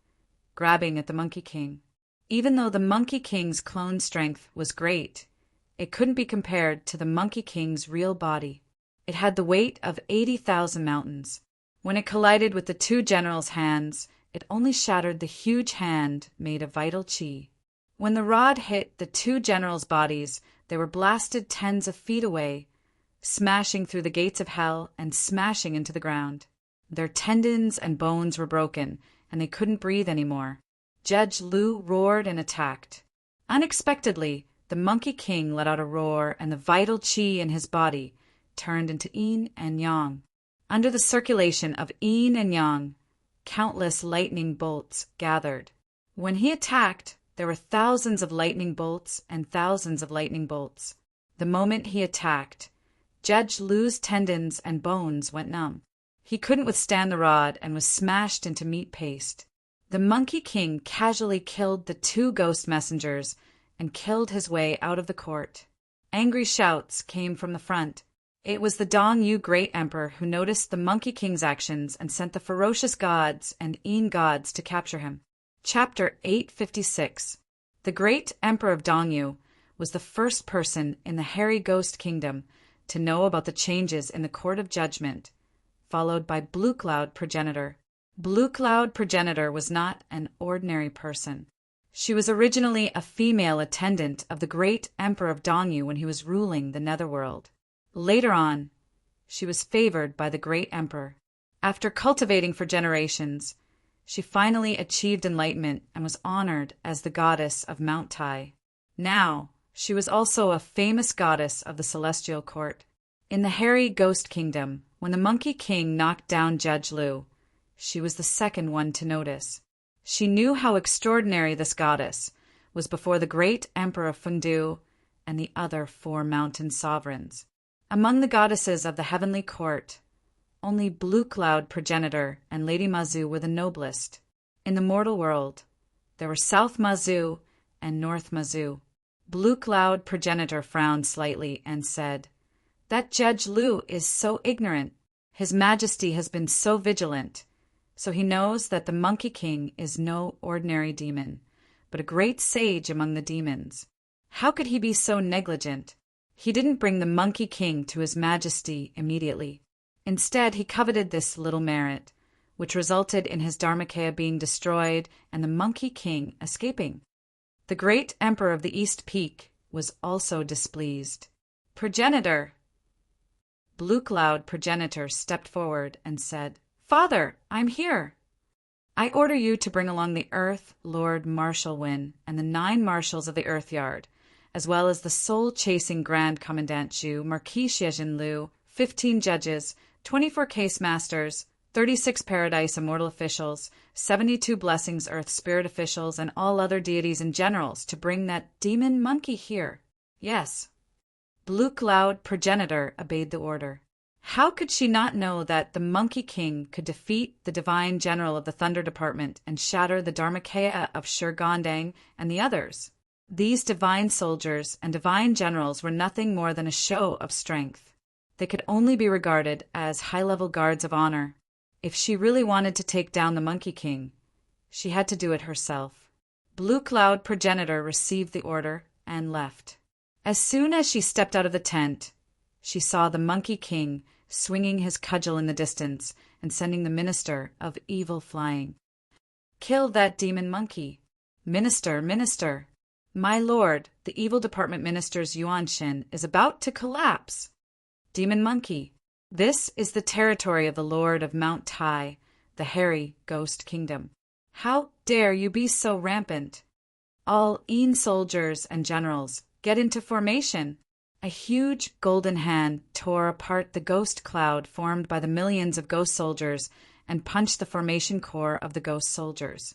grabbing at the Monkey King. Even though the Monkey King's clone strength was great, it couldn't be compared to the Monkey King's real body. It had the weight of 80,000 mountains. When it collided with the two generals' hands, it only shattered the huge hand made of vital chi. When the rod hit the two generals' bodies, they were blasted tens of feet away, smashing through the gates of hell and smashing into the ground. Their tendons and bones were broken, and they couldn't breathe anymore. Judge Lu roared and attacked. Unexpectedly, the Monkey King let out a roar, and the vital chi in his body turned into yin and yang. Under the circulation of yin and yang, countless lightning bolts gathered. When he attacked, there were thousands of lightning bolts and thousands of lightning bolts. The moment he attacked, Judge Lu's tendons and bones went numb. He couldn't withstand the rod and was smashed into meat paste. The Monkey King casually killed the two ghost messengers and killed his way out of the court. Angry shouts came from the front. It was the Dongyu Great Emperor who noticed the Monkey King's actions and sent the ferocious gods and Yin gods to capture him. Chapter 856. The Great Emperor of Dongyu was the first person in the Hairy Ghost Kingdom to know about the changes in the Court of Judgment, followed by Blue Cloud Progenitor. Blue Cloud Progenitor was not an ordinary person. She was originally a female attendant of the Great Emperor of Dongyu when he was ruling the Netherworld. Later on, she was favored by the Great Emperor. After cultivating for generations, she finally achieved enlightenment and was honored as the goddess of Mount Tai. Now, she was also a famous goddess of the Celestial Court. In the Hairy Ghost Kingdom, when the Monkey King knocked down Judge Lu, she was the second one to notice. She knew how extraordinary this goddess was before the Great Emperor of Fengdu and the other 4 mountain sovereigns. Among the goddesses of the heavenly court, only Blue Cloud Progenitor and Lady Mazu were the noblest. In the mortal world, there were South Mazu and North Mazu. Blue Cloud Progenitor frowned slightly and said, "That Judge Lu is so ignorant. His Majesty has been so vigilant, so he knows that the Monkey King is no ordinary demon, but a great sage among the demons. How could he be so negligent? He didn't bring the Monkey King to his Majesty immediately. Instead, he coveted this little merit, which resulted in his Dharmakaya being destroyed and the Monkey King escaping." The Great Emperor of the East Peak was also displeased. "Progenitor!" Blue Cloud Progenitor stepped forward and said, "Father, I'm here. I order you to bring along the Earth Lord Marshal Win and the 9 marshals of the Earth Yard, as well as the soul-chasing Grand Commandant Zhu, Marquis Xiejin Lu, 15 judges, 24 case masters, 36 Paradise Immortal officials, 72 Blessings Earth Spirit officials, and all other deities and generals to bring that demon monkey here." "Yes." Blue Cloud Progenitor obeyed the order. How could she not know that the Monkey King could defeat the Divine General of the Thunder Department and shatter the Dharmakaya of Shurgondang and the others? These divine soldiers and divine generals were nothing more than a show of strength. They could only be regarded as high-level guards of honor. If she really wanted to take down the Monkey King, she had to do it herself. Blue Cloud Progenitor received the order and left. As soon as she stepped out of the tent, she saw the Monkey King swinging his cudgel in the distance and sending the Minister of Evil flying. "Kill that demon monkey! Minister, Minister! My lord, the Evil Department Minister's Yuanshin is about to collapse! Demon monkey, this is the territory of the Lord of Mount Tai, the Hairy Ghost Kingdom. How dare you be so rampant?" All Yin soldiers and generals Get into formation. A huge golden hand tore apart the ghost cloud formed by the millions of ghost soldiers and punched the formation core of the ghost soldiers.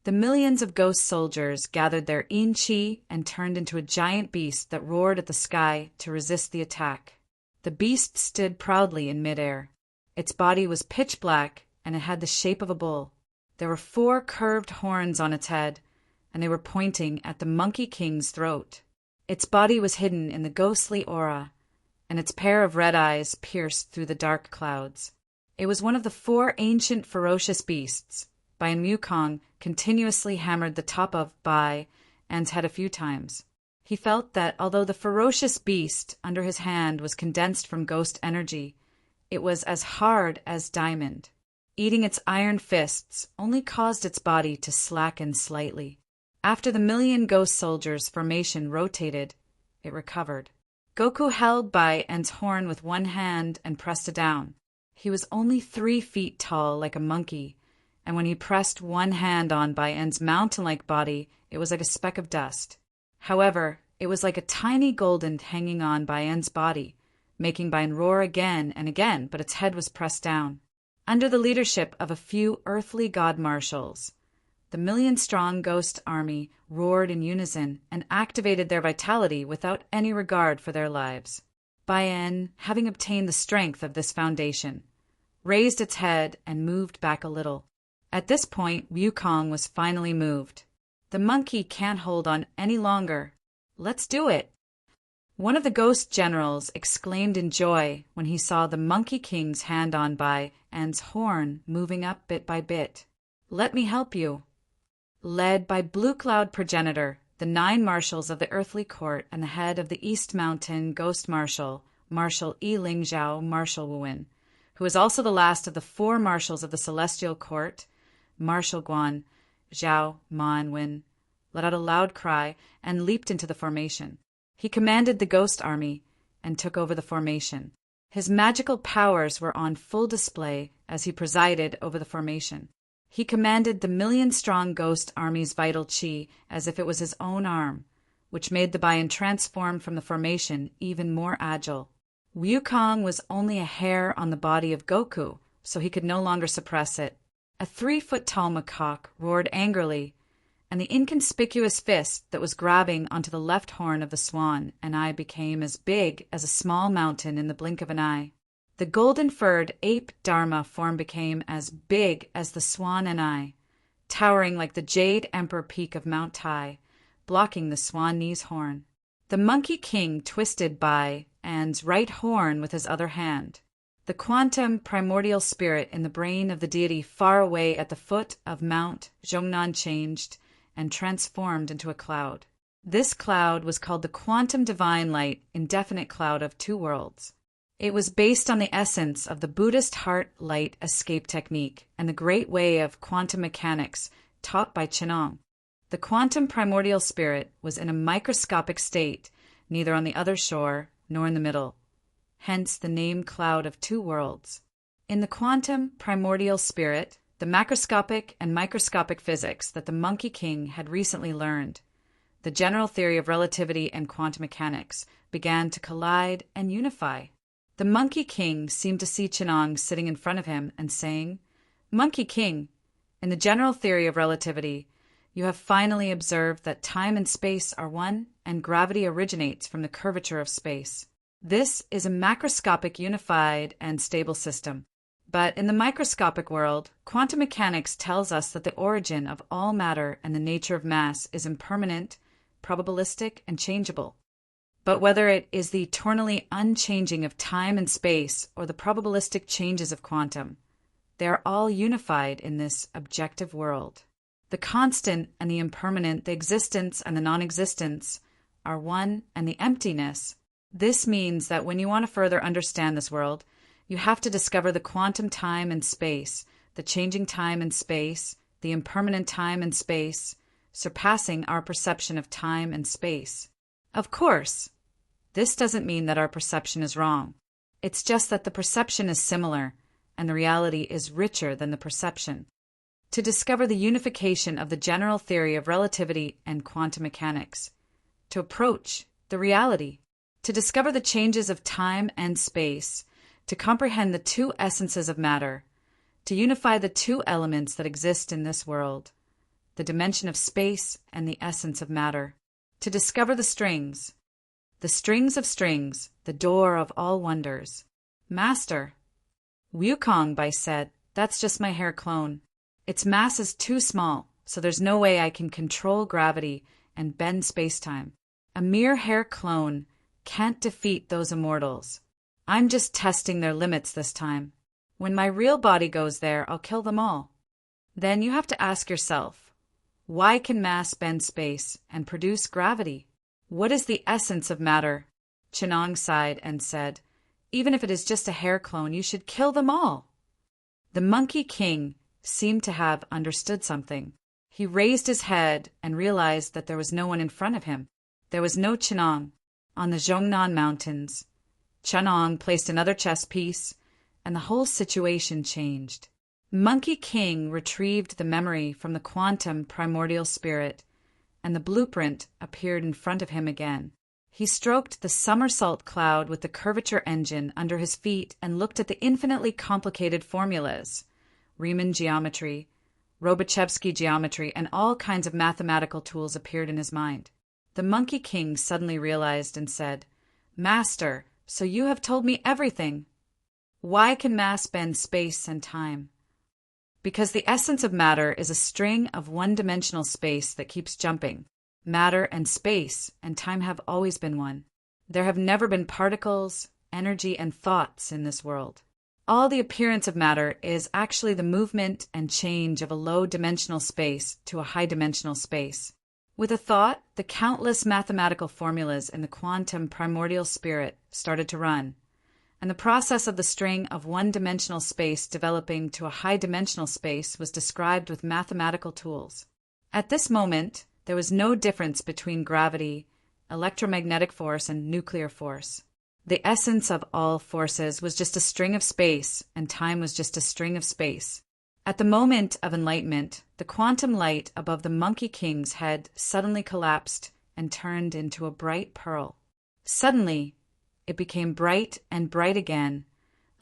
The millions of ghost soldiers gathered their yin chi and turned into a giant beast that roared at the sky to resist the attack. The beast stood proudly in midair. Its body was pitch black, and it had the shape of a bull. There were 4 curved horns on its head, and they were pointing at the Monkey King's throat. Its body was hidden in the ghostly aura, and its pair of red eyes pierced through the dark clouds. It was one of the 4 ancient ferocious beasts. Bayan Wukong continuously hammered the top of Bai An's head a few times. He felt that although the ferocious beast under his hand was condensed from ghost energy, it was as hard as diamond. Eating its iron fists only caused its body to slacken slightly. After the million ghost soldiers' formation rotated, it recovered. Goku held Bai An's horn with one hand and pressed it down. He was only 3 feet tall like a monkey, and when he pressed one hand on Bai An's mountain-like body, it was like a speck of dust. However, it was like a tiny golden hanging on Bai An's body, making Bai An roar again and again, but its head was pressed down. Under the leadership of a few earthly god marshals, the million-strong ghost army roared in unison and activated their vitality without any regard for their lives. Bai An, having obtained the strength of this foundation, raised its head and moved back a little. At this point, Wukong was finally moved. The monkey can't hold on any longer. Let's do it! One of the ghost generals exclaimed in joy when he saw the Monkey King's hand on Bai An's horn moving up bit by bit. Let me help you. Led by Blue Cloud Progenitor, the 9 marshals of the earthly court and the head of the East Mountain Ghost Marshal, Marshal Yi Ling Zhao Marshal Wuwen, who is also the last of the 4 marshals of the celestial court, Marshal Guan Zhao Man Wen, let out a loud cry and leaped into the formation. He commanded the ghost army and took over the formation. His magical powers were on full display as he presided over the formation. He commanded the million-strong ghost army's vital chi as if it was his own arm, which made the Bai An transform from the formation even more agile. Wukong was only a hair on the body of Goku, so he could no longer suppress it. A 3-foot-tall macaque roared angrily, and the inconspicuous fist that was grabbing onto the left horn of the swan and eye became as big as a small mountain in the blink of an eye. The golden-furred ape Dharma form became as big as the swan and eye, towering like the jade emperor peak of Mount Tai, blocking the swan knee's horn. The Monkey King twisted Bai An's right horn with his other hand. The quantum primordial spirit in the brain of the deity far away at the foot of Mount Zhongnan changed and transformed into a cloud. This cloud was called the Quantum Divine Light Indefinite Cloud of 2 Worlds. It was based on the essence of the Buddhist heart light escape technique and the great way of quantum mechanics taught by Qinong. The quantum primordial spirit was in a microscopic state, neither on the other shore nor in the middle. Hence the name Cloud of 2 Worlds. In the quantum primordial spirit, the macroscopic and microscopic physics that the Monkey King had recently learned, the general theory of relativity and quantum mechanics, began to collide and unify. The Monkey King seemed to see Qinong sitting in front of him and saying, "Monkey King, in the general theory of relativity, you have finally observed that time and space are one and gravity originates from the curvature of space. This is a macroscopic, unified, and stable system. But in the microscopic world, quantum mechanics tells us that the origin of all matter and the nature of mass is impermanent, probabilistic, and changeable. But whether it is the eternally unchanging of time and space or the probabilistic changes of quantum, they are all unified in this objective world. The constant and the impermanent, the existence and the non-existence, are one, and the emptiness. This means that when you want to further understand this world, you have to discover the quantum time and space, the changing time and space, the impermanent time and space, surpassing our perception of time and space. Of course, this doesn't mean that our perception is wrong. It's just that the perception is similar, and the reality is richer than the perception. To discover the unification of the general theory of relativity and quantum mechanics, to approach the reality, to discover the changes of time and space, to comprehend the two essences of matter, to unify the two elements that exist in this world, the dimension of space and the essence of matter, to discover the strings of strings, the door of all wonders. Master, Wukong said, that's just my hair clone. Its mass is too small, so there's no way I can control gravity and bend space-time. A mere hair clone can't defeat those immortals. I'm just testing their limits this time. When my real body goes there, I'll kill them all. Then you have to ask yourself, why can mass bend space and produce gravity? What is the essence of matter? Chenong sighed and said, even if it is just a hair clone, you should kill them all. The Monkey King seemed to have understood something. He raised his head and realized that there was no one in front of him. There was no Chenong. On the Zhongnan Mountains, Chenong placed another chess piece, and the whole situation changed. Monkey King retrieved the memory from the quantum primordial spirit, and the blueprint appeared in front of him again. He stroked the somersault cloud with the curvature engine under his feet and looked at the infinitely complicated formulas, Riemann geometry, Lobachevsky geometry, and all kinds of mathematical tools appeared in his mind. The Monkey King suddenly realized and said, Master, so you have told me everything. Why can mass bend space and time? Because the essence of matter is a string of one-dimensional space that keeps jumping. Matter and space and time have always been one. There have never been particles, energy, and thoughts in this world. All the appearance of matter is actually the movement and change of a low-dimensional space to a high-dimensional space. With a thought, the countless mathematical formulas in the quantum primordial spirit started to run, and the process of the string of one-dimensional space developing to a high-dimensional space was described with mathematical tools. At this moment, there was no difference between gravity, electromagnetic force, and nuclear force. The essence of all forces was just a string of space, and time was just a string of space. At the moment of enlightenment, the quantum light above the Monkey King's head suddenly collapsed and turned into a bright pearl. Suddenly, it became bright and bright again,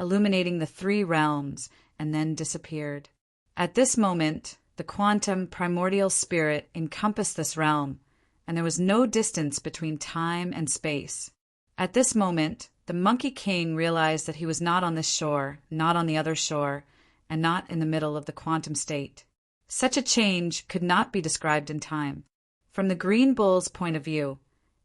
illuminating the three realms, and then disappeared. At this moment, the quantum primordial spirit encompassed this realm, and there was no distance between time and space. At this moment, the Monkey King realized that he was not on this shore, not on the other shore, and not in the middle of the quantum state. Such a change could not be described in time. From the Green Bull's point of view,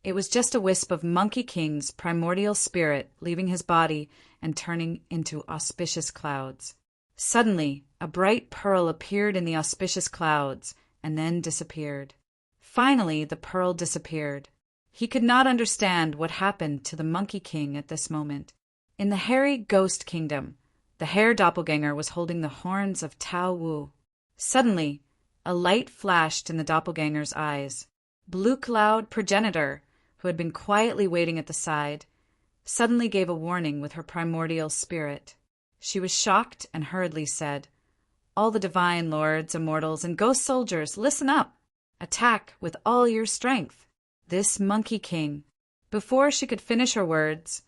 it was just a wisp of Monkey King's primordial spirit leaving his body and turning into auspicious clouds. Suddenly, a bright pearl appeared in the auspicious clouds and then disappeared. Finally, the pearl disappeared. He could not understand what happened to the Monkey King at this moment. In the hairy ghost kingdom, the hare doppelganger was holding the horns of Tao Wu. Suddenly, a light flashed in the doppelganger's eyes. Blue Cloud Progenitor, who had been quietly waiting at the side, suddenly gave a warning with her primordial spirit. She was shocked and hurriedly said, All the divine lords, immortals, and ghost soldiers, listen up! Attack with all your strength! This Monkey King. Before she could finish her words,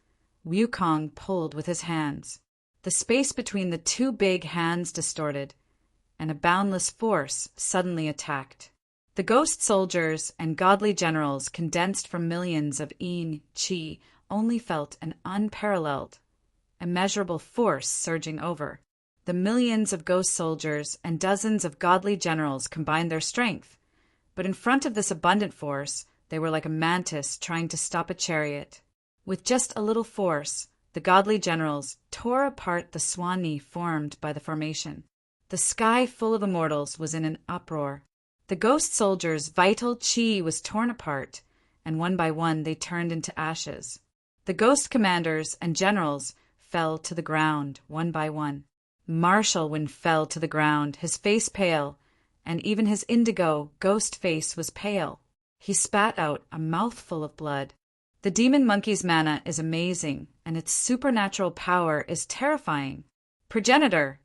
Wukong pulled with his hands. The space between the two big hands distorted, and a boundless force suddenly attacked. The ghost soldiers and godly generals condensed from millions of yin, qi, only felt an unparalleled, immeasurable force surging over. The millions of ghost soldiers and dozens of godly generals combined their strength, but in front of this abundant force, they were like a mantis trying to stop a chariot. With just a little force, the godly generals tore apart the Swanee formed by the formation. The sky full of immortals was in an uproar. The ghost soldiers' vital chi was torn apart, and one by one they turned into ashes. The ghost commanders and generals fell to the ground, one by one. Marshallwyn fell to the ground, his face pale, and even his indigo ghost face was pale. He spat out a mouthful of blood. The demon monkey's mana is amazing, and its supernatural power is terrifying. Progenitor,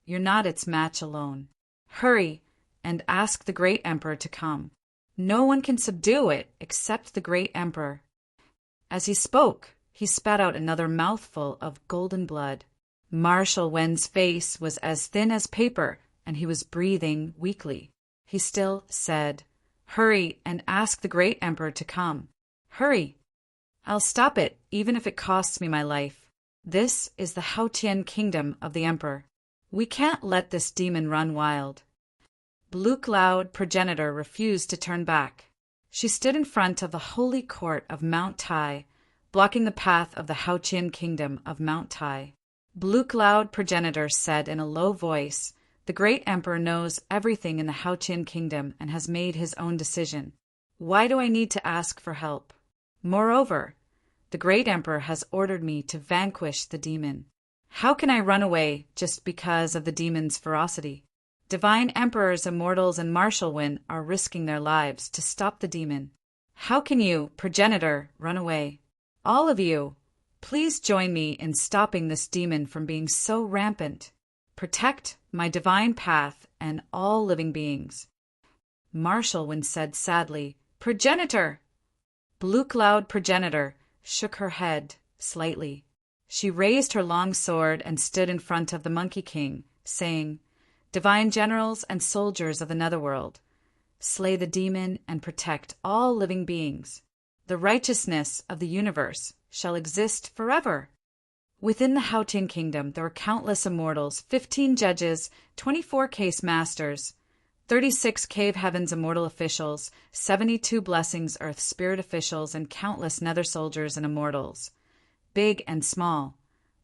you're not its match alone. Hurry and ask the great emperor to come. No one can subdue it except the great emperor. As he spoke, he spat out another mouthful of golden blood. Marshal Wen's face was as thin as paper, and he was breathing weakly. He still said, "Hurry and ask the great emperor to come. Hurry! I'll stop it, even if it costs me my life. This is the Haotian kingdom of the emperor. We can't let this demon run wild." Blue Cloud Progenitor refused to turn back. She stood in front of the holy court of Mount Tai, blocking the path of the Haotian kingdom of Mount Tai. Blue Cloud Progenitor said in a low voice, "The great emperor knows everything in the Haotian kingdom and has made his own decision. Why do I need to ask for help? Moreover, the great emperor has ordered me to vanquish the demon. How can I run away just because of the demon's ferocity? Divine emperors, immortals, and Marshal Wen are risking their lives to stop the demon. How can you, progenitor, run away? All of you, please join me in stopping this demon from being so rampant. Protect my divine path and all living beings." Marshal Wen said sadly, "Progenitor!" Blue Cloud Progenitor shook her head slightly. She raised her long sword and stood in front of the Monkey King, saying, "Divine generals and soldiers of the netherworld, slay the demon and protect all living beings. The righteousness of the universe shall exist forever." Within the Haotian kingdom there were countless immortals, 15 judges, 24 case masters, 36 cave heavens immortal officials, 72 blessings earth spirit officials, and countless nether soldiers and immortals, big and small,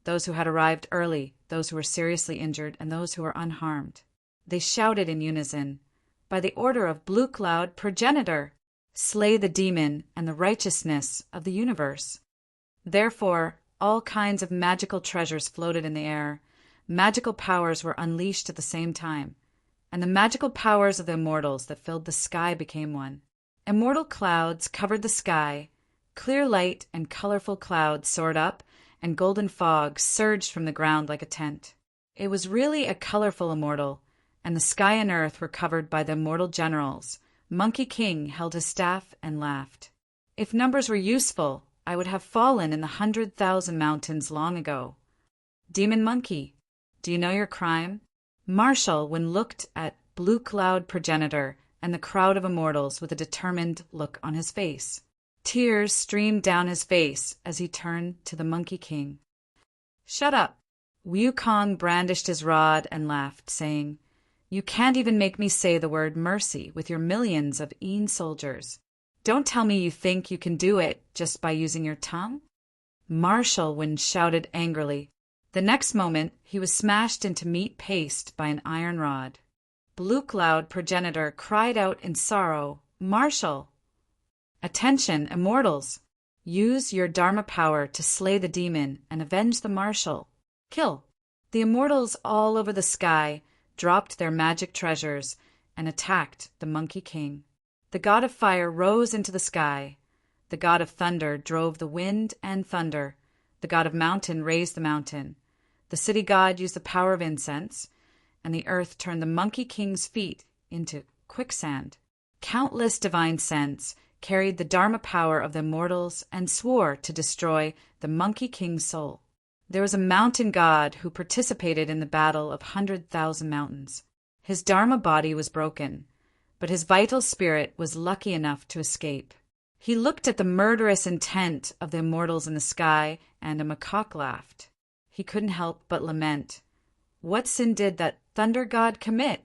those who had arrived early, those who were seriously injured, and those who were unharmed. They shouted in unison, "By the order of Blue Cloud Progenitor, slay the demon and the righteousness of the universe." Therefore, all kinds of magical treasures floated in the air. Magical powers were unleashed at the same time, and the magical powers of the immortals that filled the sky became one. Immortal clouds covered the sky, clear light and colorful clouds soared up, and golden fog surged from the ground like a tent. It was really a colorful immortal, and the sky and earth were covered by the immortal generals. Monkey King held his staff and laughed. "If numbers were useful, I would have fallen in the 100,000 mountains long ago. Demon Monkey, do you know your crime?" Marshal Wen looked at Blue Cloud Progenitor and the crowd of immortals with a determined look on his face. Tears streamed down his face as he turned to the Monkey King. "Shut up!" Wukong brandished his rod and laughed, saying, "You can't even make me say the word mercy with your millions of soldiers. Don't tell me you think you can do it just by using your tongue?" Marshal Wen shouted angrily. The next moment, he was smashed into meat paste by an iron rod. Blue Cloud Progenitor cried out in sorrow, "Marshal! Attention, immortals! Use your Dharma power to slay the demon and avenge the Marshal. Kill!" The immortals all over the sky dropped their magic treasures and attacked the Monkey King. The god of fire rose into the sky. The god of thunder drove the wind and thunder. The god of mountain raised the mountain. The city god used the power of incense, and the earth turned the Monkey King's feet into quicksand. Countless divine scents carried the Dharma power of the immortals and swore to destroy the Monkey King's soul. There was a mountain god who participated in the battle of 100,000 mountains. His Dharma body was broken, but his vital spirit was lucky enough to escape. He looked at the murderous intent of the immortals in the sky, and a macaque laughed. He couldn't help but lament. What sin did that thunder god commit?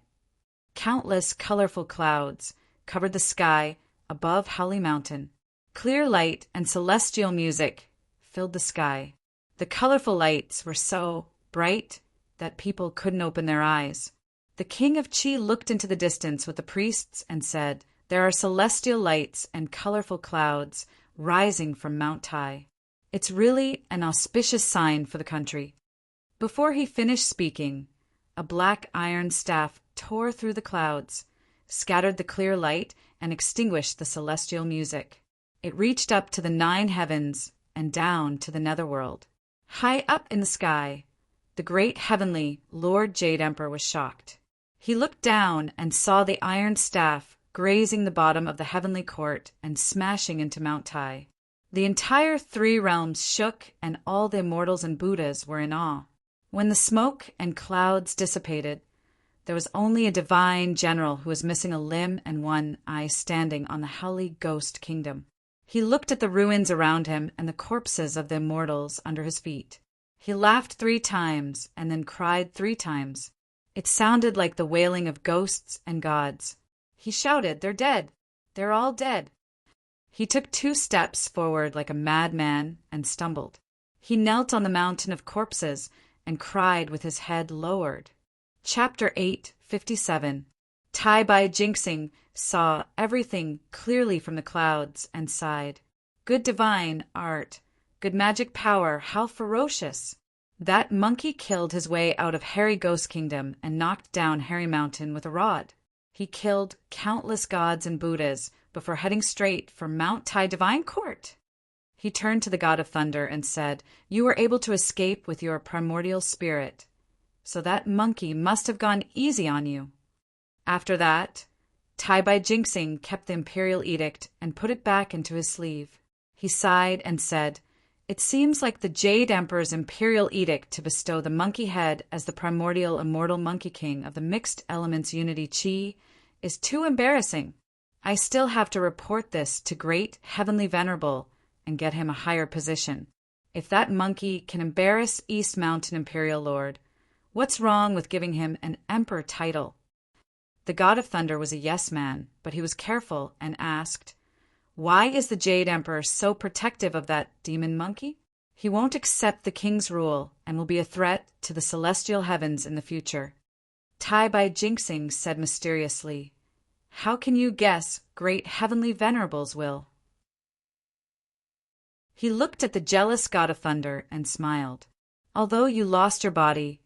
Countless colorful clouds covered the sky above Howling Mountain. Clear light and celestial music filled the sky. The colorful lights were so bright that people couldn't open their eyes. The king of Qi looked into the distance with the priests and said, "There are celestial lights and colorful clouds rising from Mount Tai. It's really an auspicious sign for the country." Before he finished speaking, a black iron staff tore through the clouds, scattered the clear light, and extinguished the celestial music. It reached up to the 9 heavens and down to the netherworld. High up in the sky, the great heavenly Lord Jade Emperor was shocked. He looked down and saw the iron staff grazing the bottom of the heavenly court and smashing into Mount Tai. The entire three realms shook, and all the immortals and Buddhas were in awe. When the smoke and clouds dissipated, there was only a divine general who was missing a limb and one eye standing on the holy ghost kingdom. He looked at the ruins around him and the corpses of the immortals under his feet. He laughed 3 times and then cried 3 times. It sounded like the wailing of ghosts and gods. He shouted, "They're dead! They're all dead!" He took 2 steps forward like a madman and stumbled. He knelt on the mountain of corpses and cried with his head lowered. Chapter 8:57. Tai Bai Jinxing saw everything clearly from the clouds and sighed. Good divine art, good magic power, how ferocious! That monkey killed his way out of Hairy Ghost Kingdom and knocked down Hairy Mountain with a rod. He killed countless gods and Buddhas before heading straight for Mount Tai Divine Court. He turned to the God of Thunder and said, "You were able to escape with your primordial spirit, so that monkey must have gone easy on you." After that, Tai Bai Jinxing kept the imperial edict and put it back into his sleeve. He sighed and said, "It seems like the Jade Emperor's imperial edict to bestow the monkey head as the primordial immortal monkey king of the mixed elements unity Chi is too embarrassing. I still have to report this to Great Heavenly Venerable and get him a higher position. If that monkey can embarrass East Mountain Imperial Lord, what's wrong with giving him an emperor title?" The God of Thunder was a yes man, but he was careful and asked, "Why is the Jade Emperor so protective of that demon monkey? He won't accept the king's rule and will be a threat to the celestial heavens in the future." Tai Bai Jinxing said mysteriously, "How can you guess Great Heavenly Venerable's will?" He looked at the jealous God of Thunder and smiled. "Although you lost your body,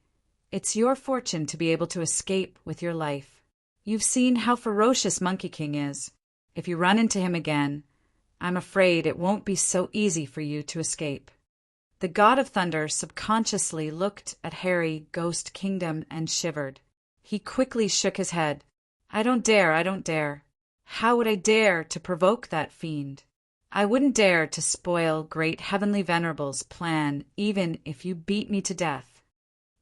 it's your fortune to be able to escape with your life. You've seen how ferocious Monkey King is. If you run into him again, I'm afraid it won't be so easy for you to escape." The God of Thunder subconsciously looked at Hairy Ghost Kingdom and shivered. He quickly shook his head. I don't dare. How would I dare to provoke that fiend? I wouldn't dare to spoil Great Heavenly Venerable's plan even if you beat me to death."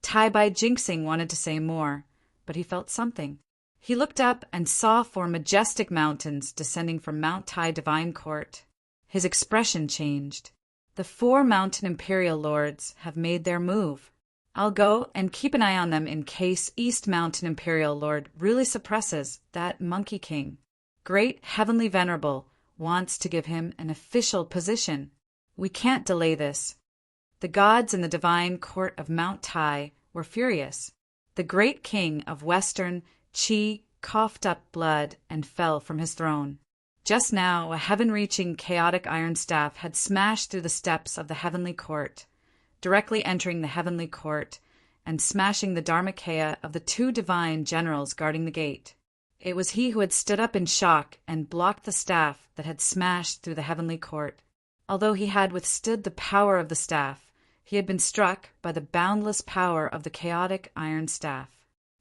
Tai Bai Jinxing wanted to say more, but he felt something. He looked up and saw 4 majestic mountains descending from Mount Tai Divine Court. His expression changed. "The 4 mountain imperial lords have made their move. I'll go and keep an eye on them in case East Mountain Imperial Lord really suppresses that Monkey King. Great Heavenly Venerable wants to give him an official position. We can't delay this." The gods in the divine court of Mount Tai were furious. The great king of Western Chi coughed up blood and fell from his throne. Just now, a heaven-reaching chaotic iron staff had smashed through the steps of the heavenly court, directly entering the heavenly court and smashing the Dharmakaya of the 2 divine generals guarding the gate. It was he who had stood up in shock and blocked the staff that had smashed through the heavenly court. Although he had withstood the power of the staff, he had been struck by the boundless power of the chaotic iron staff.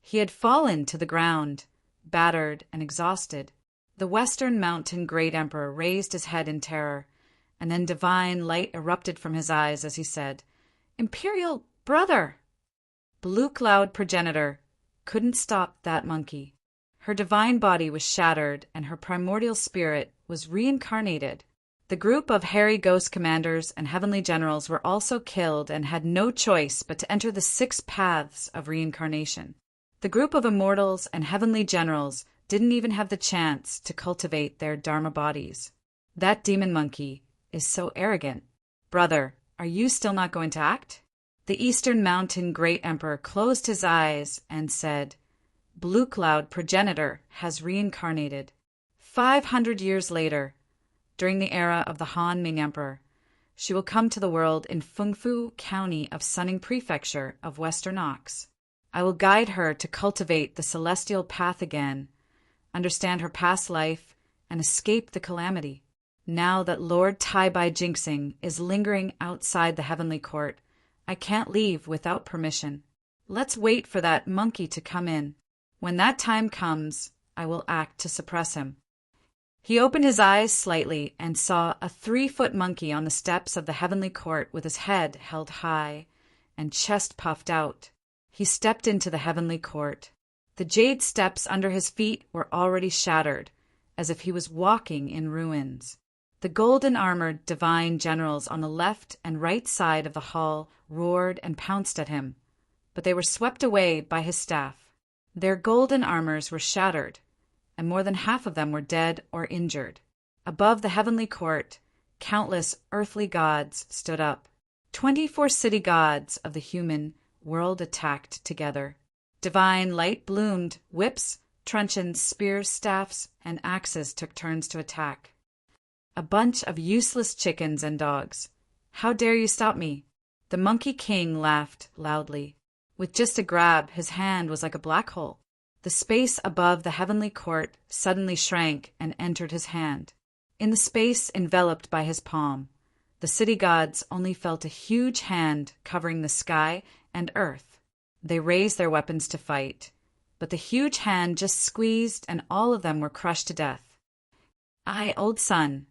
He had fallen to the ground, battered and exhausted. The Western Mountain Great Emperor raised his head in terror, and then divine light erupted from his eyes as he said, "Imperial brother!" Blue Cloud Progenitor couldn't stop that monkey. Her divine body was shattered and her primordial spirit was reincarnated. The group of hairy ghost commanders and heavenly generals were also killed and had no choice but to enter the 6 paths of reincarnation. The group of immortals and heavenly generals didn't even have the chance to cultivate their dharma bodies. That demon monkey is so arrogant. Brother, are you still not going to act? The Eastern Mountain Great Emperor closed his eyes and said, "Blue Cloud Progenitor has reincarnated. 500 years later, during the era of the Han Ming Emperor, she will come to the world in Fengfu County of Sunning Prefecture of Western Ox. I will guide her to cultivate the celestial path again, understand her past life, and escape the calamity. Now that Lord Tai Bai Jinxing is lingering outside the heavenly court, I can't leave without permission. Let's wait for that monkey to come in. When that time comes, I will act to suppress him." He opened his eyes slightly and saw a 3-foot monkey on the steps of the heavenly court with his head held high and chest puffed out. He stepped into the heavenly court. The jade steps under his feet were already shattered, as if he was walking in ruins. The golden-armored divine generals on the left and right side of the hall roared and pounced at him, but they were swept away by his staff. Their golden armors were shattered, and more than half of them were dead or injured. Above the heavenly court, countless earthly gods stood up. 24 city gods of the human world attacked together. Divine light bloomed. Whips, truncheons, spears, staffs, and axes took turns to attack. A bunch of useless chickens and dogs. How dare you stop me? The Monkey King laughed loudly. With just a grab, his hand was like a black hole. The space above the heavenly court suddenly shrank and entered his hand. In the space enveloped by his palm, the city gods only felt a huge hand covering the sky and earth. They raised their weapons to fight, but the huge hand just squeezed and all of them were crushed to death. I, old son,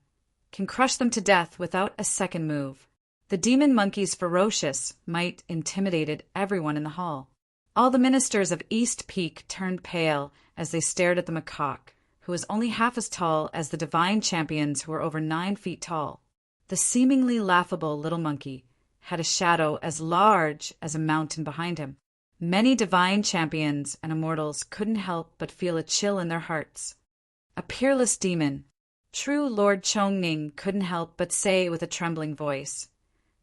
can crush them to death without a second move. The demon monkey's ferocious might intimidated everyone in the hall. All the ministers of East Peak turned pale as they stared at the macaque, who was only half as tall as the divine champions who were over 9 feet tall. The seemingly laughable little monkey had a shadow as large as a mountain behind him. Many divine champions and immortals couldn't help but feel a chill in their hearts. A peerless demon. True Lord Chongning couldn't help but say with a trembling voice,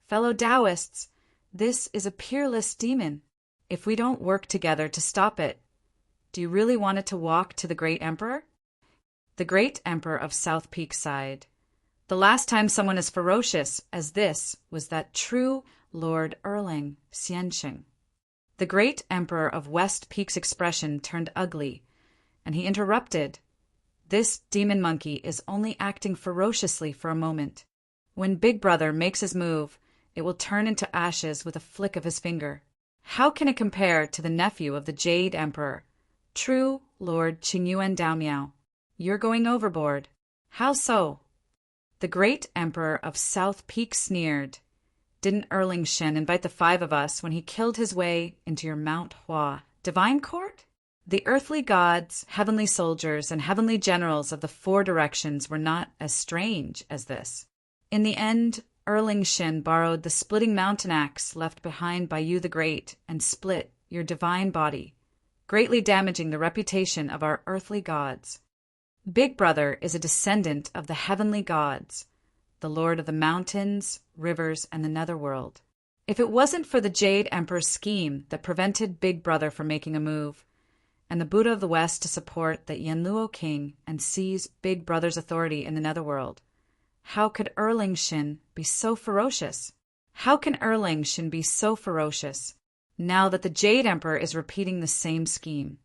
"Fellow Taoists, this is a peerless demon. If we don't work together to stop it, do you really want it to walk to the great emperor?" The great emperor of South Peak sighed. The last time someone as ferocious as this was that true Lord Erlang Xianxing. The great emperor of West Peak's expression turned ugly, and he interrupted. This demon monkey is only acting ferociously for a moment. When Big Brother makes his move, it will turn into ashes with a flick of his finger. How can it compare to the nephew of the Jade Emperor, true Lord Qingyuan Daomiao? You're going overboard. How so? The great emperor of South Peak sneered. Didn't Erling Shen invite the 5 of us when he killed his way into your Mount Hua divine court? The earthly gods, heavenly soldiers, and heavenly generals of the 4 directions were not as strange as this. In the end, Erling Shen borrowed the splitting mountain axe left behind by you the Great and split your divine body, greatly damaging the reputation of our earthly gods. Big Brother is a descendant of the heavenly gods, the Lord of the mountains, rivers, and the netherworld. If it wasn't for the Jade Emperor's scheme that prevented Big Brother from making a move, and the Buddha of the West to support the Yanluo King and seize Big Brother's authority in the netherworld, how could Erling Shin be so ferocious? How can Erling Shin be so ferocious now that the Jade Emperor is repeating the same scheme?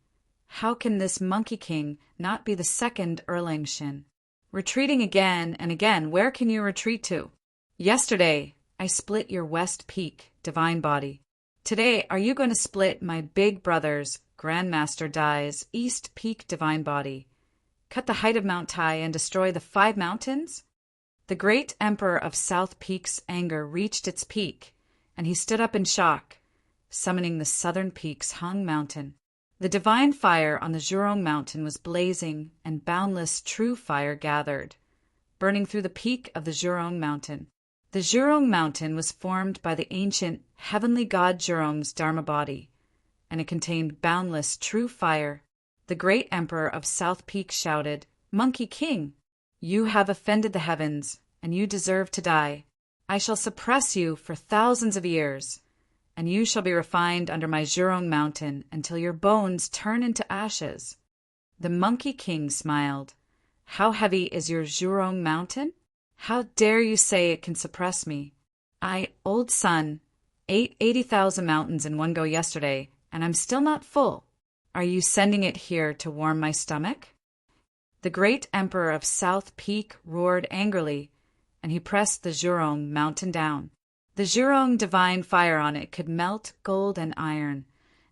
How can this Monkey King not be the second Erling Shin? Retreating again and again, where can you retreat to? Yesterday, I split your West Peak divine body. Today, are you going to split my Big Brother's Grandmaster Dai's East Peak divine body? Cut the height of Mount Tai and destroy the 5 mountains? The great emperor of South Peak's anger reached its peak, and he stood up in shock, summoning the southern peak's Hung Mountain. The divine fire on the Zhurong Mountain was blazing, and boundless true fire gathered, burning through the peak of the Zhurong Mountain. The Zhurong Mountain was formed by the ancient heavenly god Zhurong's Dharma body, and it contained boundless true fire. The great emperor of South Peak shouted, "Monkey King, you have offended the heavens, and you deserve to die. I shall suppress you for thousands of years, and you shall be refined under my Zhurong Mountain until your bones turn into ashes." The Monkey King smiled. "How heavy is your Zhurong Mountain? How dare you say it can suppress me? I, old son, ate 80,000 mountains in one go yesterday, and I'm still not full. Are you sending it here to warm my stomach?" The great emperor of South Peak roared angrily, and he pressed the Zhurong Mountain down. The Zhurong divine fire on it could melt gold and iron,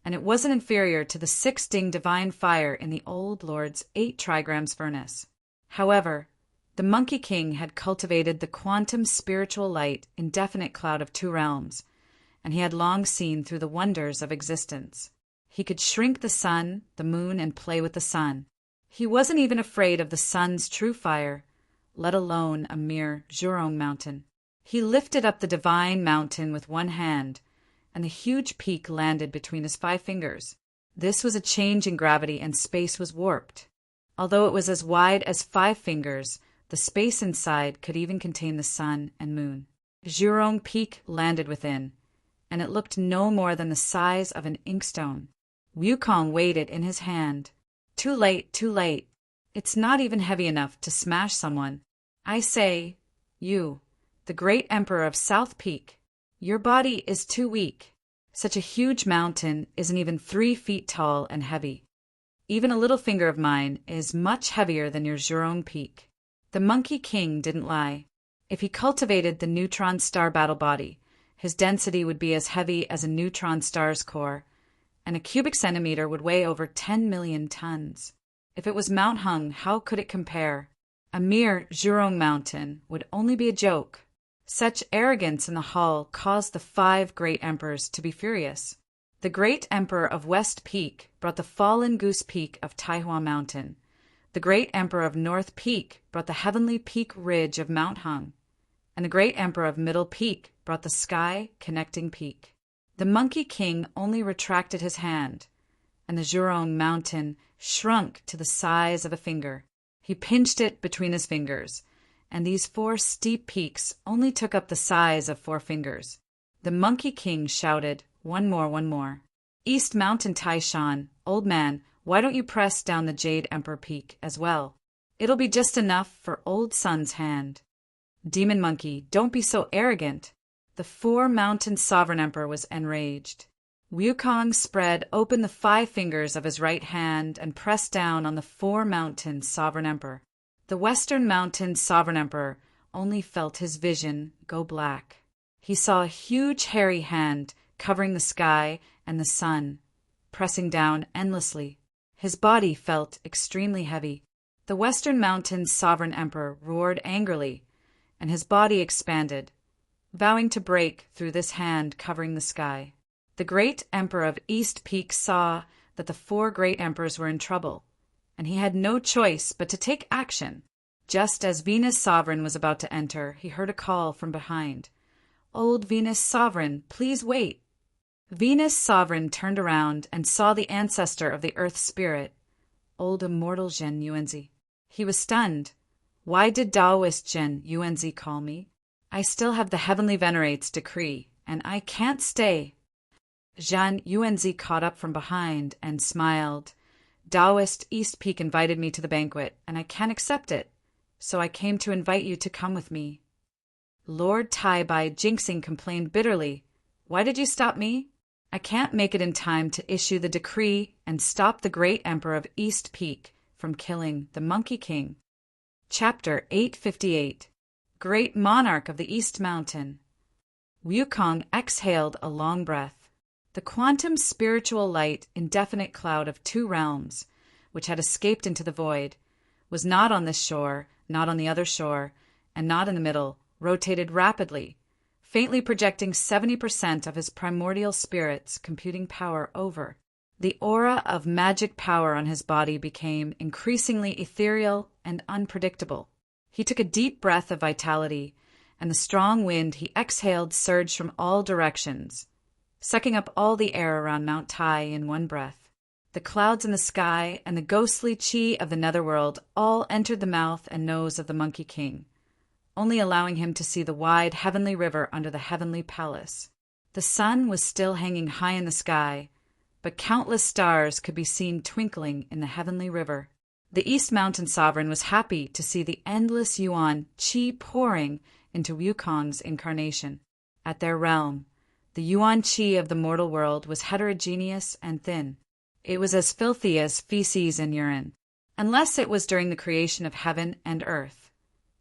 and it wasn't inferior to the 6-ding divine fire in the old lord's 8 trigrams furnace. However, the Monkey King had cultivated the quantum spiritual light indefinite cloud of two realms, and he had long seen through the wonders of existence. He could shrink the sun, the moon, and play with the sun. He wasn't even afraid of the sun's true fire, let alone a mere Jurong mountain. He lifted up the divine mountain with one hand, and the huge peak landed between his 5 fingers. This was a change in gravity, and space was warped. Although it was as wide as 5 fingers, the space inside could even contain the sun and moon. Jurong Peak landed within, and it looked no more than the size of an inkstone. Wukong weighed it in his hand. Too late, too late. It's not even heavy enough to smash someone. I say, you, the great emperor of South Peak, your body is too weak. Such a huge mountain isn't even 3 feet tall and heavy. Even a little finger of mine is much heavier than your Jurong Peak. The Monkey King didn't lie. If he cultivated the neutron star battle body, his density would be as heavy as a neutron star's core, and a cubic centimeter would weigh over 10 million tons. If it was Mount Hung, how could it compare? A mere Jurong mountain would only be a joke. Such arrogance in the hall caused the 5 great emperors to be furious. The great emperor of West Peak brought the fallen goose peak of Taihua Mountain. The great emperor of North Peak brought the heavenly peak ridge of Mount Hung. And the great emperor of Middle Peak brought the sky connecting peak. The Monkey King only retracted his hand, and the Jurong mountain shrunk to the size of a finger. He pinched it between his fingers, and these 4 steep peaks only took up the size of 4 fingers. The Monkey King shouted, one more. East Mountain Taishan, old man, why don't you press down the Jade Emperor Peak as well? It'll be just enough for old Sun's hand. Demon Monkey, don't be so arrogant. The 4 mountain sovereign emperor was enraged. Wukong spread open the 5 fingers of his right hand and pressed down on the 4 mountain sovereign emperor. The Western Mountain Sovereign Emperor only felt his vision go black. He saw a huge hairy hand covering the sky and the sun, pressing down endlessly. His body felt extremely heavy. The Western Mountain Sovereign Emperor roared angrily, and his body expanded, vowing to break through this hand covering the sky. The great emperor of East Peak saw that the 4 great emperors were in trouble, and he had no choice but to take action. Just as Venus Sovereign was about to enter, he heard a call from behind. Old Venus Sovereign, please wait. Venus Sovereign turned around and saw the ancestor of the Earth Spirit, old immortal Zhen Yuanzi. He was stunned. Why did Taoist Zhen Yuanzi call me? I still have the Heavenly Venerate's decree, and I can't stay. Zhen Yuanzi caught up from behind and smiled. Taoist East Peak invited me to the banquet, and I can't accept it, so I came to invite you to come with me. Lord Tai Bai Jinxing complained bitterly. Why did you stop me? I can't make it in time to issue the decree and stop the great emperor of East Peak from killing the Monkey King. Chapter 858. Great Monarch of the East Mountain. Wukong exhaled a long breath. The quantum spiritual light indefinite cloud of 2 realms, which had escaped into the void, was not on this shore, not on the other shore, and not in the middle, rotated rapidly, faintly projecting 70% of his primordial spirit's computing power over. The aura of magic power on his body became increasingly ethereal and unpredictable. He took a deep breath of vitality, and the strong wind he exhaled surged from all directions, sucking up all the air around Mount Tai in one breath. The clouds in the sky and the ghostly chi of the netherworld all entered the mouth and nose of the Monkey King, only allowing him to see the wide heavenly river under the heavenly palace. The sun was still hanging high in the sky, but countless stars could be seen twinkling in the heavenly river. The East Mountain Sovereign was happy to see the endless yuan qi pouring into Wukong's incarnation. At their realm, the yuan qi of the mortal world was heterogeneous and thin. It was as filthy as feces and urine, unless it was during the creation of heaven and earth.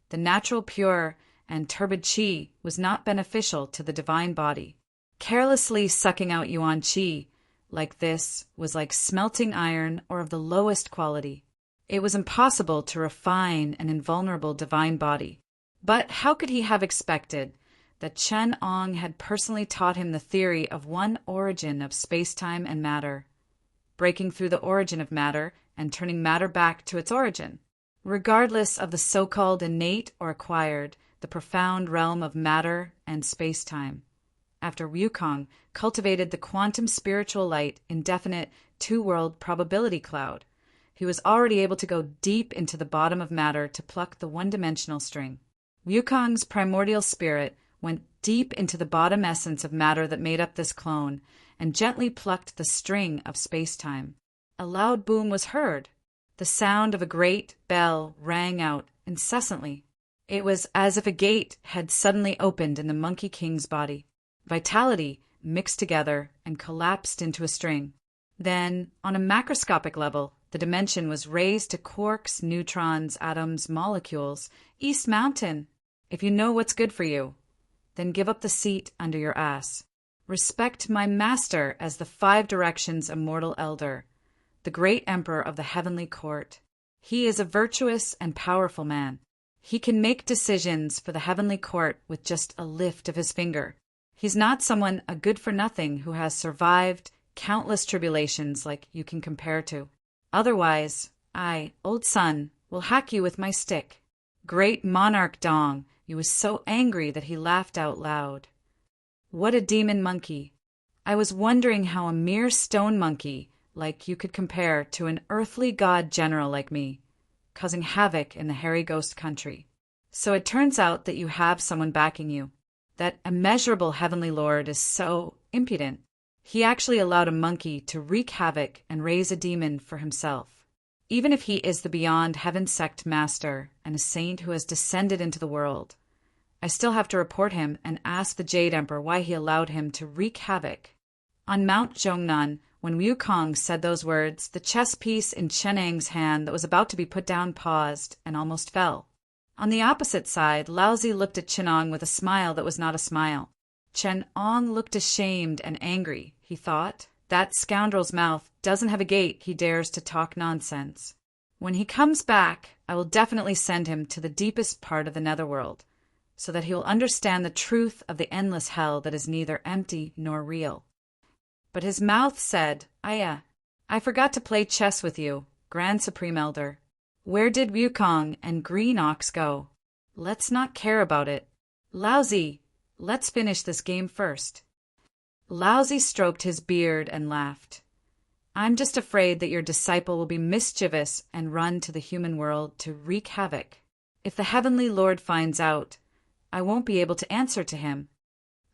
The natural pure and turbid qi was not beneficial to the divine body. Carelessly sucking out yuan qi like this was like smelting iron or of the lowest quality. It was impossible to refine an invulnerable divine body. But how could he have expected that Chen Ong had personally taught him the theory of one origin of space-time and matter, breaking through the origin of matter and turning matter back to its origin? Regardless of the so-called innate or acquired, the profound realm of matter and space-time. After Wukong cultivated the quantum spiritual light indefinite two-world probability cloud, he was already able to go deep into the bottom of matter to pluck the one-dimensional string. Wukong's primordial spirit went deep into the bottom essence of matter that made up this clone and gently plucked the string of space-time. A loud boom was heard. The sound of a great bell rang out incessantly. It was as if a gate had suddenly opened in the Monkey King's body. Vitality mixed together and collapsed into a string. Then, on a macroscopic level, the dimension was raised to quarks, neutrons, atoms, molecules. East Mountain, if you know what's good for you, then give up the seat under your ass. Respect my master as the 5 directions immortal elder, the great emperor of the heavenly court. He is a virtuous and powerful man. He can make decisions for the heavenly court with just a lift of his finger. He's not someone a good-for-nothing who has survived countless tribulations like you can compare to. Otherwise, I, old son, will hack you with my stick. Great monarch Dong, he was so angry that he laughed out loud. What a demon monkey! I was wondering how a mere stone monkey like you could compare to an earthly god general like me, causing havoc in the hairy ghost country. So it turns out that you have someone backing you. That immeasurable heavenly lord is so impudent. He actually allowed a monkey to wreak havoc and raise a demon for himself. Even if he is the beyond heaven sect master and a saint who has descended into the world, I still have to report him and ask the Jade Emperor why he allowed him to wreak havoc. On Mount Zhongnan, when Wukong said those words, the chess piece in Chen Ang's hand that was about to be put down paused and almost fell. On the opposite side, Laozi looked at Chen Ong with a smile that was not a smile. Chen Ong looked ashamed and angry. He thought, that scoundrel's mouth doesn't have a gate he dares to talk nonsense. When he comes back, I will definitely send him to the deepest part of the netherworld, so that he will understand the truth of the endless hell that is neither empty nor real. But his mouth said, I forgot to play chess with you, Grand Supreme Elder. Where did Wukong and Green Ox go? Let's not care about it. Laozi, let's finish this game first. Laozi stroked his beard and laughed. I'm just afraid that your disciple will be mischievous and run to the human world to wreak havoc. If the heavenly lord finds out, I won't be able to answer to him.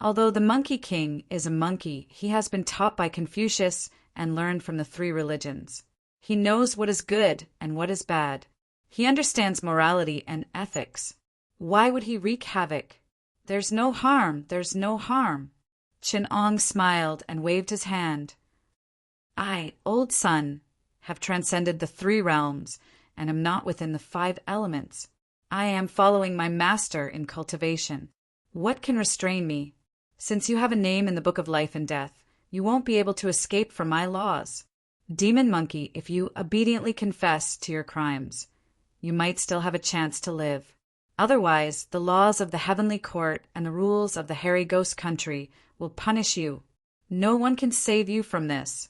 Although the Monkey King is a monkey, he has been taught by Confucius and learned from the 3 religions. He knows what is good and what is bad. He understands morality and ethics. Why would he wreak havoc? There's no harm, there's no harm. Chen Ong smiled and waved his hand. I, old son, have transcended the 3 realms and am not within the 5 elements. I am following my master in cultivation. What can restrain me? Since you have a name in the book of life and death, you won't be able to escape from my laws. Demon monkey, if you obediently confess to your crimes, you might still have a chance to live. Otherwise, the laws of the heavenly court and the rules of the hairy ghost country will punish you. No one can save you from this.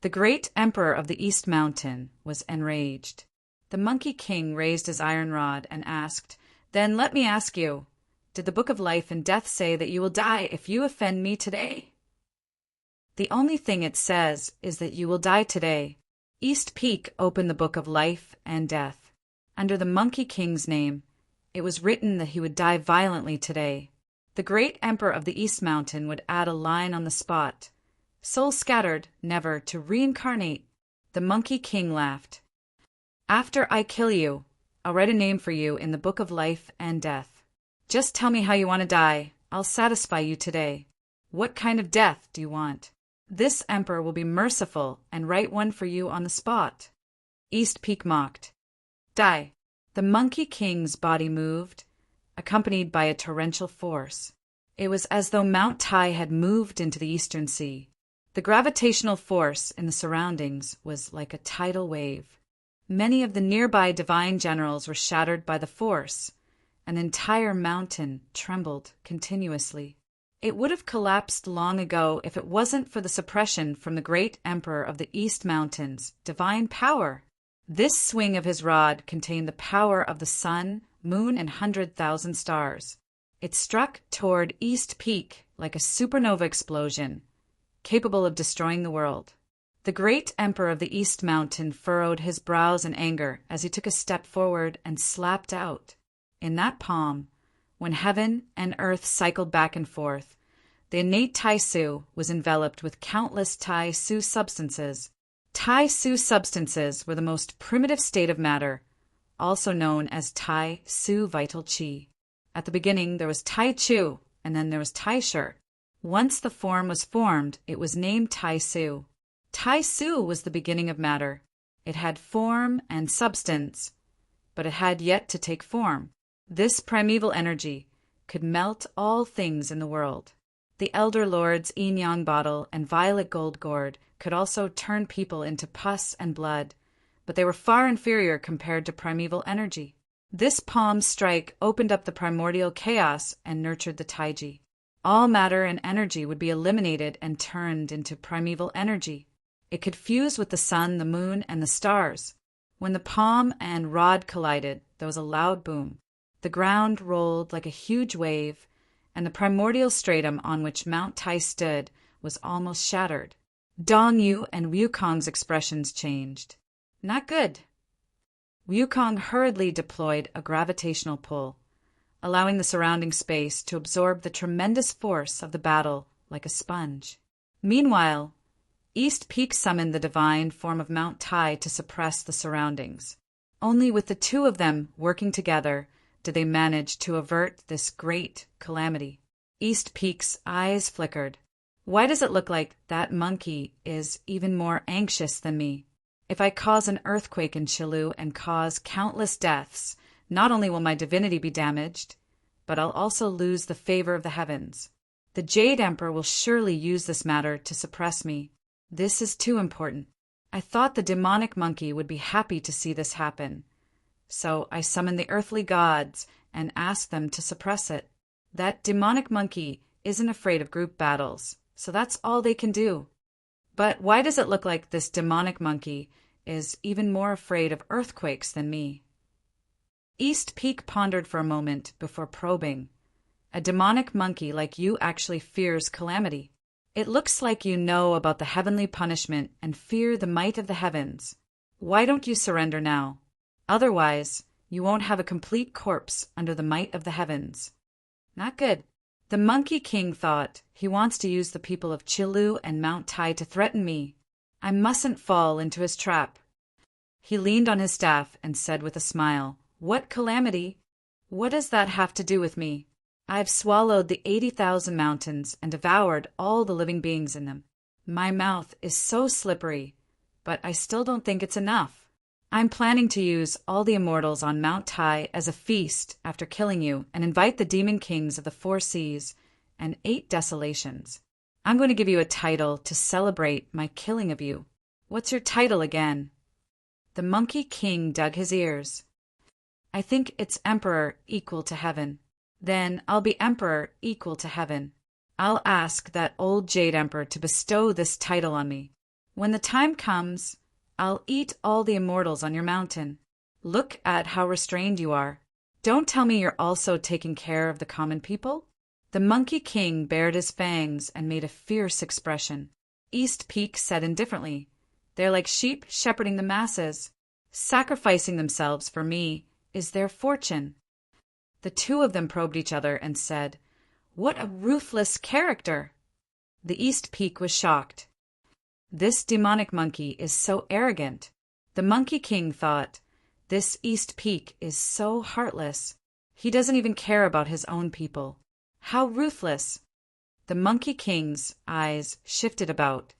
The great emperor of the East Mountain was enraged. The Monkey King raised his iron rod and asked, Then let me ask you, did the book of life and death say that you will die if you offend me today? The only thing it says is that you will die today. East Peak opened the book of life and death. Under the Monkey King's name, it was written that he would die violently today. The great emperor of the East Mountain would add a line on the spot. Soul scattered, never to reincarnate. The Monkey King laughed. After I kill you, I'll write a name for you in the book of life and death. Just tell me how you want to die. I'll satisfy you today. What kind of death do you want? This emperor will be merciful and write one for you on the spot. East Peak mocked. Die. The Monkey King's body moved, accompanied by a torrential force. It was as though Mount Tai had moved into the Eastern Sea. The gravitational force in the surroundings was like a tidal wave. Many of the nearby divine generals were shattered by the force. An entire mountain trembled continuously. It would have collapsed long ago if it wasn't for the suppression from the great emperor of the East Mountains, divine power. This swing of his rod contained the power of the sun, moon, and 100,000 stars. It struck toward East Peak like a supernova explosion, capable of destroying the world. The great emperor of the East Mountain furrowed his brows in anger as he took a step forward and slapped out. In that palm, when heaven and earth cycled back and forth, the innate Tai-Su was enveloped with countless Tai-Su substances. Tai-Su substances were the most primitive state of matter, also known as Tai-Su vital Qi. At the beginning, there was Tai-Chu, and then there was Tai-Shur. Once the form was formed, it was named Tai-Su. Tai-Su was the beginning of matter. It had form and substance, but it had yet to take form. This primeval energy could melt all things in the world. The Elder Lord's yin-yang bottle and violet gold gourd could also turn people into pus and blood, but they were far inferior compared to primeval energy. This palm strike opened up the primordial chaos and nurtured the Taiji. All matter and energy would be eliminated and turned into primeval energy. It could fuse with the sun, the moon, and the stars. When the palm and rod collided, there was a loud boom. The ground rolled like a huge wave, and the primordial stratum on which Mount Tai stood was almost shattered. Dong Yu and Wukong's expressions changed. Not good. Wukong hurriedly deployed a gravitational pull, allowing the surrounding space to absorb the tremendous force of the battle like a sponge. Meanwhile, East Peak summoned the divine form of Mount Tai to suppress the surroundings. Only with the two of them working together did they manage to avert this great calamity. East Peak's eyes flickered. Why does it look like that monkey is even more anxious than me? If I cause an earthquake in Qilu and cause countless deaths, not only will my divinity be damaged, but I'll also lose the favor of the heavens. The Jade Emperor will surely use this matter to suppress me. This is too important. I thought the demonic monkey would be happy to see this happen. So I summoned the earthly gods and asked them to suppress it. That demonic monkey isn't afraid of group battles, so that's all they can do. But why does it look like this demonic monkey is even more afraid of earthquakes than me? East Peak pondered for a moment before probing. A demonic monkey like you actually fears calamity. It looks like you know about the heavenly punishment and fear the might of the heavens. Why don't you surrender now? Otherwise, you won't have a complete corpse under the might of the heavens. Not good. The Monkey King thought he wants to use the people of Qilu and Mount Tai to threaten me. I mustn't fall into his trap. He leaned on his staff and said with a smile, "What calamity? What does that have to do with me? I've swallowed the 80,000 mountains and devoured all the living beings in them. My mouth is so slippery, but I still don't think it's enough. I'm planning to use all the immortals on Mount Tai as a feast after killing you and invite the demon kings of the 4 seas and 8 desolations. I'm going to give you a title to celebrate my killing of you. What's your title again?" The Monkey King dug his ears. "I think it's Emperor equal to heaven. Then I'll be Emperor equal to heaven. I'll ask that old Jade Emperor to bestow this title on me. When the time comes, I'll eat all the immortals on your mountain. Look at how restrained you are. Don't tell me you're also taking care of the common people?" The Monkey King bared his fangs and made a fierce expression. East Peak said indifferently, "They're like sheep shepherding the masses. Sacrificing themselves for me is their fortune." The two of them probed each other and said, "What a ruthless character!" The East Peak was shocked. This demonic monkey is so arrogant. The Monkey King thought, this East Peak is so heartless. He doesn't even care about his own people. How ruthless! The Monkey King's eyes shifted about.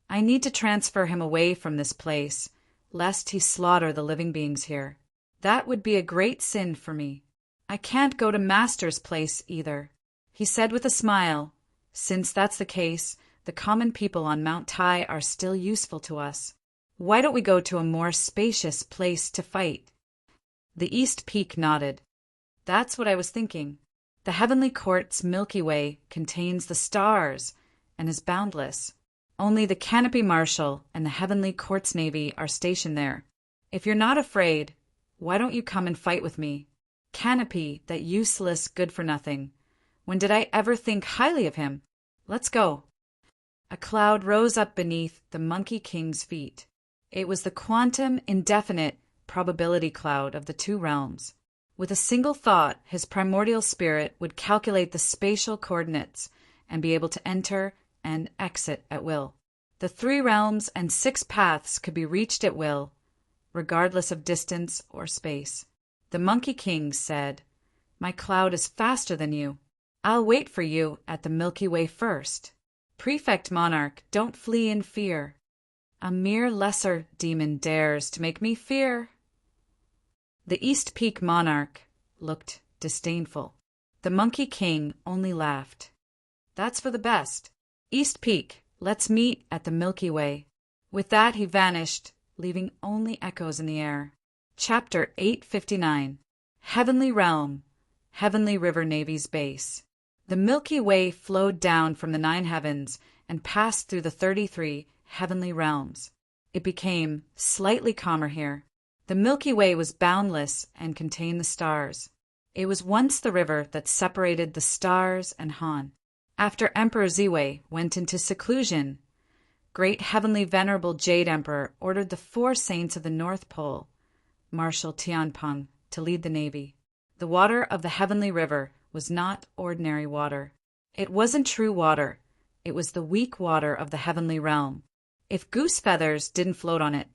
I need to transfer him away from this place, lest he slaughter the living beings here. That would be a great sin for me. I can't go to Master's place either. He said with a smile, "Since that's the case, the common people on Mount Tai are still useful to us. Why don't we go to a more spacious place to fight? The East Peak nodded. That's what I was thinking. The Heavenly Court's Milky Way contains the stars and is boundless. Only the Canopy Marshal and the Heavenly Court's Navy are stationed there. If you're not afraid, why don't you come and fight with me? Canopy, that useless good-for-nothing. When did I ever think highly of him? Let's go. A cloud rose up beneath the Monkey King's feet. It was the quantum indefinite probability cloud of the two realms. With a single thought, his primordial spirit would calculate the spatial coordinates and be able to enter and exit at will. The 3 realms and 6 paths could be reached at will, regardless of distance or space. The Monkey King said, "My cloud is faster than you. I'll wait for you at the Milky Way first. Prefect Monarch, don't flee in fear. A mere lesser demon dares to make me fear." The East Peak Monarch looked disdainful. The Monkey King only laughed. "That's for the best. East Peak, let's meet at the Milky Way." With that he vanished, leaving only echoes in the air. Chapter 859. Heavenly Realm, Heavenly River Navy's Base. The Milky Way flowed down from the 9 heavens and passed through the 33 heavenly realms. It became slightly calmer here. The Milky Way was boundless and contained the stars. It was once the river that separated the stars and Han. After Emperor Ziwei went into seclusion, great heavenly venerable Jade Emperor ordered the 4 saints of the North Pole, Marshal Tianpeng, to lead the navy. The water of the heavenly river was not ordinary water. It wasn't true water. It was the weak water of the heavenly realm. If goose feathers didn't float on it,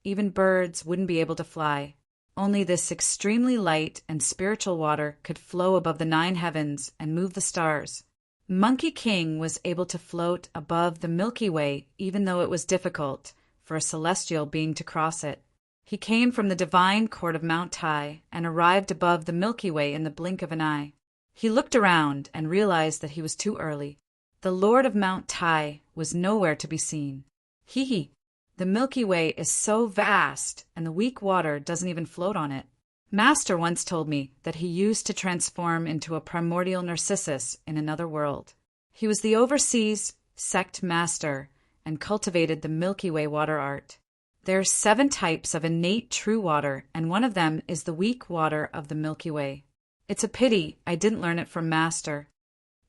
even birds wouldn't be able to fly. Only this extremely light and spiritual water could flow above the 9 heavens and move the stars. Monkey King was able to float above the Milky Way even though it was difficult for a celestial being to cross it. He came from the divine court of Mount Tai and arrived above the Milky Way in the blink of an eye. He looked around and realized that he was too early. The Lord of Mount Tai was nowhere to be seen. Hee. The Milky Way is so vast, and the weak water doesn't even float on it. Master once told me that he used to transform into a primordial Narcissus in another world. He was the overseas sect master and cultivated the Milky Way water art. There are 7 types of innate true water, and one of them is the weak water of the Milky Way. It's a pity I didn't learn it from Master.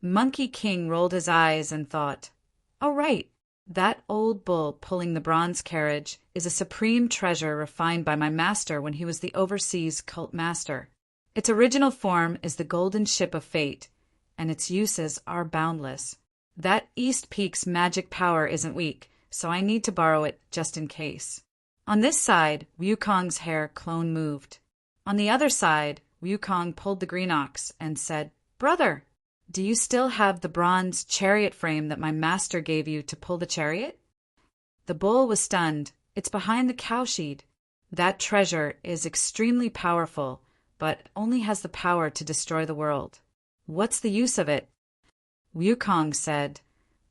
Monkey King rolled his eyes and thought, "Oh, right. That old bull pulling the bronze carriage is a supreme treasure refined by my master when he was the overseas cult master. Its original form is the golden ship of fate, and its uses are boundless. That East Peak's magic power isn't weak, so I need to borrow it just in case." On this side, Wukong's hair clone moved. On the other side, Wukong pulled the green ox and said, "Brother, do you still have the bronze chariot frame that my master gave you to pull the chariot?" The bull was stunned. "It's behind the cowshed. That treasure is extremely powerful, but only has the power to destroy the world. What's the use of it?" Wukong said,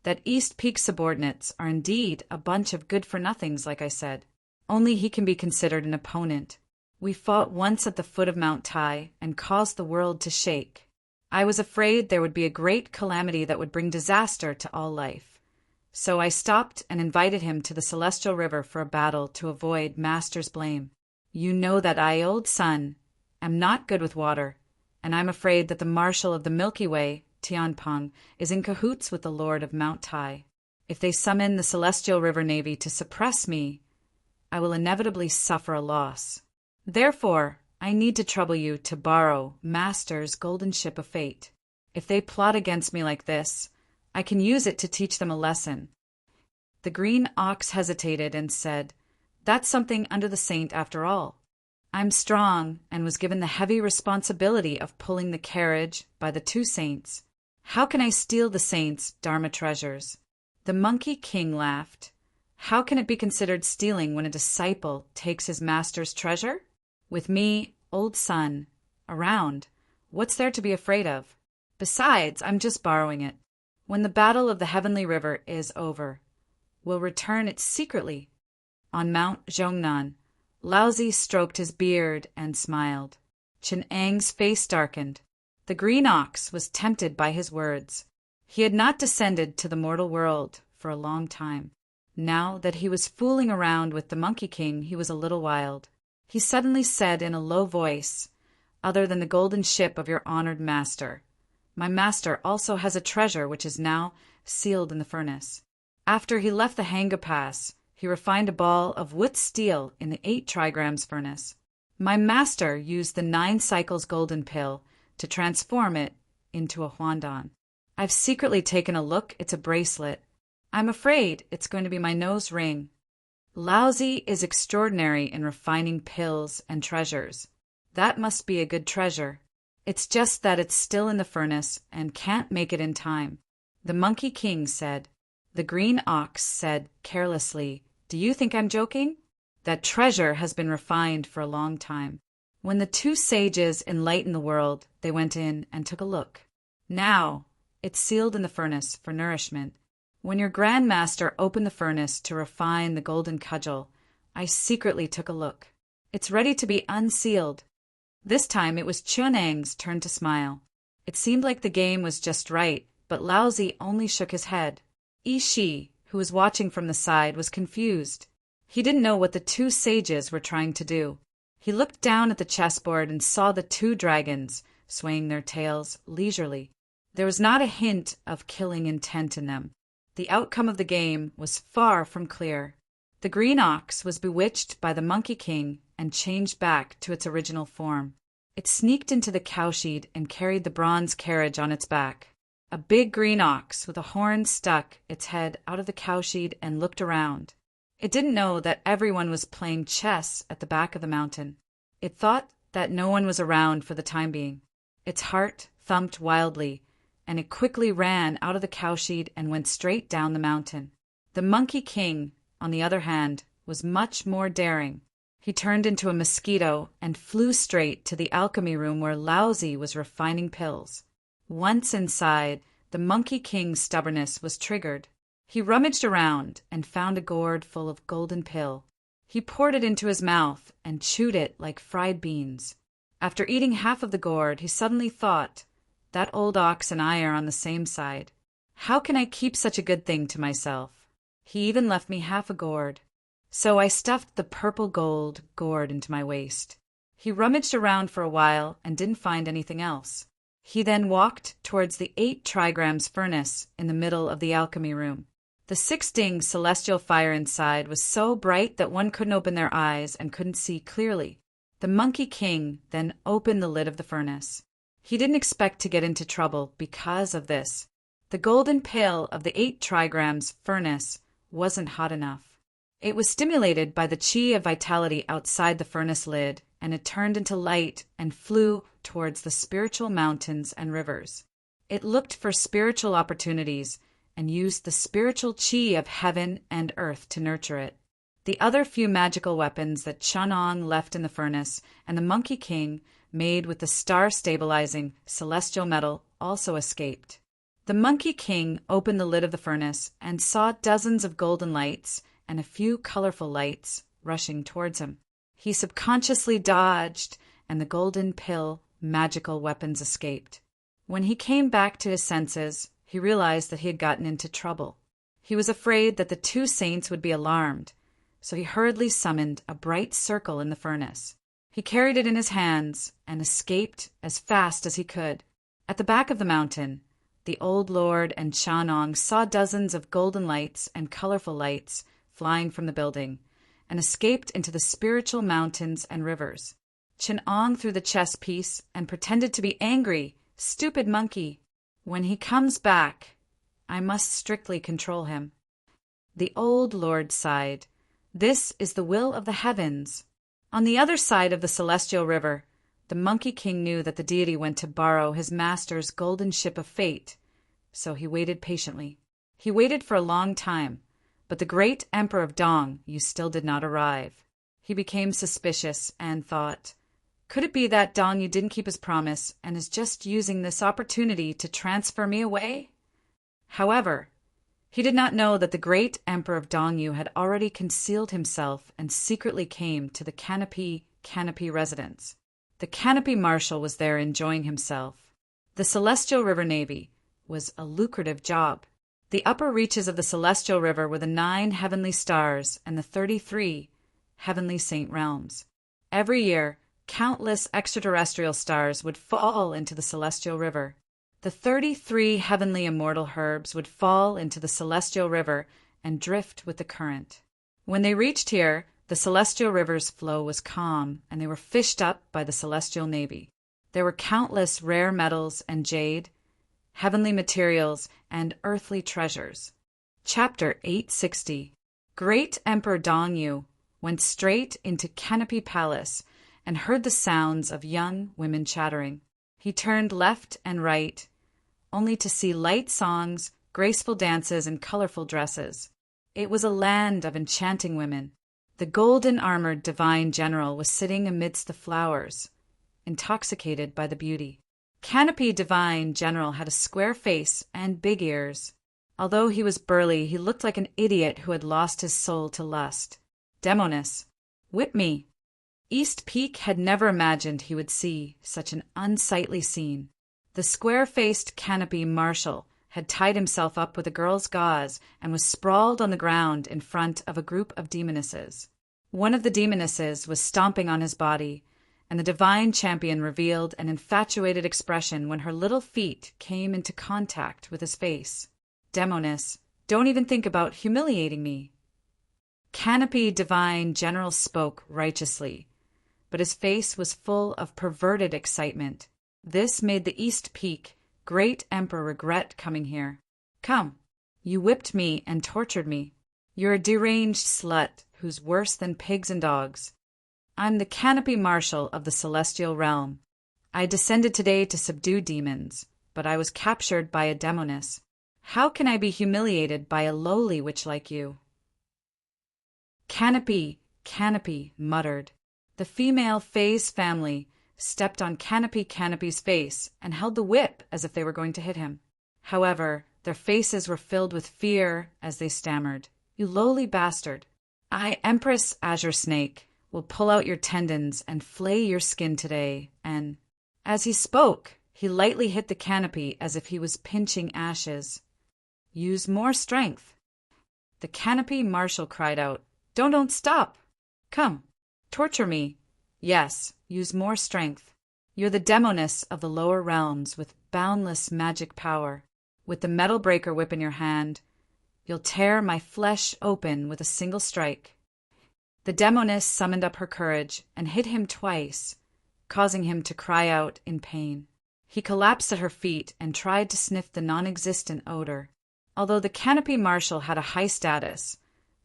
"That East Peak subordinates are indeed a bunch of good-for-nothings, like I said. Only he can be considered an opponent. We fought once at the foot of Mount Tai and caused the world to shake. I was afraid there would be a great calamity that would bring disaster to all life. So I stopped and invited him to the Celestial River for a battle to avoid Master's blame. You know that I, old son, am not good with water, and I'm afraid that the Marshal of the Milky Way, Tianpeng, is in cahoots with the Lord of Mount Tai. If they summon the Celestial River Navy to suppress me, I will inevitably suffer a loss. Therefore, I need to trouble you to borrow Master's golden ship of fate. If they plot against me like this, I can use it to teach them a lesson." The green ox hesitated and said, "That's something under the saint after all. I'm strong and was given the heavy responsibility of pulling the carriage by the 2 saints. How can I steal the saints' Dharma treasures?" The Monkey King laughed. "How can it be considered stealing when a disciple takes his master's treasure? With me, old son, around, what's there to be afraid of? Besides, I'm just borrowing it. When the battle of the Heavenly River is over, we'll return it secretly. On Mount Zhongnan, Laozi stroked his beard and smiled. Ch'eng-Ang's face darkened. The green ox was tempted by his words. He had not descended to the mortal world for a long time. Now that he was fooling around with the Monkey King, he was a little wild. He suddenly said in a low voice, "Other than the golden ship of your honored master, my master also has a treasure which is now sealed in the furnace." After he left the Hanga Pass, he refined a ball of wood steel in the 8 trigrams furnace. My master used the 9 cycles golden pill to transform it into a huandan. I've secretly taken a look. It's a bracelet. I'm afraid it's going to be my nose ring. Laozi is extraordinary in refining pills and treasures. That must be a good treasure. It's just that it's still in the furnace and can't make it in time. The Monkey King said. The green ox said carelessly, "Do you think I'm joking? That treasure has been refined for a long time." When the 2 sages enlightened the world, they went in and took a look. Now, it's sealed in the furnace for nourishment. When your Grand Master opened the furnace to refine the golden cudgel, I secretly took a look. It's ready to be unsealed. This time it was Ch'eng-Ang's turn to smile. It seemed like the game was just right, but Laozi only shook his head. Yi Shi, who was watching from the side, was confused. He didn't know what the 2 sages were trying to do. He looked down at the chessboard and saw the 2 dragons swaying their tails leisurely. There was not a hint of killing intent in them. The outcome of the game was far from clear. The green ox was bewitched by the Monkey King and changed back to its original form. It sneaked into the cowshed and carried the bronze carriage on its back. A big green ox with a horn stuck its head out of the cowshed and looked around. It didn't know that everyone was playing chess at the back of the mountain. It thought that no one was around for the time being. Its heart thumped wildly, and it quickly ran out of the cowshed and went straight down the mountain. The Monkey King, on the other hand, was much more daring. He turned into a mosquito and flew straight to the alchemy room where Laozi was refining pills. Once inside, the Monkey King's stubbornness was triggered. He rummaged around and found a gourd full of golden pill. He poured it into his mouth and chewed it like fried beans. After eating half of the gourd, he suddenly thought, "That old ox and I are on the same side. How can I keep such a good thing to myself?" He even left me half a gourd. So I stuffed the purple gold gourd into my waist. He rummaged around for a while and didn't find anything else. He then walked towards the 8 trigrams furnace in the middle of the alchemy room. The 6-ding celestial fire inside was so bright that one couldn't open their eyes and couldn't see clearly. The Monkey King then opened the lid of the furnace. He didn't expect to get into trouble because of this. The golden pill of the 8 trigrams furnace wasn't hot enough. It was stimulated by the chi of vitality outside the furnace lid, and it turned into light and flew towards the spiritual mountains and rivers. It looked for spiritual opportunities and used the spiritual chi of heaven and earth to nurture it. The other few magical weapons that Ch'eng-Ang left in the furnace and the Monkey King made with the star-stabilizing celestial metal also escaped. The Monkey King opened the lid of the furnace and saw dozens of golden lights and a few colorful lights rushing towards him. He subconsciously dodged, and the golden pill magical weapons escaped. When he came back to his senses, he realized that he had gotten into trouble. He was afraid that the 2 saints would be alarmed, so he hurriedly summoned a bright circle in the furnace. He carried it in his hands and escaped as fast as he could. At the back of the mountain, the old lord and Ch'eng-Ang saw dozens of golden lights and colorful lights flying from the building, and escaped into the spiritual mountains and rivers. Ch'eng-Ang threw the chess piece and pretended to be angry. "Stupid monkey! When he comes back, I must strictly control him." The old lord sighed. "This is the will of the heavens." On the other side of the celestial river, the Monkey King knew that the deity went to borrow his master's golden ship of fate, so he waited patiently. He waited for a long time, but the great Emperor of Dong still did not arrive. He became suspicious and thought, could it be that Dong Yu didn't keep his promise and is just using this opportunity to transfer me away? However, He did not know that the great Emperor of Dongyu had already concealed himself and secretly came to the Canopy residence. The Canopy Marshal was there enjoying himself. The Celestial River Navy was a lucrative job. The upper reaches of the Celestial River were the 9 heavenly stars and the 33 heavenly saint realms. Every year, countless extraterrestrial stars would fall into the Celestial River. The 33 heavenly immortal herbs would fall into the Celestial River and drift with the current. When they reached here, the Celestial River's flow was calm, and they were fished up by the Celestial Navy. There were countless rare metals and jade, heavenly materials, and earthly treasures. Chapter 860. Great Emperor Dongyu went straight into Canopy Palace and heard the sounds of young women chattering. He turned left and right, only to see light songs, graceful dances, and colorful dresses. It was a land of enchanting women. The golden-armored divine general was sitting amidst the flowers, intoxicated by the beauty. Canopy Divine General had a square face and big ears. Although he was burly, he looked like an idiot who had lost his soul to lust. Demoness, whip me! East Peak had never imagined he would see such an unsightly scene. The square-faced Canopy Marshal had tied himself up with a girl's gauze and was sprawled on the ground in front of a group of demonesses. One of the demonesses was stomping on his body, and the divine champion revealed an infatuated expression when her little feet came into contact with his face. Demoness, don't even think about humiliating me. Canopy Divine General spoke righteously, but his face was full of perverted excitement. This made the East Peak Great Emperor regret coming here. Come, you whipped me and tortured me. You're a deranged slut who's worse than pigs and dogs. I'm the Canopy Marshal of the Celestial Realm. I descended today to subdue demons, but I was captured by a demoness. How can I be humiliated by a lowly witch like you? Canopy muttered. The female Faye's family stepped on Canopy's face and held the whip as if they were going to hit him. However, their faces were filled with fear as they stammered. You lowly bastard. I, Empress Azure Snake, will pull out your tendons and flay your skin today, and... As he spoke, he lightly hit the canopy as if he was pinching ashes. Use more strength. The Canopy Marshal cried out, Don't stop! Come, torture me. Yes, use more strength. You're the demoness of the lower realms with boundless magic power. With the metal breaker whip in your hand, you'll tear my flesh open with a single strike. The demoness summoned up her courage and hit him twice, causing him to cry out in pain. He collapsed at her feet and tried to sniff the non-existent odor. Although the Canopy Marshal had a high status,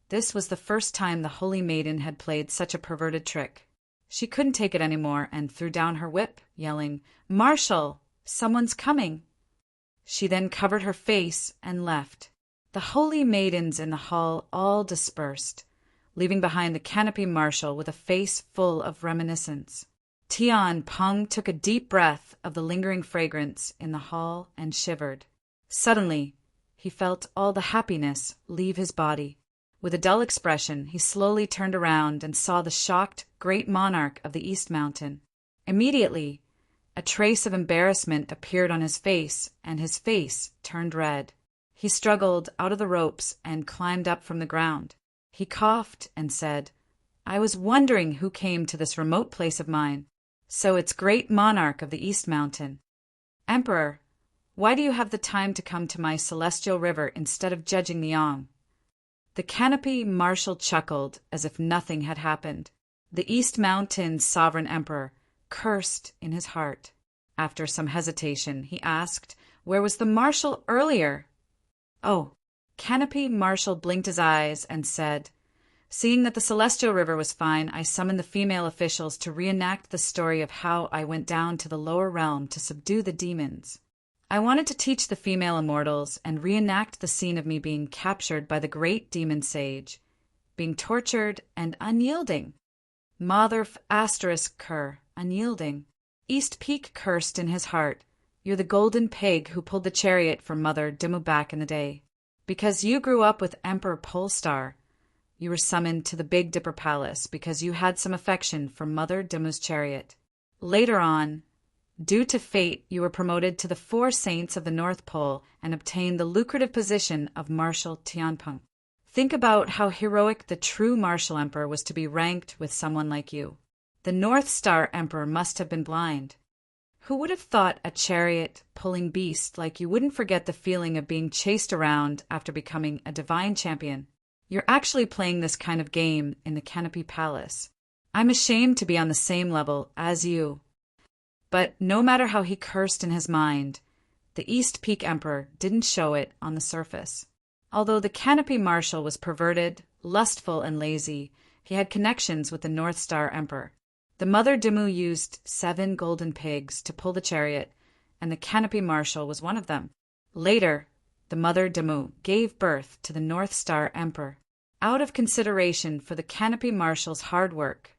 this was the first time the Holy Maiden had played such a perverted trick. She couldn't take it anymore and threw down her whip, yelling, Marshal, someone's coming. She then covered her face and left. The Holy Maidens in the hall all dispersed, leaving behind the Canopy Marshal with a face full of reminiscence. Tian Peng took a deep breath of the lingering fragrance in the hall and shivered. Suddenly, he felt all the happiness leave his body. With a dull expression, he slowly turned around and saw the shocked great monarch of the East Mountain. Immediately, a trace of embarrassment appeared on his face, and his face turned red. He struggled out of the ropes and climbed up from the ground. He coughed and said, I was wondering who came to this remote place of mine. So it's great monarch of the East Mountain. Emperor, why do you have the time to come to my celestial river instead of judging the Yong? The Canopy Marshal chuckled as if nothing had happened. The East Mountain's sovereign emperor cursed in his heart. After some hesitation, he asked, Where was the marshal earlier? Oh, Canopy Marshal blinked his eyes and said, Seeing that the Celestial River was fine, I summoned the female officials to reenact the story of how I went down to the lower realm to subdue the demons. I wanted to teach the female immortals and reenact the scene of me being captured by the great demon sage, being tortured and unyielding. Mother asterisk cur, unyielding. East Peak cursed in his heart. You're the golden pig who pulled the chariot for Mother Dimmu back in the day. Because you grew up with Emperor Polestar, you were summoned to the Big Dipper Palace because you had some affection for Mother Dimu's chariot. Later on, due to fate, you were promoted to the Four Saints of the North Pole and obtained the lucrative position of Marshal Tianpeng. Think about how heroic the true Marshal Emperor was to be ranked with someone like you. The North Star Emperor must have been blind. Who would have thought a chariot-pulling beast like you wouldn't forget the feeling of being chased around after becoming a divine champion? You're actually playing this kind of game in the Canopy Palace. I'm ashamed to be on the same level as you. But no matter how he cursed in his mind, the East Peak Emperor didn't show it on the surface. Although the Canopy Marshal was perverted, lustful, and lazy, he had connections with the North Star Emperor. The Mother Dimu used 7 golden pigs to pull the chariot, and the Canopy Marshal was one of them. Later, the Mother Dimu gave birth to the North Star Emperor. Out of consideration for the Canopy Marshal's hard work,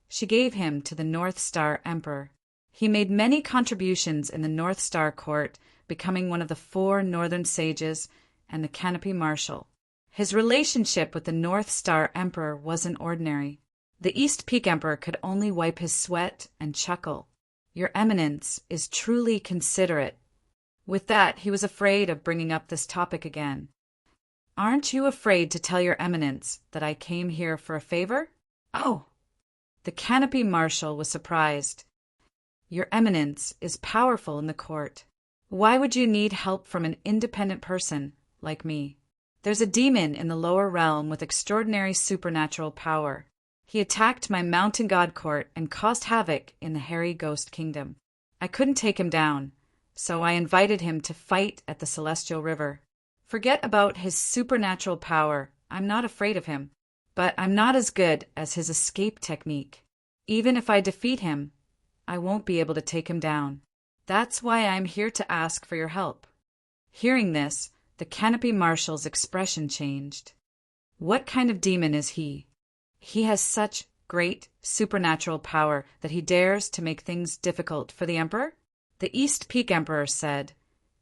she gave him to the North Star Emperor. He made many contributions in the North Star Court, becoming one of the 4 Northern Sages and the Canopy Marshal. His relationship with the North Star Emperor wasn't ordinary. The East Peak Emperor could only wipe his sweat and chuckle. Your Eminence is truly considerate. With that, he was afraid of bringing up this topic again. Aren't you afraid to tell Your Eminence that I came here for a favor? Oh! The Canopy Marshal was surprised. Your Eminence is powerful in the court. Why would you need help from an independent person like me? There's a demon in the lower realm with extraordinary supernatural power. He attacked my mountain god court and caused havoc in the hairy ghost kingdom. I couldn't take him down, so I invited him to fight at the Celestial River. Forget about his supernatural power. I'm not afraid of him, but I'm not as good as his escape technique. Even if I defeat him, I won't be able to take him down. That's why I'm here to ask for your help. Hearing this, the Canopy Marshal's expression changed. What kind of demon is he? He has such great supernatural power that he dares to make things difficult for the Emperor? The East Peak Emperor said,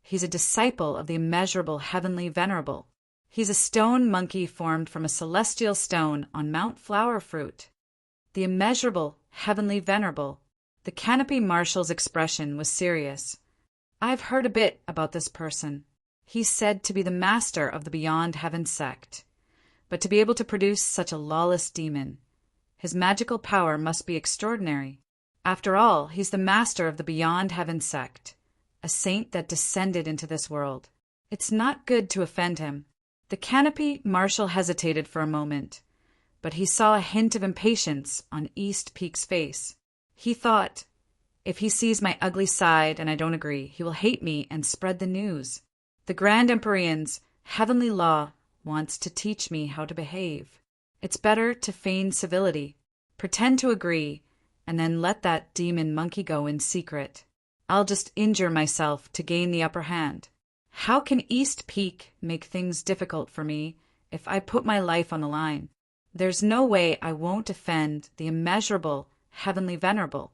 he's a disciple of the immeasurable heavenly venerable. He's a stone monkey formed from a celestial stone on Mount Flower Fruit. The immeasurable heavenly venerable. The Canopy Marshal's expression was serious. I've heard a bit about this person. He's said to be the master of the Beyond Heaven sect. But to be able to produce such a lawless demon, his magical power must be extraordinary. After all, he's the master of the Beyond Heaven sect, a saint that descended into this world. It's not good to offend him. The Canopy Marshal hesitated for a moment, but he saw a hint of impatience on East Peak's face. He thought, if he sees my ugly side and I don't agree, he will hate me and spread the news. The Grand Empyrean's heavenly law wants to teach me how to behave. It's better to feign civility, pretend to agree, and then let that demon monkey go in secret. I'll just injure myself to gain the upper hand. How can East Peak make things difficult for me if I put my life on the line? There's no way I won't offend the immeasurable heavenly venerable.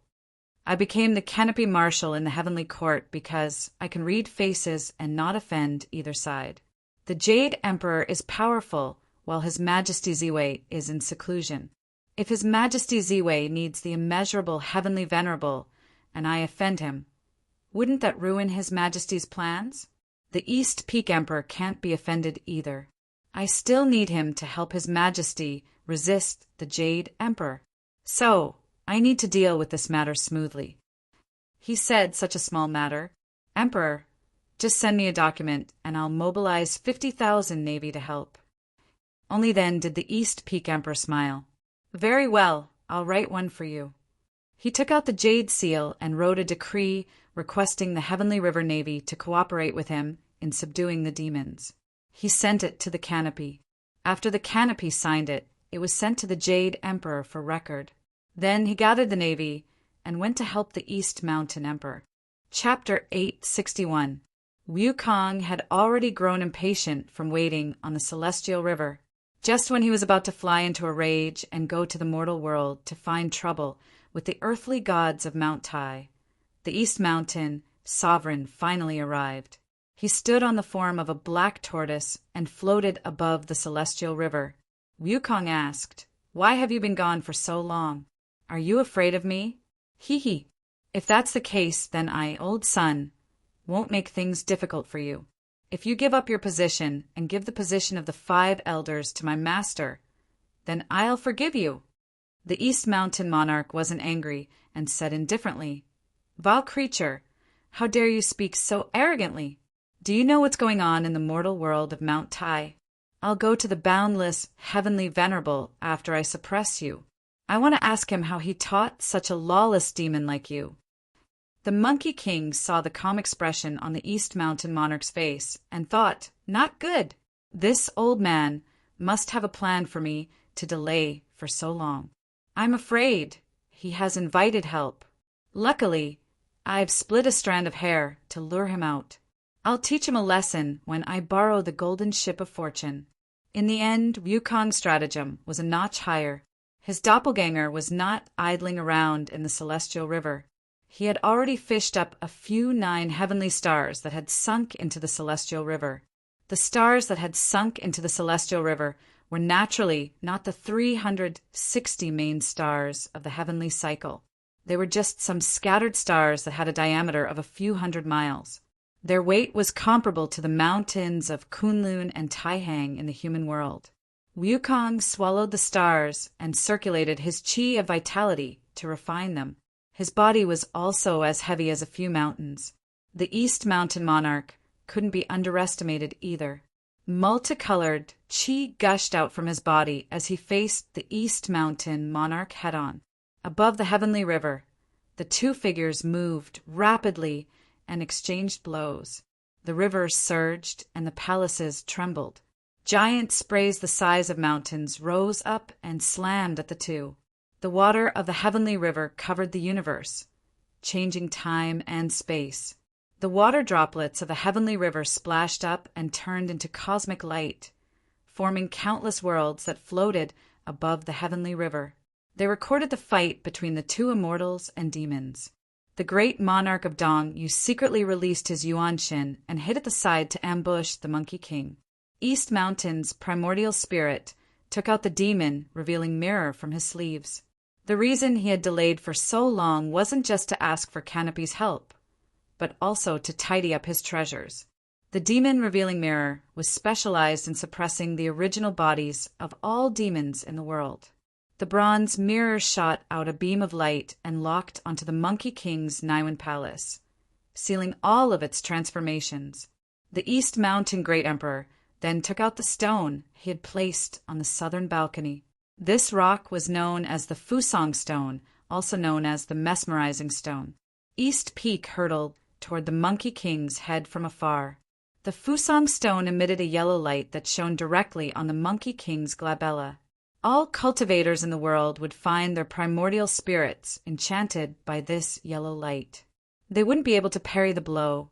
I became the Canopy Marshal in the heavenly court because I can read faces and not offend either side. The Jade Emperor is powerful, while His Majesty Ziwei is in seclusion. If His Majesty Ziwei needs the immeasurable heavenly venerable, and I offend him, wouldn't that ruin His Majesty's plans? The East Peak Emperor can't be offended either. I still need him to help His Majesty resist the Jade Emperor. So, I need to deal with this matter smoothly. He said, such a small matter. Emperor, just send me a document, and I'll mobilize 50,000 Navy to help. Only then did the East Peak Emperor smile. Very well, I'll write one for you. He took out the Jade Seal and wrote a decree requesting the Heavenly River Navy to cooperate with him in subduing the demons. He sent it to the Canopy. After the Canopy signed it, it was sent to the Jade Emperor for record. Then he gathered the Navy and went to help the East Mountain Emperor. Chapter 861. Wukong had already grown impatient from waiting on the Celestial River. Just when he was about to fly into a rage and go to the mortal world to find trouble with the earthly gods of Mount Tai, the East Mountain sovereign finally arrived. He stood on the form of a black tortoise and floated above the celestial river. Wukong asked, "Why have you been gone for so long? Are you afraid of me?" "Hee hee. If that's the case, then I, old son, won't make things difficult for you. If you give up your position and give the position of the 5 elders to my master, then I'll forgive you." The East Mountain monarch wasn't angry and said indifferently, "Vile creature, how dare you speak so arrogantly? Do you know what's going on in the mortal world of Mount Tai? I'll go to the boundless, heavenly venerable after I suppress you. I want to ask him how he taught such a lawless demon like you." The Monkey King saw the calm expression on the East Mountain monarch's face and thought, "Not good. This old man must have a plan for me to delay for so long. I'm afraid he has invited help. Luckily, I've split a strand of hair to lure him out. I'll teach him a lesson when I borrow the golden ship of fortune." In the end, Wukong's stratagem was a notch higher. His doppelganger was not idling around in the celestial river. He had already fished up a few 9 heavenly stars that had sunk into the celestial river. The stars that had sunk into the celestial river were naturally not the 360 main stars of the heavenly cycle. They were just some scattered stars that had a diameter of a few hundred miles. Their weight was comparable to the mountains of Kunlun and Taihang in the human world. Wukong swallowed the stars and circulated his chi of vitality to refine them. His body was also as heavy as a few mountains. The East Mountain monarch couldn't be underestimated either. Multicolored chi gushed out from his body as he faced the East Mountain monarch head-on. Above the heavenly river, the 2 figures moved rapidly and exchanged blows. The river surged and the palaces trembled. Giant sprays the size of mountains rose up and slammed at the 2. The water of the heavenly river covered the universe, changing time and space. The water droplets of the heavenly river splashed up and turned into cosmic light, forming countless worlds that floated above the heavenly river. They recorded the fight between the 2 immortals and demons. The great monarch of Dong Yu secretly released his Yuan Shin and hid at the side to ambush the Monkey King. East Mountain's primordial spirit took out the demon, revealing Mirror from his sleeves. The reason he had delayed for so long wasn't just to ask for Canopy's help, but also to tidy up his treasures. The demon revealing Mirror was specialized in suppressing the original bodies of all demons in the world. The bronze mirror shot out a beam of light and locked onto the Monkey King's Niwen Palace, sealing all of its transformations. The East Mountain Great Emperor then took out the stone he had placed on the southern balcony. This rock was known as the Fusong Stone, also known as the Mesmerizing Stone. East Peak hurtled toward the Monkey King's head from afar. The Fusong Stone emitted a yellow light that shone directly on the Monkey King's glabella. All cultivators in the world would find their primordial spirits enchanted by this yellow light. They wouldn't be able to parry the blow,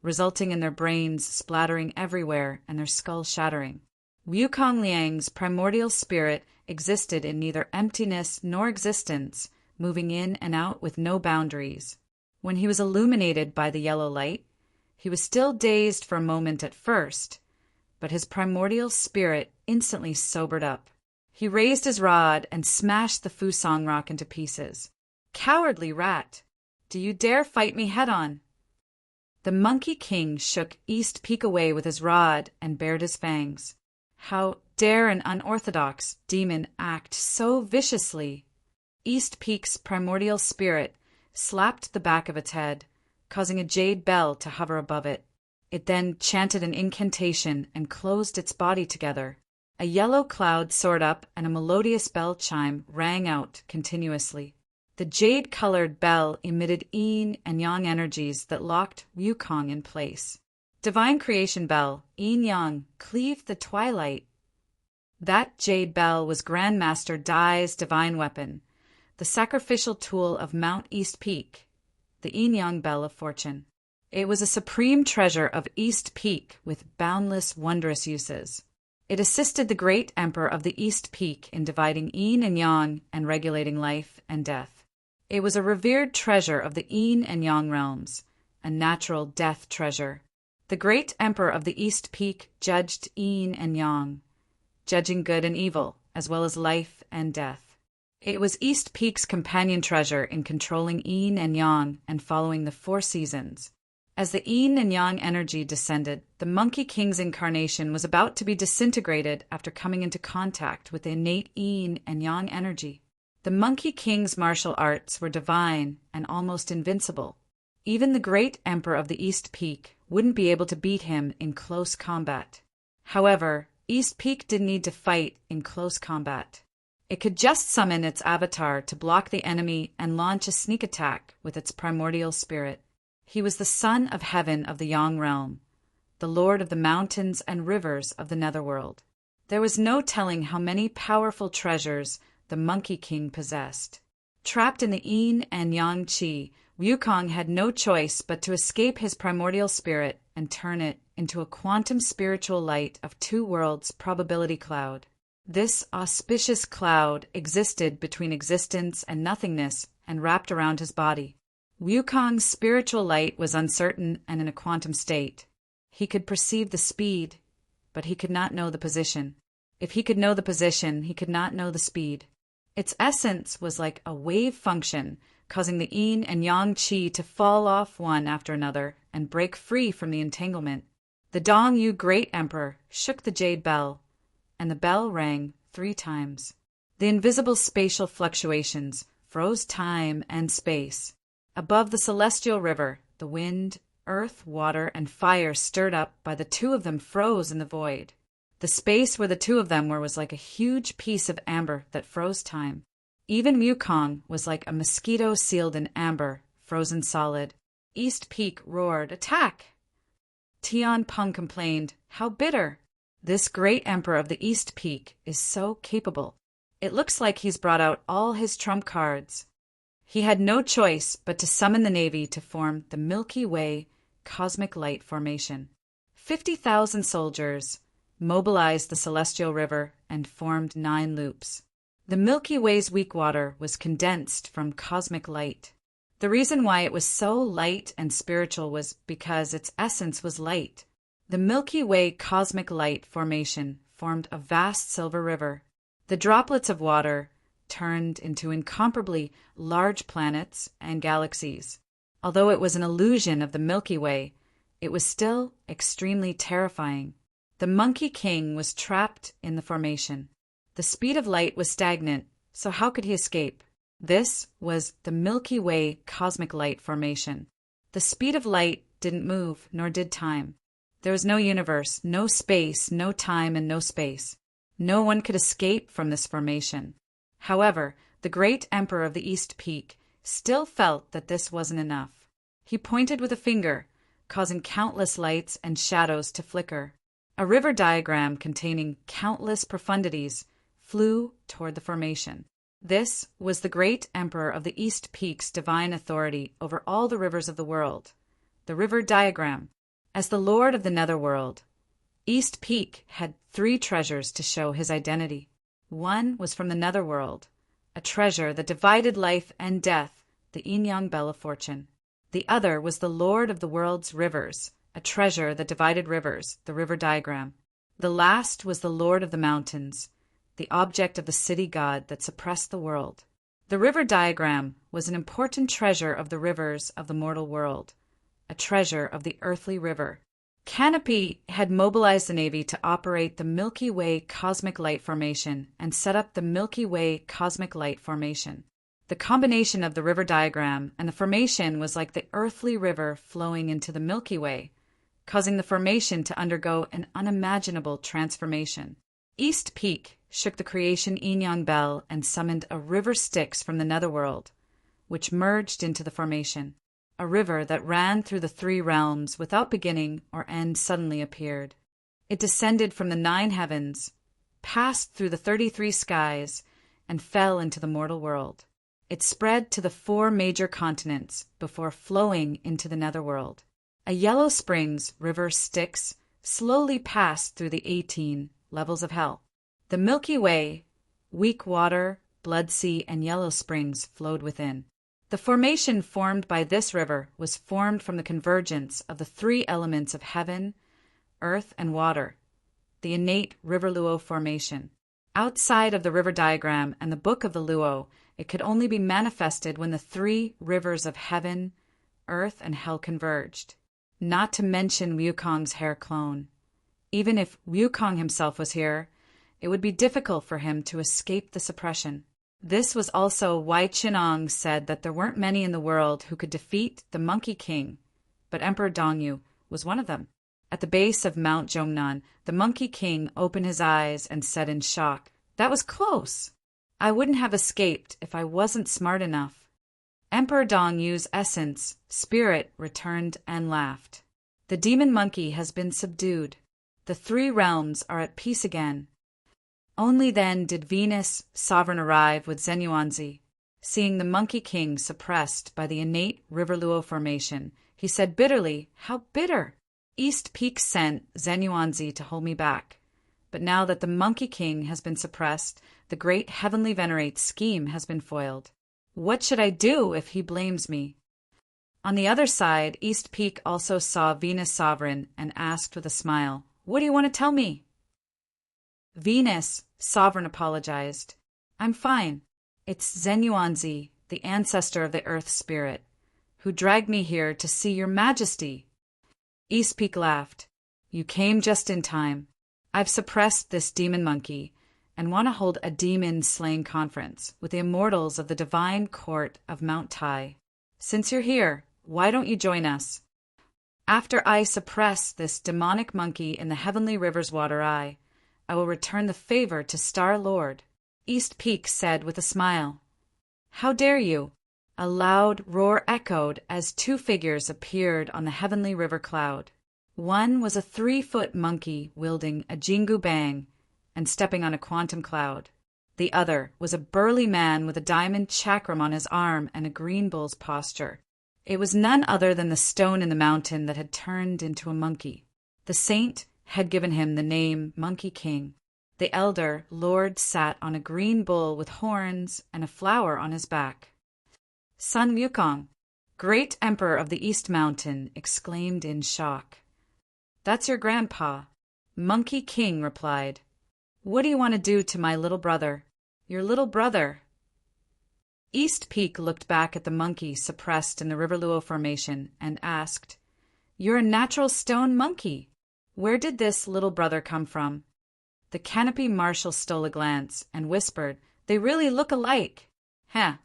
resulting in their brains splattering everywhere and their skulls shattering. Wukong Liang's primordial spirit existed in neither emptiness nor existence, moving in and out with no boundaries. When he was illuminated by the yellow light, he was still dazed for a moment at first, but his primordial spirit instantly sobered up. He raised his rod and smashed the Fusong rock into pieces. "Cowardly rat! Do you dare fight me head-on?" The Monkey King shook East Peak away with his rod and bared his fangs. How dare an unorthodox demon act so viciously? East Peak's primordial spirit slapped the back of its head, causing a jade bell to hover above it. It then chanted an incantation and closed its body together. A yellow cloud soared up and a melodious bell chime rang out continuously. The jade-colored bell emitted yin and yang energies that locked Wukong in place. Divine Creation Bell, yin-yang, cleaved the twilight. That jade bell was Grandmaster Dai's divine weapon, the sacrificial tool of Mount East Peak, the yin-yang bell of fortune. It was a supreme treasure of East Peak with boundless, wondrous uses. It assisted the great emperor of the East Peak in dividing yin and yang and regulating life and death. It was a revered treasure of the yin and yang realms, a natural death treasure. The great emperor of the East Peak judged yin and yang, judging good and evil, as well as life and death. It was East Peak's companion treasure in controlling yin and yang and following the 4 seasons. As the yin and yang energy descended, the Monkey King's incarnation was about to be disintegrated after coming into contact with the innate yin and yang energy. The Monkey King's martial arts were divine and almost invincible. Even the great emperor of the East Peak wouldn't be able to beat him in close combat. However, East Peak didn't need to fight in close combat. It could just summon its avatar to block the enemy and launch a sneak attack with its primordial spirit. He was the son of heaven of the Yang realm, the lord of the mountains and rivers of the netherworld. There was no telling how many powerful treasures the Monkey King possessed. Trapped in the yin and yang qi, Wukong had no choice but to escape his primordial spirit and turn it into a quantum spiritual light of 2 worlds probability cloud. This auspicious cloud existed between existence and nothingness and wrapped around his body. Wukong's spiritual light was uncertain and in a quantum state. He could perceive the speed, but he could not know the position. If he could know the position, he could not know the speed. Its essence was like a wave function, causing the yin and yang qi to fall off one after another and break free from the entanglement. The Dong Yu Great Emperor shook the jade bell, and the bell rang 3 times. The invisible spatial fluctuations froze time and space. Above the celestial river, the wind, earth, water, and fire stirred up by the 2 of them froze in the void. The space where the 2 of them were was like a huge piece of amber that froze time. Even Wukong was like a mosquito sealed in amber, frozen solid. East Peak roared, "Attack!" Tian Peng complained, "How bitter! This great emperor of the East Peak is so capable. It looks like he's brought out all his trump cards." He had no choice but to summon the Navy to form the Milky Way Cosmic Light Formation. 50,000 soldiers mobilized the celestial river and formed 9 loops. The Milky Way's weak water was condensed from cosmic light. The reason why it was so light and spiritual was because its essence was light. The Milky Way Cosmic Light Formation formed a vast silver river. The droplets of water turned into incomparably large planets and galaxies. Although it was an illusion of the Milky Way, it was still extremely terrifying. The Monkey King was trapped in the formation. The speed of light was stagnant, so how could he escape? This was the Milky Way Cosmic Light Formation. The speed of light didn't move, nor did time. There was no universe, no space, no time, and no space. No one could escape from this formation. However, the great emperor of the East Peak still felt that this wasn't enough. He pointed with a finger, causing countless lights and shadows to flicker. A river diagram containing countless profundities flew toward the formation. This was the great emperor of the East Peak's divine authority over all the rivers of the world. The river diagram. As the lord of the netherworld, East Peak had 3 treasures to show his identity. One was from the netherworld, a treasure that divided life and death, the yin-yang bell of fortune. The other was the lord of the world's rivers, a treasure that divided rivers, the river diagram. The last was the lord of the mountains, the object of the city god that suppressed the world. The river diagram was an important treasure of the rivers of the mortal world, a treasure of the earthly river. Canopy had mobilized the Navy to operate the Milky Way Cosmic Light Formation and set up the Milky Way Cosmic Light Formation. The combination of the river diagram and the formation was like the earthly river flowing into the Milky Way, causing the formation to undergo an unimaginable transformation. East Peak shook the creation yin-yang bell and summoned a river Styx from the netherworld, which merged into the formation. A river that ran through the 3 realms without beginning or end suddenly appeared. It descended from the 9 heavens, passed through the 33 skies, and fell into the mortal world. It spread to the 4 major continents before flowing into the netherworld. A yellow springs river Styx slowly passed through the 18 levels of hell. The Milky Way, weak water, blood sea, and yellow springs flowed within. The formation formed by this river was formed from the convergence of the three elements of heaven, earth, and water, the innate River Luo formation. Outside of the river diagram and the book of the Luo, it could only be manifested when the three rivers of heaven, earth, and hell converged. Not to mention Wukong's hair clone. Even if Wukong himself was here, it would be difficult for him to escape the suppression. This was also why Qinong said that there weren't many in the world who could defeat the Monkey King, but Emperor Dongyu was one of them. At the base of Mount Zhongnan, the Monkey King opened his eyes and said in shock, "That was close. I wouldn't have escaped if I wasn't smart enough." Emperor Dongyu's essence, spirit, returned and laughed. The demon monkey has been subdued. The three realms are at peace again. Only then did Venus, sovereign, arrive with Zenyuanzi. Seeing the Monkey King suppressed by the innate River Luo formation, he said bitterly, "How bitter! East Peak sent Zenyuanzi to hold me back. But now that the Monkey King has been suppressed, the great heavenly venerate's scheme has been foiled. What should I do if he blames me?" On the other side, East Peak also saw Venus Sovereign and asked with a smile, "What do you want to tell me?" Venus, Sovereign, apologized. "I'm fine. It's Zenyuanzi, the ancestor of the Earth Spirit, who dragged me here to see your majesty." East Peak laughed. "You came just in time. I've suppressed this demon monkey and want to hold a demon-slaying conference with the immortals of the divine court of Mount Tai. Since you're here, why don't you join us? After I suppress this demonic monkey in the heavenly river's water eye, I will return the favor to Star Lord." East Peak said with a smile, "How dare you?" A loud roar echoed as two figures appeared on the heavenly river cloud. One was a 3-foot monkey wielding a Jingu Bang and stepping on a quantum cloud. The other was a burly man with a diamond chakram on his arm and a green bull's posture. It was none other than the stone in the mountain that had turned into a monkey. The saint had given him the name Monkey King. The elder lord sat on a green bull with horns and a flower on his back. Sun Wukong, great emperor of the East Mountain, exclaimed in shock. "That's your grandpa." Monkey King replied, "What do you want to do to my little brother? Your little brother?" East Peak looked back at the monkey suppressed in the River Luo formation and asked, "You're a natural stone monkey. Where did this little brother come from?" The canopy marshal stole a glance and whispered, "They really look alike." "Heh,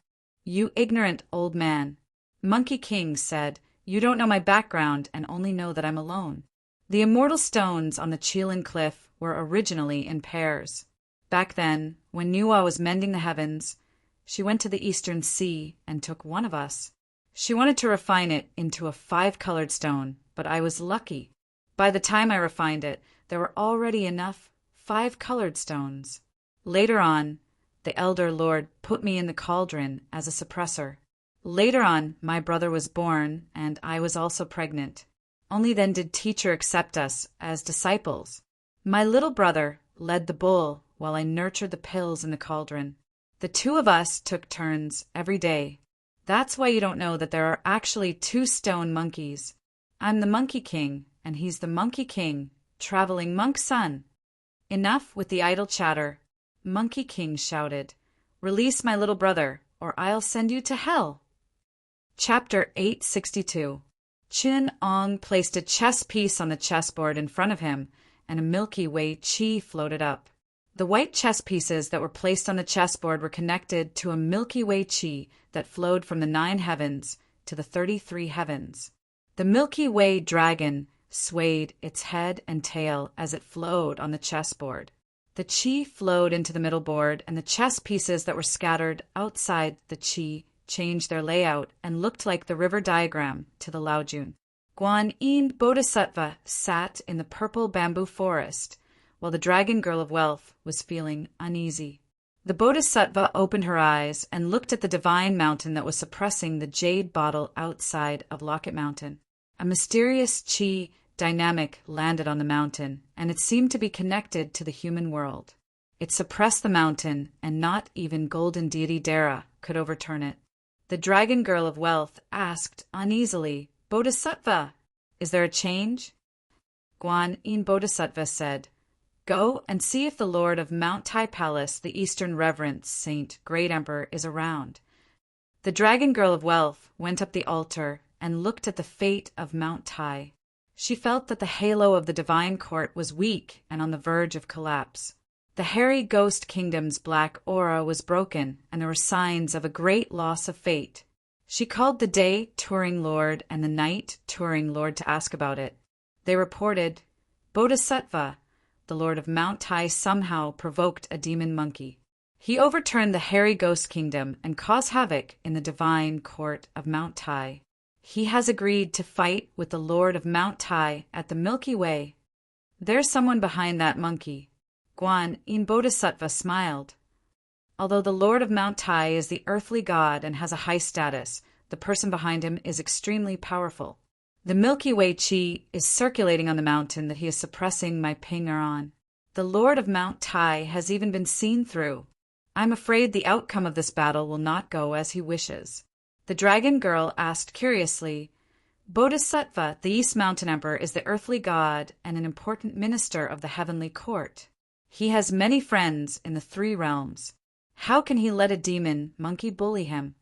you ignorant old man." Monkey King said, "You don't know my background and only know that I'm alone." The immortal stones on the Qilin cliff were originally in pairs. Back then, when Nuwa was mending the heavens, she went to the Eastern Sea and took one of us. She wanted to refine it into a 5-colored stone, but I was lucky. By the time I refined it, there were already enough 5-colored stones. Later on, the elder lord put me in the cauldron as a suppressor. Later on, my brother was born, and I was also pregnant. Only then did teacher accept us as disciples. My little brother led the bull while I nurtured the pills in the cauldron. The two of us took turns every day. That's why you don't know that there are actually 2 stone monkeys. I'm the Monkey King, and he's the Monkey King, traveling monk son. Enough with the idle chatter. Monkey King shouted, "Release my little brother, or I'll send you to hell." Chapter 862. Qin Ong placed a chess piece on the chessboard in front of him, and a Milky Way chi floated up. The white chess pieces that were placed on the chessboard were connected to a Milky Way chi that flowed from the 9 heavens to the 33 heavens. The Milky Way dragon swayed its head and tail as it flowed on the chessboard. The chi flowed into the middle board, and the chess pieces that were scattered outside the chi changed their layout and looked like the river diagram to the Laojun. Guan Yin Bodhisattva sat in the purple bamboo forest, while the Dragon Girl of Wealth was feeling uneasy. The Bodhisattva opened her eyes and looked at the divine mountain that was suppressing the jade bottle outside of Locket Mountain. A mysterious chi dynamic landed on the mountain, and it seemed to be connected to the human world. It suppressed the mountain, and not even golden deity Dara could overturn it. The The dragon girl of wealth asked uneasily, Bodhisattva, is there a change? Guan Yin Bodhisattva said, Go and see if the Lord of Mount Tai Palace, the Eastern Reverence Saint Great Emperor, is around. The dragon girl of wealth went up the altar and looked at the fate of Mount Tai. She felt that the halo of the divine court was weak and on the verge of collapse. The hairy ghost kingdom's black aura was broken, and there were signs of a great loss of fate. She called the day touring lord and the night touring lord to ask about it. They reported, Bodhisattva, the lord of Mount Tai somehow provoked a demon monkey. He overturned the hairy ghost kingdom and caused havoc in the divine court of Mount Tai. He has agreed to fight with the Lord of Mount Tai at the Milky Way. There's someone behind that monkey. Guan Yin Bodhisattva smiled. Although the Lord of Mount Tai is the earthly god and has a high status, the person behind him is extremely powerful. The Milky Way chi is circulating on the mountain that he is suppressing my pinger on. The Lord of Mount Tai has even been seen through. I'm afraid the outcome of this battle will not go as he wishes. The dragon girl asked curiously, Bodhisattva, the East Mountain Emperor, is the earthly god and an important minister of the heavenly court. He has many friends in the three realms. How can he let a demon monkey bully him?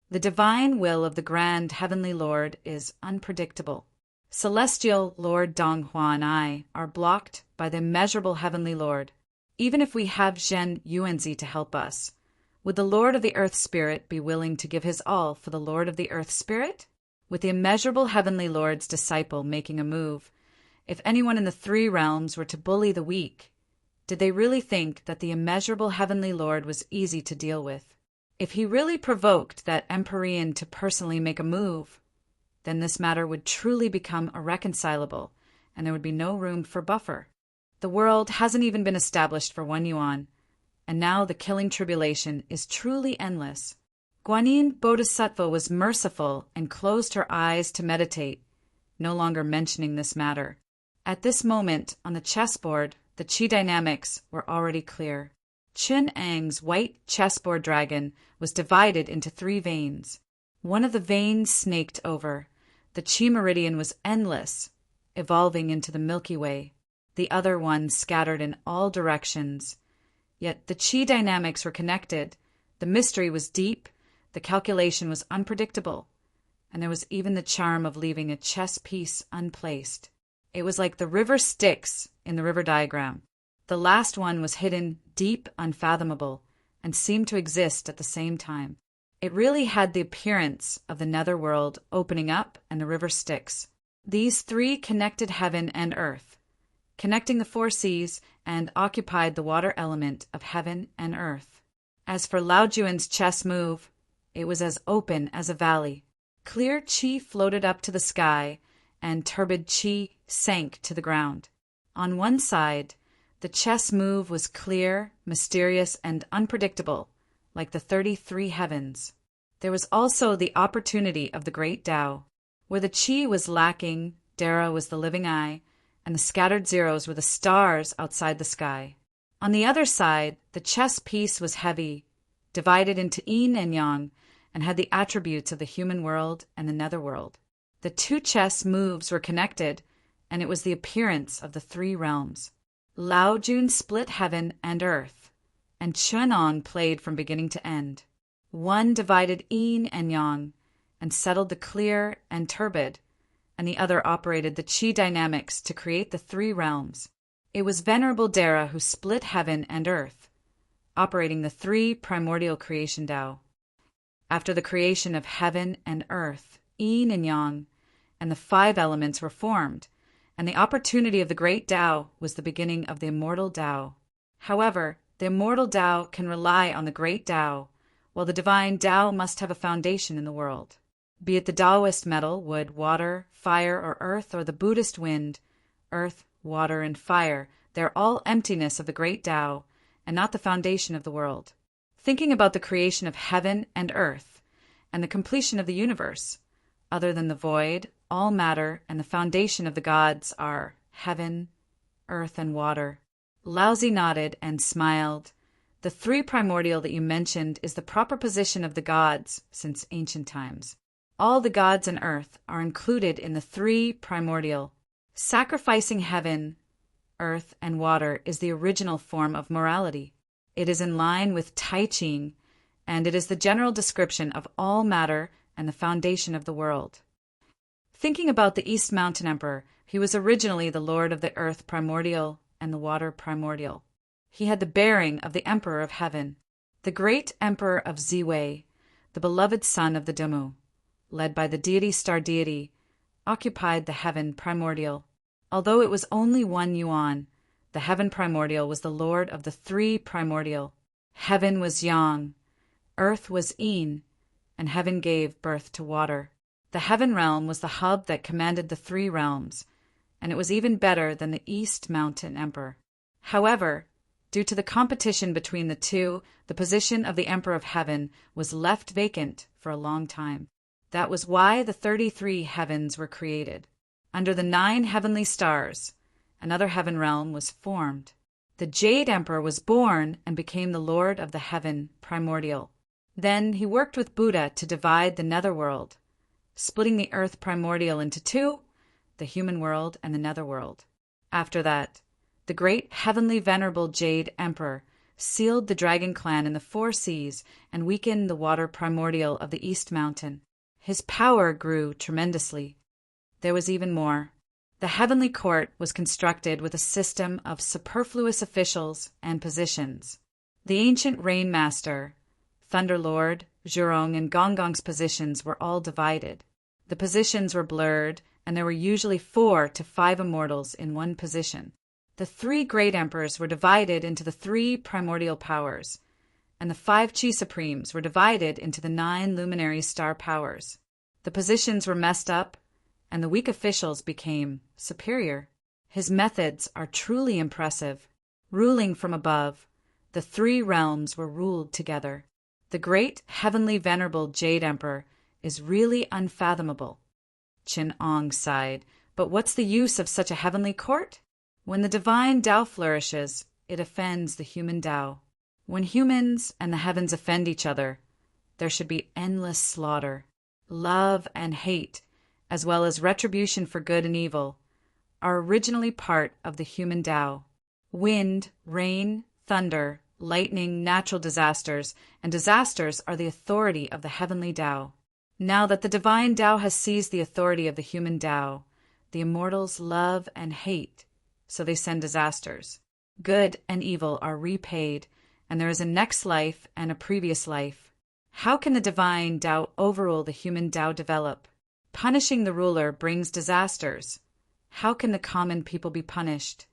The divine will of the grand heavenly Lord is unpredictable. Celestial Lord Donghua and I are blocked by the immeasurable heavenly Lord. Even if we have Zhen Yuanzi to help us, would the Lord of the Earth Spirit be willing to give his all for the Lord of the Earth Spirit? With the immeasurable heavenly Lord's disciple making a move, if anyone in the three realms were to bully the weak, did they really think that the immeasurable heavenly Lord was easy to deal with? If he really provoked that Empyrean to personally make a move, then this matter would truly become irreconcilable, and there would be no room for buffer. The world hasn't even been established for 1 yuan, and now the killing tribulation is truly endless. Guan Yin Bodhisattva was merciful and closed her eyes to meditate, no longer mentioning this matter. At this moment, on the chessboard, the chi dynamics were already clear. Chun Ang's white chessboard dragon was divided into 3 veins. One of the veins snaked over. The chi meridian was endless, evolving into the Milky Way. The other one scattered in all directions. Yet the chi dynamics were connected. The mystery was deep, the calculation was unpredictable, and there was even the charm of leaving a chess piece unplaced. It was like the river Styx in the river diagram. The last one was hidden, deep, unfathomable, and seemed to exist at the same time. It really had the appearance of the netherworld opening up and the river Styx. These 3 connected heaven and earth, connecting the 4 seas, and occupied the water element of heaven and earth. As for Lao Juan's chess move, it was as open as a valley. Clear chi floated up to the sky, and turbid chi sank to the ground. On one side, the chess move was clear, mysterious, and unpredictable, like the 33 heavens. There was also the opportunity of the great Tao. Where the chi was lacking, Dara was the living eye, and the scattered zeros were the stars outside the sky. On the other side, the chess piece was heavy, divided into yin and yang, and had the attributes of the human world and the netherworld. The 2 chess moves were connected, and it was the appearance of the 3 realms. Lao Jun split heaven and earth, and Chunong played from beginning to end. One divided yin and yang, and settled the clear and turbid, and the other operated the chi dynamics to create the 3 realms. It was Venerable Dara who split heaven and earth, operating the 3 primordial creation Tao. After the creation of heaven and earth, yin and yang, and the 5 elements were formed, and the opportunity of the great Tao was the beginning of the immortal Tao. However, the immortal Tao can rely on the great Tao, while the divine Tao must have a foundation in the world. Be it the Taoist metal, wood, water, fire, or earth, or the Buddhist wind, earth, water, and fire, they're all emptiness of the great Tao, and not the foundation of the world. Thinking about the creation of heaven and earth, and the completion of the universe, other than the void, all matter, and the foundation of the gods are heaven, earth, and water. Laozi nodded and smiled. The three primordial that you mentioned is the proper position of the gods since ancient times. All the gods on earth are included in the three primordial. Sacrificing heaven, earth, and water is the original form of morality. It is in line with Tai Ching, and it is the general description of all matter and the foundation of the world. Thinking about the East Mountain Emperor, he was originally the lord of the earth primordial and the water primordial. He had the bearing of the Emperor of Heaven. The great Emperor of Ziwei, the beloved son of the Demu, led by the deity Star Deity, occupied the heaven primordial. Although it was only 1 yuan, the heaven primordial was the lord of the three primordial. Heaven was yang, earth was yin, and heaven gave birth to water. The heaven realm was the hub that commanded the three realms, and it was even better than the East Mountain Emperor. However, due to the competition between the two, the position of the Emperor of Heaven was left vacant for a long time. That was why the 33 heavens were created. Under the 9 heavenly stars, another heaven realm was formed. The Jade Emperor was born and became the lord of the heaven primordial. Then he worked with Buddha to divide the netherworld, splitting the earth primordial into 2, the human world and the netherworld. After that, the great heavenly venerable Jade Emperor sealed the dragon clan in the 4 seas and weakened the water primordial of the East Mountain. His power grew tremendously. There was even more. The heavenly court was constructed with a system of superfluous officials and positions. The ancient Rain Master, Thunder Lord, Zhurong, and Gongong's positions were all divided. The positions were blurred, and there were usually 4 to 5 immortals in one position. The 3 great emperors were divided into the 3 primordial powers, and the 5 Chi Supremes were divided into the 9 luminary star powers. The positions were messed up, and the weak officials became superior. His methods are truly impressive. Ruling from above, the 3 realms were ruled together. The great heavenly venerable Jade Emperor is really unfathomable. Qin Ong sighed, but what's the use of such a heavenly court? When the divine Tao flourishes, it offends the human Tao. When humans and the heavens offend each other, there should be endless slaughter. Love and hate, as well as retribution for good and evil, are originally part of the human Tao. Wind, rain, thunder, lightning, natural disasters, and disasters are the authority of the heavenly Tao. Now that the divine Tao has seized the authority of the human Tao, the immortals love and hate, so they send disasters. Good and evil are repaid, and there is a next life and a previous life. How can the divine Tao overrule the human Tao develop? Punishing the ruler brings disasters. How can the common people be punished?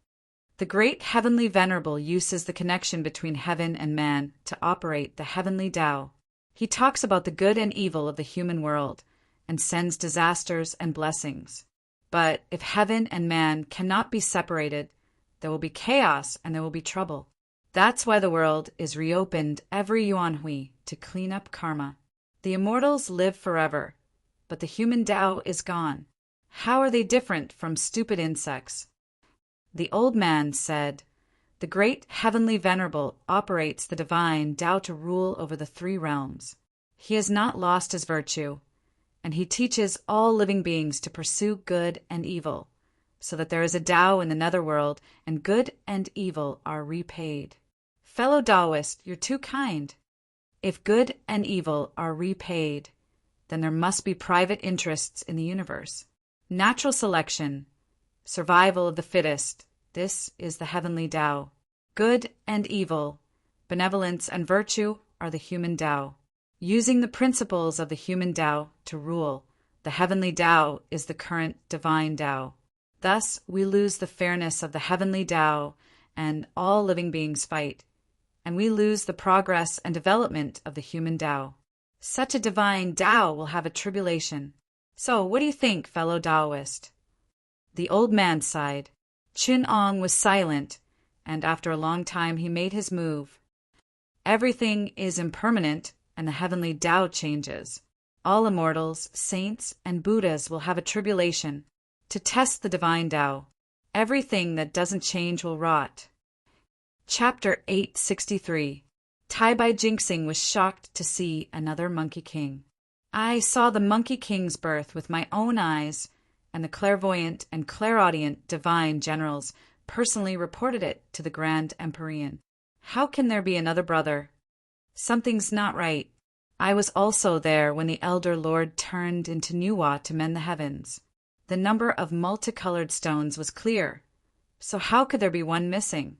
The great heavenly venerable uses the connection between heaven and man to operate the heavenly Tao. He talks about the good and evil of the human world and sends disasters and blessings. But if heaven and man cannot be separated, there will be chaos and there will be trouble. That's why the world is reopened every Yuanhui to clean up karma. The immortals live forever, but the human Tao is gone. How are they different from stupid insects? The old man said, the great heavenly venerable operates the divine Tao to rule over the 3 realms. He has not lost his virtue, and he teaches all living beings to pursue good and evil, so that there is a Tao in the netherworld, and good and evil are repaid. Fellow Taoist, you're too kind. If good and evil are repaid, then there must be private interests in the universe. Natural selection, survival of the fittest, this is the heavenly Tao. Good and evil, benevolence and virtue are the human Tao. Using the principles of the human Tao to rule, the heavenly Tao is the current divine Tao. Thus, we lose the fairness of the heavenly Tao, and all living beings fight, and we lose the progress and development of the human Tao. Such a divine Tao will have a tribulation. So, what do you think, fellow Taoist? The old man sighed. Qin Ong was silent, and after a long time he made his move. Everything is impermanent, and the heavenly Tao changes. All immortals, saints, and Buddhas will have a tribulation to test the divine Tao. Everything that doesn't change will rot. Chapter 863 Tai by Jinxing was shocked to see another Monkey King. I saw the Monkey King's birth with my own eyes, and the clairvoyant and clairaudient divine generals personally reported it to the Grand Empyrean. How can there be another brother? Something's not right. I was also there when the Elder Lord turned into Nuwa to mend the heavens. The number of multicolored stones was clear, so how could there be one missing?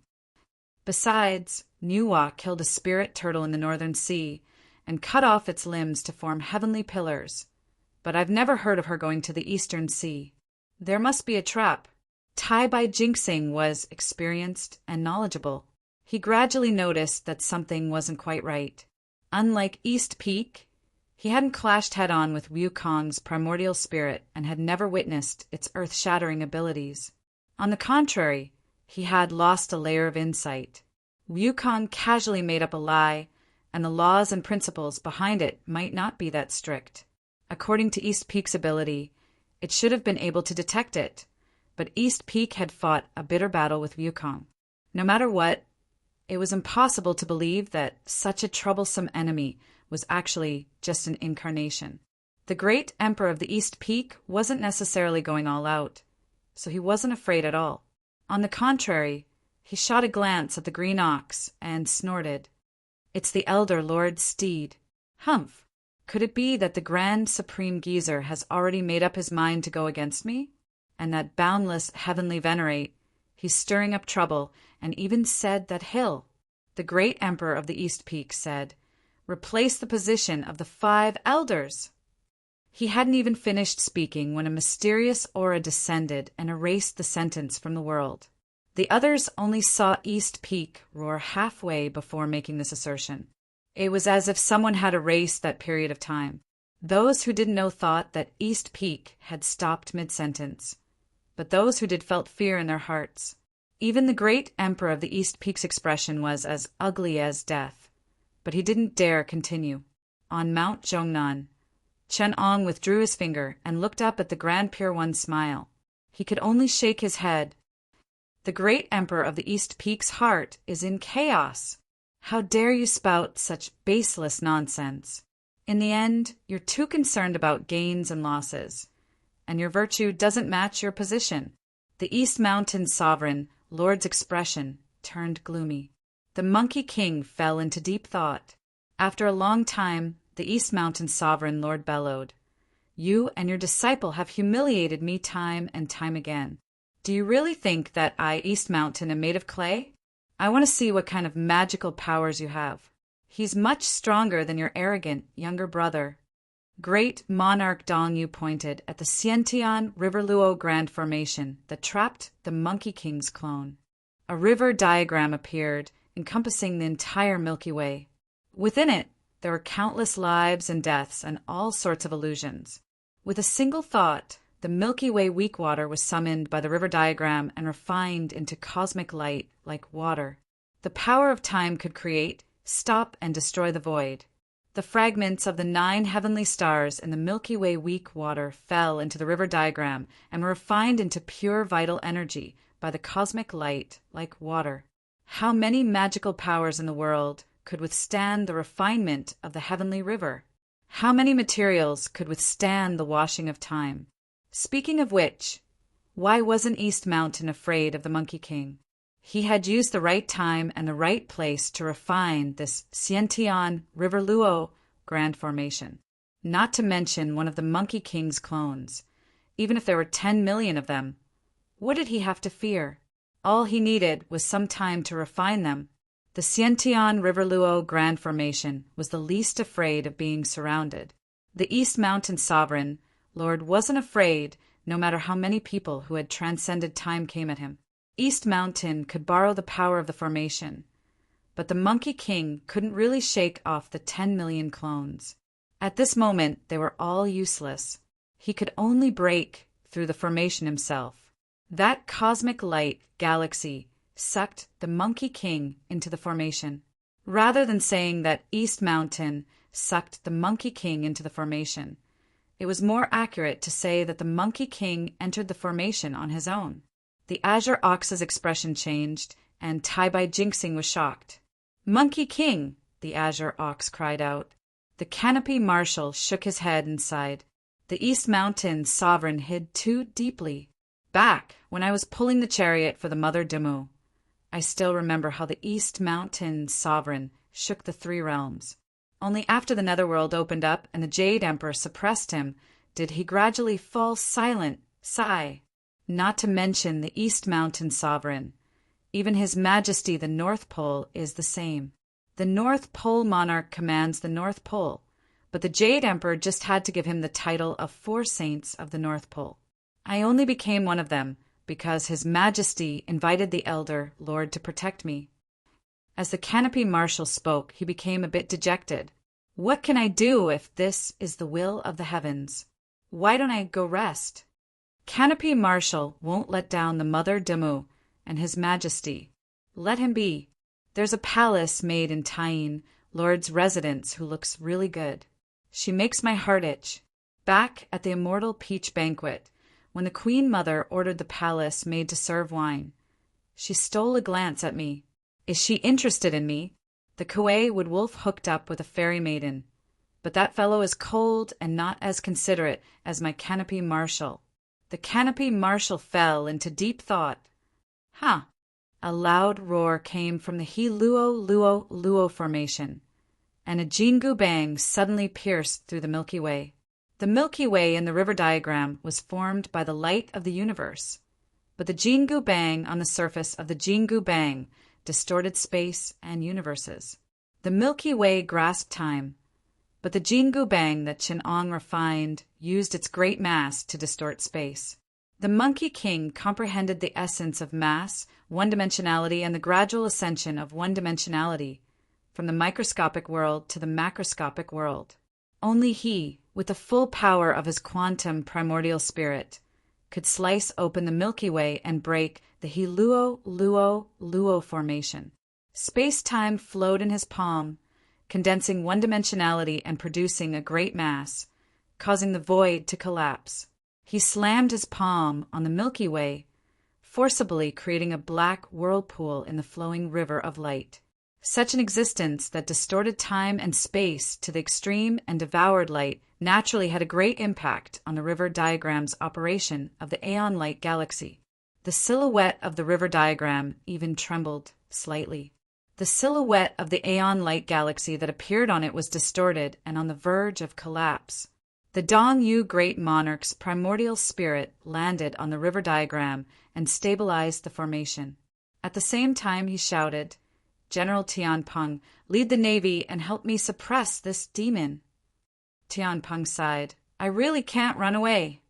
Besides, Nuwa killed a spirit turtle in the Northern Sea and cut off its limbs to form heavenly pillars. But I've never heard of her going to the Eastern Sea. There must be a trap. Tai by Jinxing was experienced and knowledgeable. He gradually noticed that something wasn't quite right. Unlike East Peak, he hadn't clashed head-on with Wukong's primordial spirit and had never witnessed its earth-shattering abilities. On the contrary, he had lost a layer of insight. Wukong casually made up a lie, and the laws and principles behind it might not be that strict. According to East Peak's ability, it should have been able to detect it, but East Peak had fought a bitter battle with Wukong. No matter what, it was impossible to believe that such a troublesome enemy was actually just an incarnation. The great Emperor of the East Peak wasn't necessarily going all out, so he wasn't afraid at all. On the contrary, he shot a glance at the green ox and snorted. It's the Elder Lord's steed. Humph! Could it be that the Grand Supreme Geezer has already made up his mind to go against me? And that boundless heavenly venerate, he's stirring up trouble, and even said that Hill, the great Emperor of the East Peak, said, replace the position of the 5 elders. He hadn't even finished speaking when a mysterious aura descended and erased the sentence from the world. The others only saw East Peak roar halfway before making this assertion. It was as if someone had erased that period of time. Those who didn't know thought that East Peak had stopped mid-sentence, but those who did felt fear in their hearts. Even the great Emperor of the East Peak's expression was as ugly as death, but he didn't dare continue. On Mount Zhongnan, Chen Ong withdrew his finger and looked up at the Grand Pure One's smile. He could only shake his head. The great Emperor of the East Peak's heart is in chaos. How dare you spout such baseless nonsense? In the end, you're too concerned about gains and losses, and your virtue doesn't match your position. The East Mountain Sovereign Lord's expression turned gloomy. The Monkey King fell into deep thought. After a long time, the East Mountain Sovereign Lord bellowed, "You and your disciple have humiliated me time and time again. Do you really think that I, East Mountain, am made of clay? I want to see what kind of magical powers you have. He's much stronger than your arrogant younger brother." Great Monarch Dongyu pointed at the Xiantian River Luo Grand Formation that trapped the Monkey King's clone. A river diagram appeared, encompassing the entire Milky Way. Within it, there were countless lives and deaths and all sorts of illusions. With a single thought, the Milky Way weak water was summoned by the river diagram and refined into cosmic light like water. The power of time could create, stop, and destroy the void. The fragments of the 9 heavenly stars in the Milky Way weak water fell into the river diagram and were refined into pure vital energy by the cosmic light like water. How many magical powers in the world could withstand the refinement of the heavenly river? How many materials could withstand the washing of time? Speaking of which, why wasn't East Mountain afraid of the Monkey King? He had used the right time and the right place to refine this Xiantian River Luo Grand Formation, not to mention one of the Monkey King's clones. Even if there were 10 million of them, what did he have to fear? All he needed was some time to refine them. The Xiantian River Luo Grand Formation was the least afraid of being surrounded. The East Mountain Sovereign Lord wasn't afraid, no matter how many people who had transcended time came at him. East Mountain could borrow the power of the formation, but the Monkey King couldn't really shake off the 10 million clones. At this moment, they were all useless. He could only break through the formation himself. That cosmic light galaxy sucked the Monkey King into the formation. Rather than saying that East Mountain sucked the Monkey King into the formation, it was more accurate to say that the Monkey King entered the formation on his own. The Azure Ox's expression changed, and Tai by Jinxing was shocked. "Monkey King, the azure ox cried out. The canopy marshal shook his head and sighed. The East Mountain sovereign hid too deeply. Back, when I was pulling the chariot for the Mother Dimmu, I still remember how the East Mountain sovereign shook the three realms. Only after the netherworld opened up and the Jade Emperor suppressed him did he gradually fall silent, sigh. Not to mention the East Mountain sovereign. Even His Majesty the North Pole is the same. The North Pole monarch commands the North Pole, but the Jade Emperor just had to give him the title of Four Saints of the North Pole. I only became one of them because His Majesty invited the Elder Lord to protect me. As the canopy marshal spoke, he became a bit dejected. What can I do if this is the will of the heavens? Why don't I go rest? Canopy marshal won't let down the Mother Dimmu and His Majesty. Let him be. There's a palace made in Tyene, Lord's residence, who looks really good. She makes my heart itch. Back at the Immortal Peach Banquet, when the Queen Mother ordered the palace made to serve wine, she stole a glance at me. Is she interested in me? The Kuei would wolf hooked up with a fairy maiden, but that fellow is cold and not as considerate as my canopy marshal. The canopy marshal fell into deep thought. Huh. A loud roar came from the He-Luo-Luo-Luo formation, and a Jingu Bang suddenly pierced through the Milky Way. The Milky Way in the river diagram was formed by the light of the universe, but the Jingu Bang on the surface of the Jingu Bang distorted space and universes. The Milky Way grasped time, but the Jingu Bang that Qin'ong refined used its great mass to distort space. The Monkey King comprehended the essence of mass, one-dimensionality, and the gradual ascension of one-dimensionality from the microscopic world to the macroscopic world. Only he, with the full power of his quantum primordial spirit, could slice open the Milky Way and break the He-Luo-Luo-Luo formation. Space-time flowed in his palm, condensing one-dimensionality and producing a great mass, causing the void to collapse. He slammed his palm on the Milky Way, forcibly creating a black whirlpool in the flowing river of light. Such an existence that distorted time and space to the extreme and devoured light naturally had a great impact on the river diagram's operation of the Aeon-Light galaxy. The silhouette of the river diagram even trembled slightly. The silhouette of the Aeon-Light galaxy that appeared on it was distorted and on the verge of collapse. The Dong Yu Great Monarch's primordial spirit landed on the river diagram and stabilized the formation. At the same time he shouted, General Tianpeng, lead the navy and help me suppress this demon. Tianpeng sighed. I really can't run away.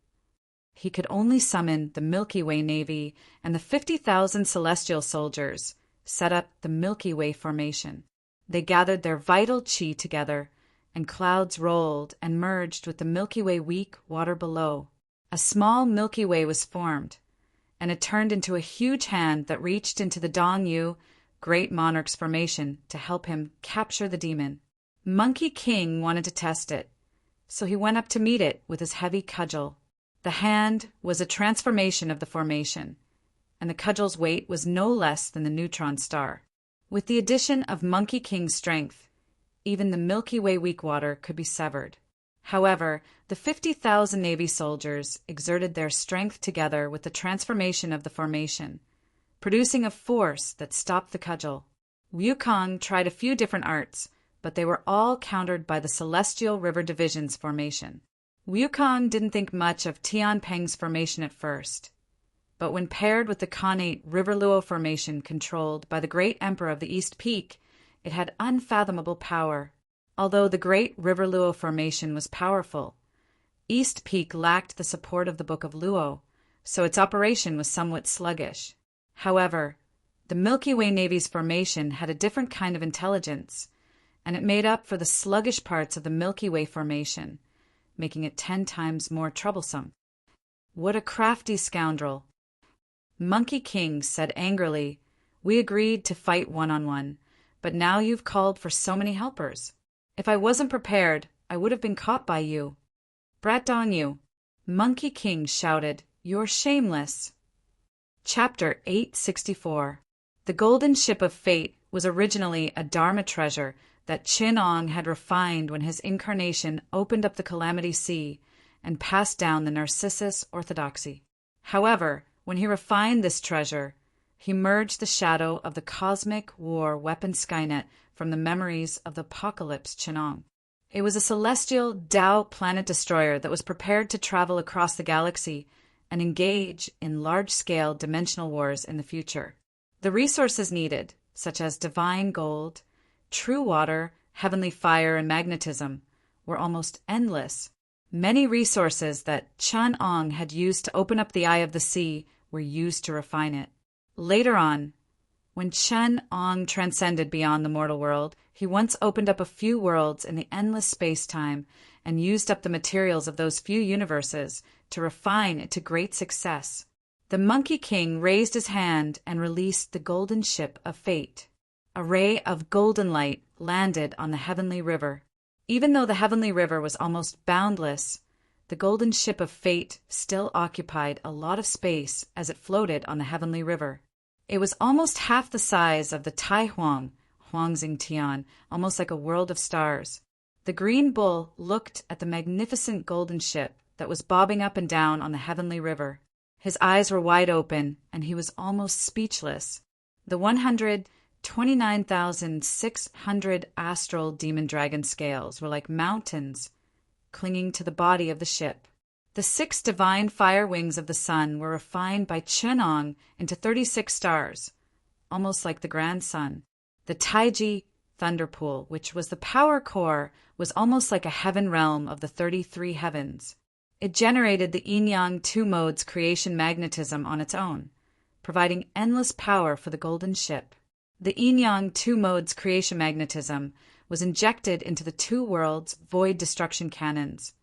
He could only summon the Milky Way Navy and the 50,000 celestial soldiers, set up the Milky Way formation. They gathered their vital chi together, and clouds rolled and merged with the Milky Way weak water below. A small Milky Way was formed, and it turned into a huge hand that reached into the Dong Yu Great Monarch's formation to help him capture the demon. Monkey King wanted to test it, so he went up to meet it with his heavy cudgel. The hand was a transformation of the formation, and the cudgel's weight was no less than the neutron star. With the addition of Monkey King's strength, even the Milky Way weak water could be severed. However, the 50,000 Navy soldiers exerted their strength together with the transformation of the formation, producing a force that stopped the cudgel. Wukong tried a few different arts, but they were all countered by the Celestial River Division's formation. Wukong didn't think much of Tianpeng's formation at first, but when paired with the Khanate River Luo formation controlled by the Great Emperor of the East Peak, it had unfathomable power. Although the Great River Luo formation was powerful, East Peak lacked the support of the Book of Luo, so its operation was somewhat sluggish. However, the Milky Way Navy's formation had a different kind of intelligence, and it made up for the sluggish parts of the Milky Way formation, making it 10 times more troublesome. What a crafty scoundrel! Monkey King said angrily, We agreed to fight one-on-one, but now you've called for so many helpers. If I wasn't prepared, I would have been caught by you. Brat Dong Yu. Monkey King shouted, You're shameless. Chapter 864. The Golden Ship of Fate was originally a Dharma treasure that Qin had refined when his incarnation opened up the Calamity Sea and passed down the Narcissus orthodoxy. However, when he refined this treasure, he merged the shadow of the cosmic war weapon Skynet from the memories of the apocalypse Qin. It was a celestial Tao planet destroyer that was prepared to travel across the galaxy and engage in large-scale dimensional wars in the future. The resources needed, such as divine gold, true water, heavenly fire, and magnetism, were almost endless. Many resources that Qin had used to open up the eye of the sea were used to refine it. Later on, when Qin transcended beyond the mortal world, he once opened up a few worlds in the endless space-time and used up the materials of those few universes to refine it to great success. The Monkey King raised his hand and released the golden ship of fate. A ray of golden light landed on the heavenly river. Even though the heavenly river was almost boundless, the golden ship of fate still occupied a lot of space as it floated on the heavenly river. It was almost half the size of the Tai Huang, Huangxing Tian, almost like a world of stars. The green bull looked at the magnificent golden ship that was bobbing up and down on the heavenly river. His eyes were wide open, and he was almost speechless. The 129,600 astral demon dragon scales were like mountains clinging to the body of the ship. The 6 divine fire wings of the sun were refined by Qin into 36 stars, almost like the grand sun. The Taiji thunder pool, which was the power core, was almost like a heaven realm of the 33 heavens. It generated the yin-yang 2 modes creation magnetism on its own, providing endless power for the golden ship. The yin-yang 2 modes creation magnetism was injected into the 2 worlds void destruction cannons,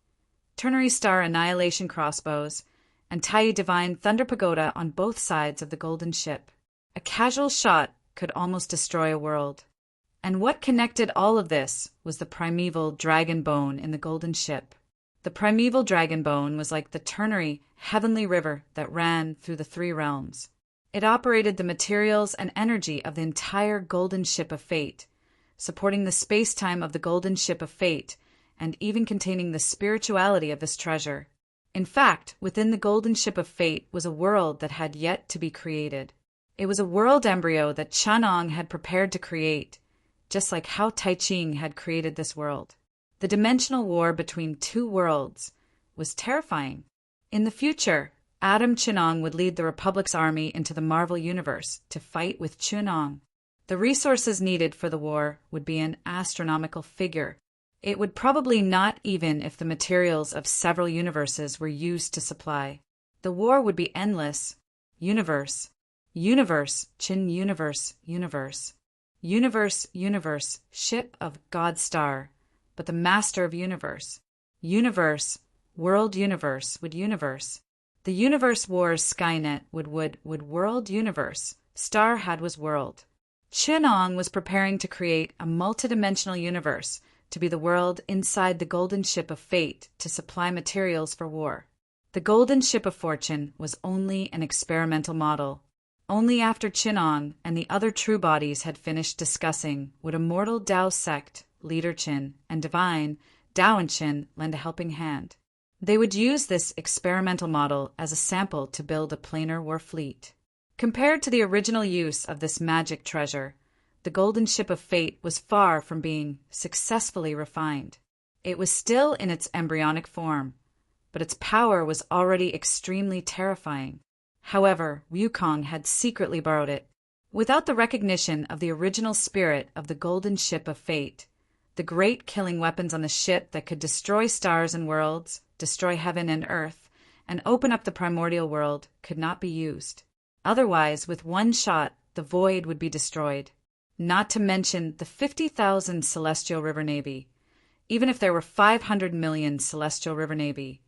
ternary star annihilation crossbows, and Tai divine thunder pagoda on both sides of the golden ship. A casual shot could almost destroy a world. And what connected all of this was the primeval dragon bone in the golden ship. The primeval dragon bone was like the ternary heavenly river that ran through the 3 realms. It operated the materials and energy of the entire golden ship of fate, supporting the space-time of the golden ship of fate, and even containing the spirituality of this treasure. In fact, within the golden ship of fate was a world that had yet to be created. It was a world embryo that Qin had prepared to create, just like how Tai Ching had created this world. The dimensional war between 2 worlds was terrifying. In the future, Adam Qin would lead the Republic's army into the Marvel Universe to fight with Qin. The resources needed for the war would be an astronomical figure. It would probably not even if the materials of several universes were used to supply. The war would be endless. Universe, universe, Qin universe, universe. Universe, universe, ship of God's star, but the master of universe. Universe, world universe would universe. The universe wars Skynet would world universe. Star had was world. Qin was preparing to create a multidimensional universe to be the world inside the golden ship of fate to supply materials for war. The golden ship of fortune was only an experimental model. Only after Qin and the other true bodies had finished discussing would immortal Tao sect, leader Qin, and divine Tao and Qin lend a helping hand. They would use this experimental model as a sample to build a planar war fleet. Compared to the original use of this magic treasure, the golden ship of fate was far from being successfully refined. It was still in its embryonic form, but its power was already extremely terrifying. However, Wukong had secretly borrowed it. Without the recognition of the original spirit of the golden ship of fate, the great killing weapons on the ship that could destroy stars and worlds, destroy heaven and earth, and open up the primordial world could not be used. Otherwise, with one shot, the void would be destroyed. Not to mention the 50,000 Celestial River Navy. Even if there were 500 million Celestial River Navy,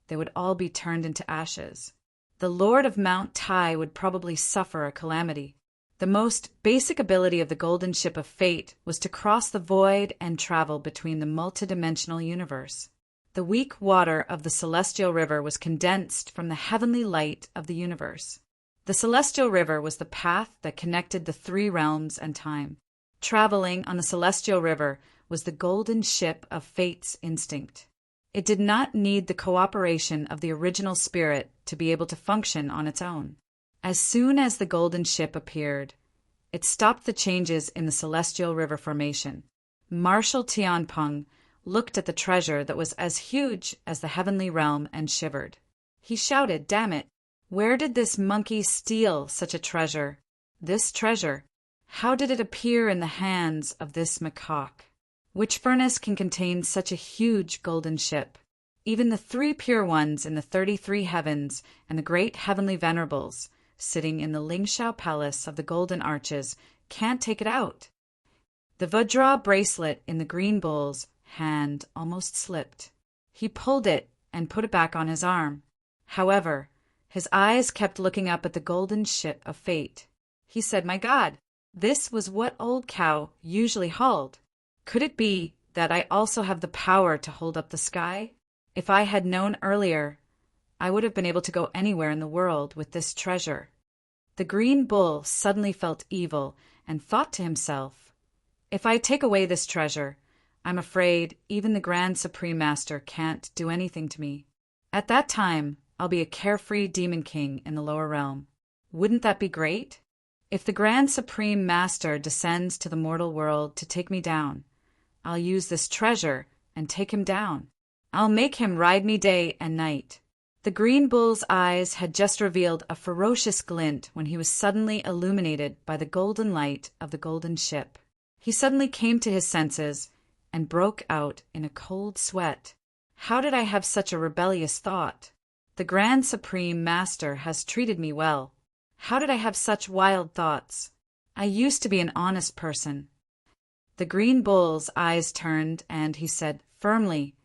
they would all be turned into ashes. The Lord of Mount Tai would probably suffer a calamity. The most basic ability of the golden ship of fate was to cross the void and travel between the multidimensional universe. The weak water of the Celestial River was condensed from the heavenly light of the universe. The Celestial River was the path that connected the 3 realms and time. traveling on the celestial river was the golden ship of fate's instinct. It did not need the cooperation of the original spirit to be able to function on its own. As soon as the golden ship appeared, it stopped the changes in the celestial river formation. Marshal Tianpeng looked at the treasure that was as huge as the heavenly realm and shivered. He shouted, "Damn it! Where did this monkey steal such a treasure? This treasure? How did it appear in the hands of this macaque? Which furnace can contain such a huge golden ship? Even the 3 pure ones in the 33 heavens and the great heavenly venerables, sitting in the Lingshao palace of the golden arches, can't take it out." The Vajra bracelet in the green bull's hand almost slipped. He pulled it and put it back on his arm. However, his eyes kept looking up at the golden ship of fate. He said, "My God, this was what Old Cow usually hauled. Could it be that I also have the power to hold up the sky? If I had known earlier, I would have been able to go anywhere in the world with this treasure." The green bull suddenly felt evil and thought to himself, "If I take away this treasure, I'm afraid even the Grand Supreme Master can't do anything to me. At that time, I'll be a carefree demon king in the lower realm. Wouldn't that be great? If the Grand Supreme Master descends to the mortal world to take me down, I'll use this treasure and take him down. I'll make him ride me day and night." The green bull's eyes had just revealed a ferocious glint when he was suddenly illuminated by the golden light of the golden ship. He suddenly came to his senses and broke out in a cold sweat. "How did I have such a rebellious thought? The Grand Supreme Master has treated me well. How did I have such wild thoughts? I used to be an honest person." The green bull's eyes turned, and he said firmly,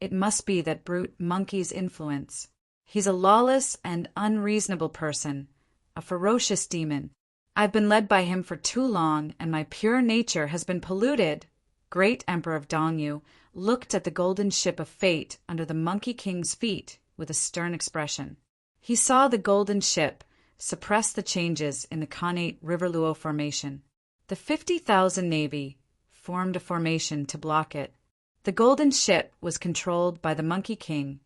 "It must be that brute monkey's influence. He's a lawless and unreasonable person, a ferocious demon. I've been led by him for too long, and my pure nature has been polluted." Great Emperor of Dongyu looked at the golden ship of fate under the Monkey King's feet with a stern expression. He saw the golden ship suppress the changes in the Khanate River Luo formation. The 50,000 navy formed a formation to block it. The golden ship was controlled by the Monkey King,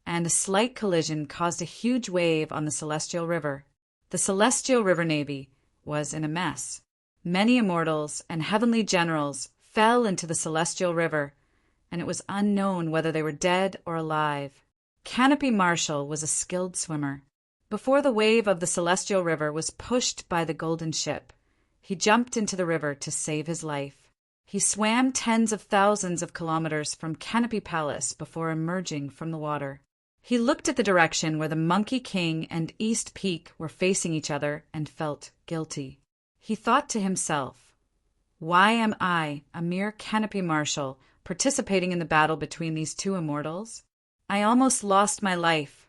and a slight collision caused a huge wave on the Celestial River. The Celestial River Navy was in a mess. Many immortals and heavenly generals fell into the Celestial River, and it was unknown whether they were dead or alive. Canopy Marshal was a skilled swimmer. Before the wave of the Celestial River was pushed by the golden ship, he jumped into the river to save his life. He swam tens of thousands of kilometers from Canopy Palace before emerging from the water. He looked at the direction where the Monkey King and East Peak were facing each other and felt guilty. He thought to himself, "Why am I, a mere Canopy Marshal, participating in the battle between these two immortals? I almost lost my life."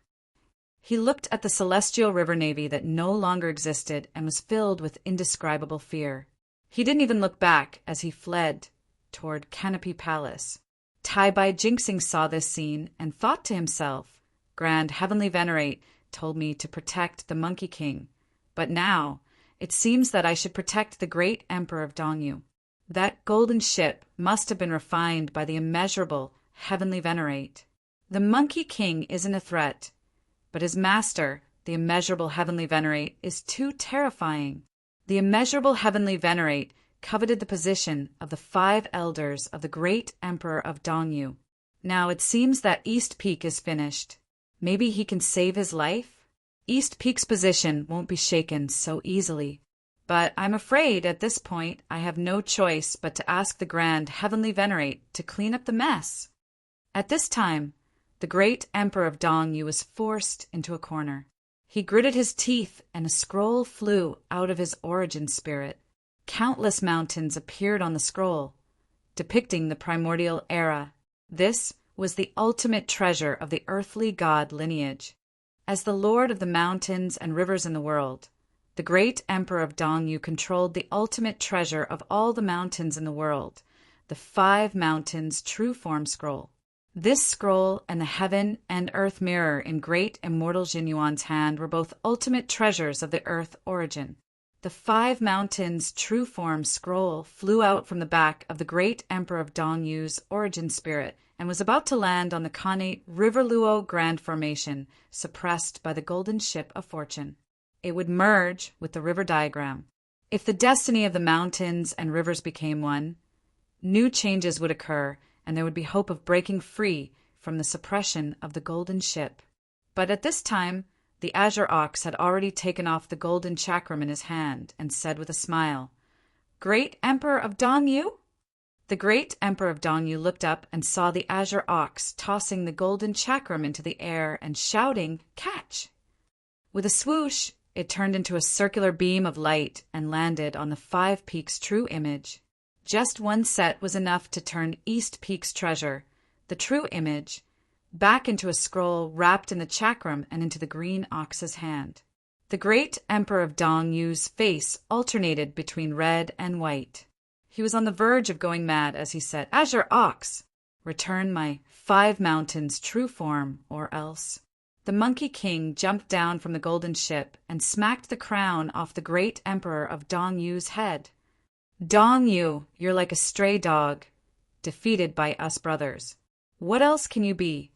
He looked at the Celestial River Navy that no longer existed and was filled with indescribable fear. He didn't even look back as he fled toward Canopy Palace. Tai Bai Jinxing saw this scene and thought to himself, "Grand Heavenly Venerate told me to protect the Monkey King, but now it seems that I should protect the great Emperor of Dongyu. That golden ship must have been refined by the immeasurable Heavenly Venerate. The Monkey King isn't a threat, but his master, the immeasurable Heavenly Venerate, is too terrifying." The immeasurable Heavenly Venerate coveted the position of the 5 elders of the great Emperor of Dongyu. Now it seems that East Peak is finished. Maybe he can save his life? East Peak's position won't be shaken so easily. But I'm afraid at this point I have no choice but to ask the Grand Heavenly Venerate to clean up the mess. At this time, the great Emperor of Dongyu was forced into a corner. He gritted his teeth, and a scroll flew out of his origin spirit. Countless mountains appeared on the scroll, depicting the primordial era. This was the ultimate treasure of the earthly god lineage. As the lord of the mountains and rivers in the world, the great Emperor of Dongyu controlled the ultimate treasure of all the mountains in the world, the 5 Mountains True Form Scroll. This scroll and the heaven and earth mirror in great immortal Jinyuan's hand were both ultimate treasures of the earth origin. The 5 mountains true form scroll flew out from the back of the great Emperor of Dongyu's origin spirit and was about to land on the connate River Luo Grand Formation, suppressed by the golden ship of fortune. It would merge with the river diagram. If the destiny of the mountains and rivers became one, new changes would occur and there would be hope of breaking free from the suppression of the golden ship. But at this time, the Azure Ox had already taken off the golden chakram in his hand and said with a smile, "Great Emperor of Dongyu?" The great Emperor of Dongyu looked up and saw the Azure Ox tossing the golden chakram into the air and shouting, "Catch!" With a swoosh, it turned into a circular beam of light and landed on the 5 Peaks' true image. Just one set was enough to turn East Peak's treasure, the true image, back into a scroll wrapped in the chakram and into the green ox's hand. The great Emperor of Dongyu's face alternated between red and white. He was on the verge of going mad as he said, "Azure Ox, return my 5 mountains true form, or else." The Monkey King jumped down from the golden ship and smacked the crown off the great Emperor of Dongyu's head. "Dongyu, you're like a stray dog, defeated by us brothers. What else can you be?"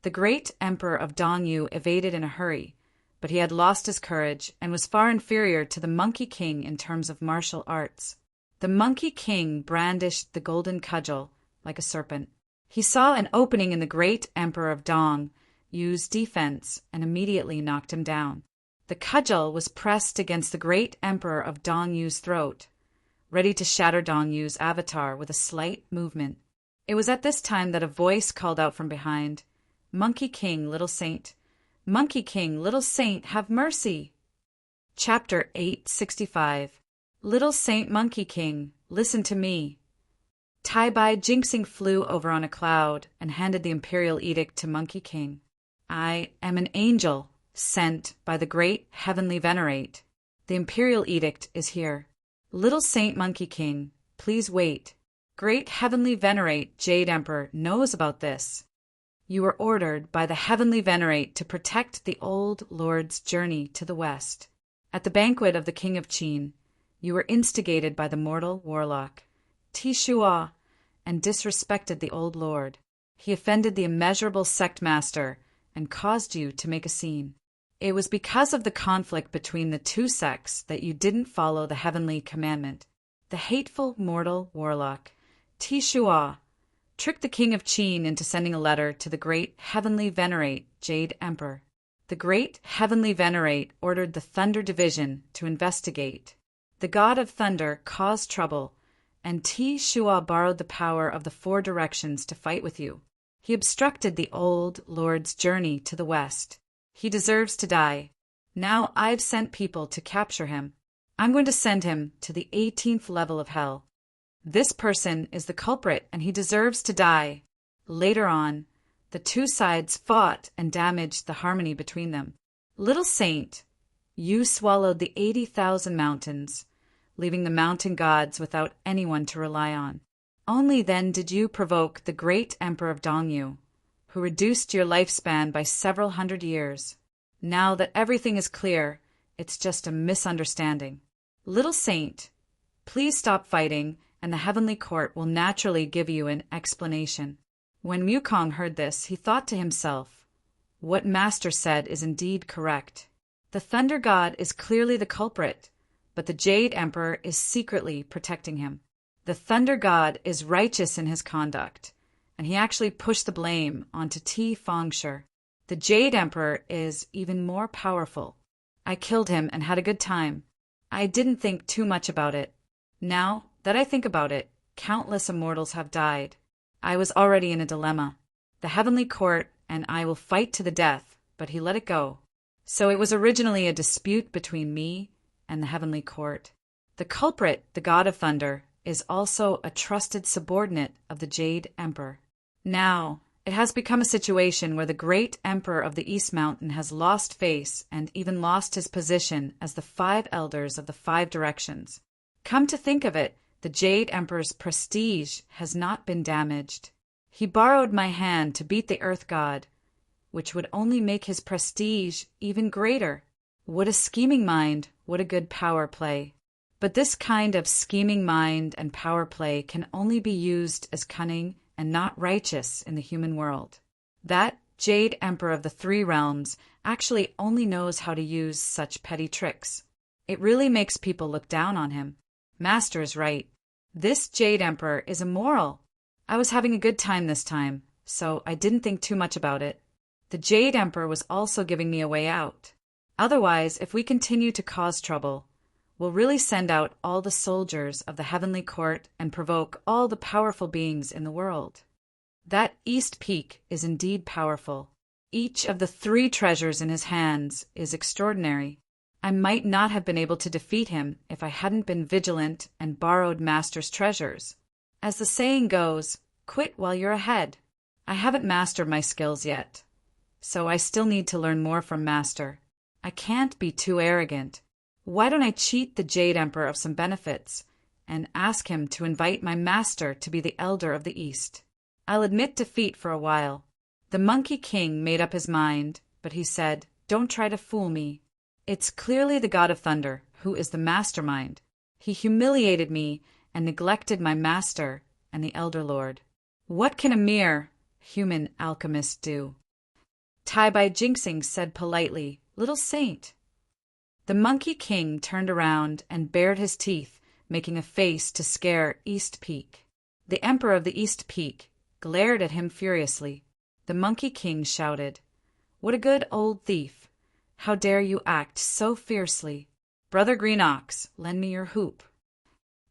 The great Emperor of Dongyu evaded in a hurry, but he had lost his courage and was far inferior to the Monkey King in terms of martial arts. The Monkey King brandished the golden cudgel like a serpent. He saw an opening in the great Emperor of Dongyu's defense and immediately knocked him down. The cudgel was pressed against the great Emperor of Dongyu's throat, ready to shatter Dongyu's avatar with a slight movement. It was at this time that a voice called out from behind, "Monkey King, little saint! Monkey King, little saint, have mercy!" Chapter 865. Little Saint Monkey King, listen to me. Tai Bai Jinxing flew over on a cloud and handed the imperial edict to Monkey King. "I am an angel sent by the great heavenly venerate. The imperial edict is here. Little Saint Monkey King, please wait. Great heavenly venerate Jade Emperor knows about this. You were ordered by the heavenly venerate to protect the old lord's journey to the west. At the banquet of the King of Qin, you were instigated by the mortal warlock, Tishua, and disrespected the old lord. He offended the immeasurable sect master and caused you to make a scene. It was because of the conflict between the 2 sects that you didn't follow the heavenly commandment. The hateful mortal warlock, Tishua, tricked the King of Qin into sending a letter to the great heavenly venerate Jade Emperor. The great heavenly venerate ordered the Thunder Division to investigate. The god of thunder caused trouble, and Tishua borrowed the power of the 4 directions to fight with you. He obstructed the old lord's journey to the west. He deserves to die. Now I've sent people to capture him. I'm going to send him to the 18th level of hell. This person is the culprit and he deserves to die. Later on, the 2 sides fought and damaged the harmony between them. Little saint, you swallowed the 80,000 mountains, leaving the mountain gods without anyone to rely on. Only then did you provoke the great Emperor of Dongyu, who reduced your lifespan by several hundred years. Now that everything is clear, it's just a misunderstanding. Little saint, please stop fighting, and the heavenly court will naturally give you an explanation." When Mukong heard this, he thought to himself, "What Master said is indeed correct. The Thunder God is clearly the culprit, but the Jade Emperor is secretly protecting him. The Thunder God is righteous in his conduct, and he actually pushed the blame onto Ti Fongshi. The Jade Emperor is even more powerful. I killed him and had a good time. I didn't think too much about it. Now that I think about it, countless immortals have died. I was already in a dilemma. The heavenly court and I will fight to the death, but he let it go. So it was originally a dispute between me and the heavenly court. The culprit, the god of thunder, is also a trusted subordinate of the Jade Emperor. Now, it has become a situation where the great Emperor of the East Mountain has lost face and even lost his position as the 5 elders of the 5 directions. Come to think of it, the Jade Emperor's prestige has not been damaged. He borrowed my hand to beat the Earth God, which would only make his prestige even greater. What a scheming mind, what a good power play. But this kind of scheming mind and power play can only be used as cunning and not righteous in the human world. That Jade Emperor of the Three Realms actually only knows how to use such petty tricks. It really makes people look down on him. Master is right. This Jade Emperor is immoral. I was having a good time this time, so I didn't think too much about it. The Jade Emperor was also giving me a way out. Otherwise, if we continue to cause trouble, we'll really send out all the soldiers of the heavenly court and provoke all the powerful beings in the world. That East Peak is indeed powerful. Each of the 3 treasures in his hands is extraordinary. I might not have been able to defeat him if I hadn't been vigilant and borrowed Master's treasures. As the saying goes, quit while you're ahead. I haven't mastered my skills yet, so I still need to learn more from Master. I can't be too arrogant. Why don't I cheat the Jade Emperor of some benefits and ask him to invite my master to be the Elder of the East? I'll admit defeat for a while. The Monkey King made up his mind, but he said, "Don't try to fool me. It's clearly the God of Thunder who is the mastermind. He humiliated me and neglected my master and the Elder Lord. What can a mere human alchemist do?" Tai Bai Jinxing said politely, "Little saint." The Monkey King turned around and bared his teeth, making a face to scare East Peak. The Emperor of the East Peak glared at him furiously. The Monkey King shouted, "What a good old thief! How dare you act so fiercely? Brother Green Ox, lend me your hoop."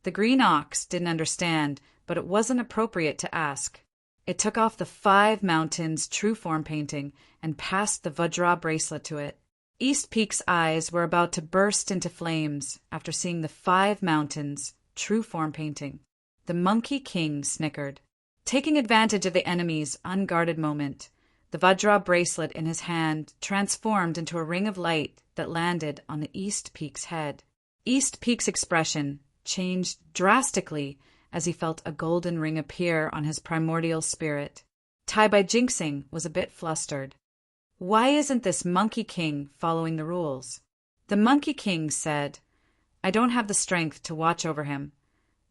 The Green Ox didn't understand, but it wasn't appropriate to ask. It took off the 5 Mountains true form painting and passed the Vajra bracelet to it. East Peak's eyes were about to burst into flames after seeing the 5 Mountains true form painting. The Monkey King snickered. Taking advantage of the enemy's unguarded moment, the Vajra bracelet in his hand transformed into a ring of light that landed on the East Peak's head. East Peak's expression changed drastically as he felt a golden ring appear on his primordial spirit. Tai Bai Jinxing was a bit flustered. Why isn't this Monkey King following the rules? The Monkey King said, "I don't have the strength to watch over him,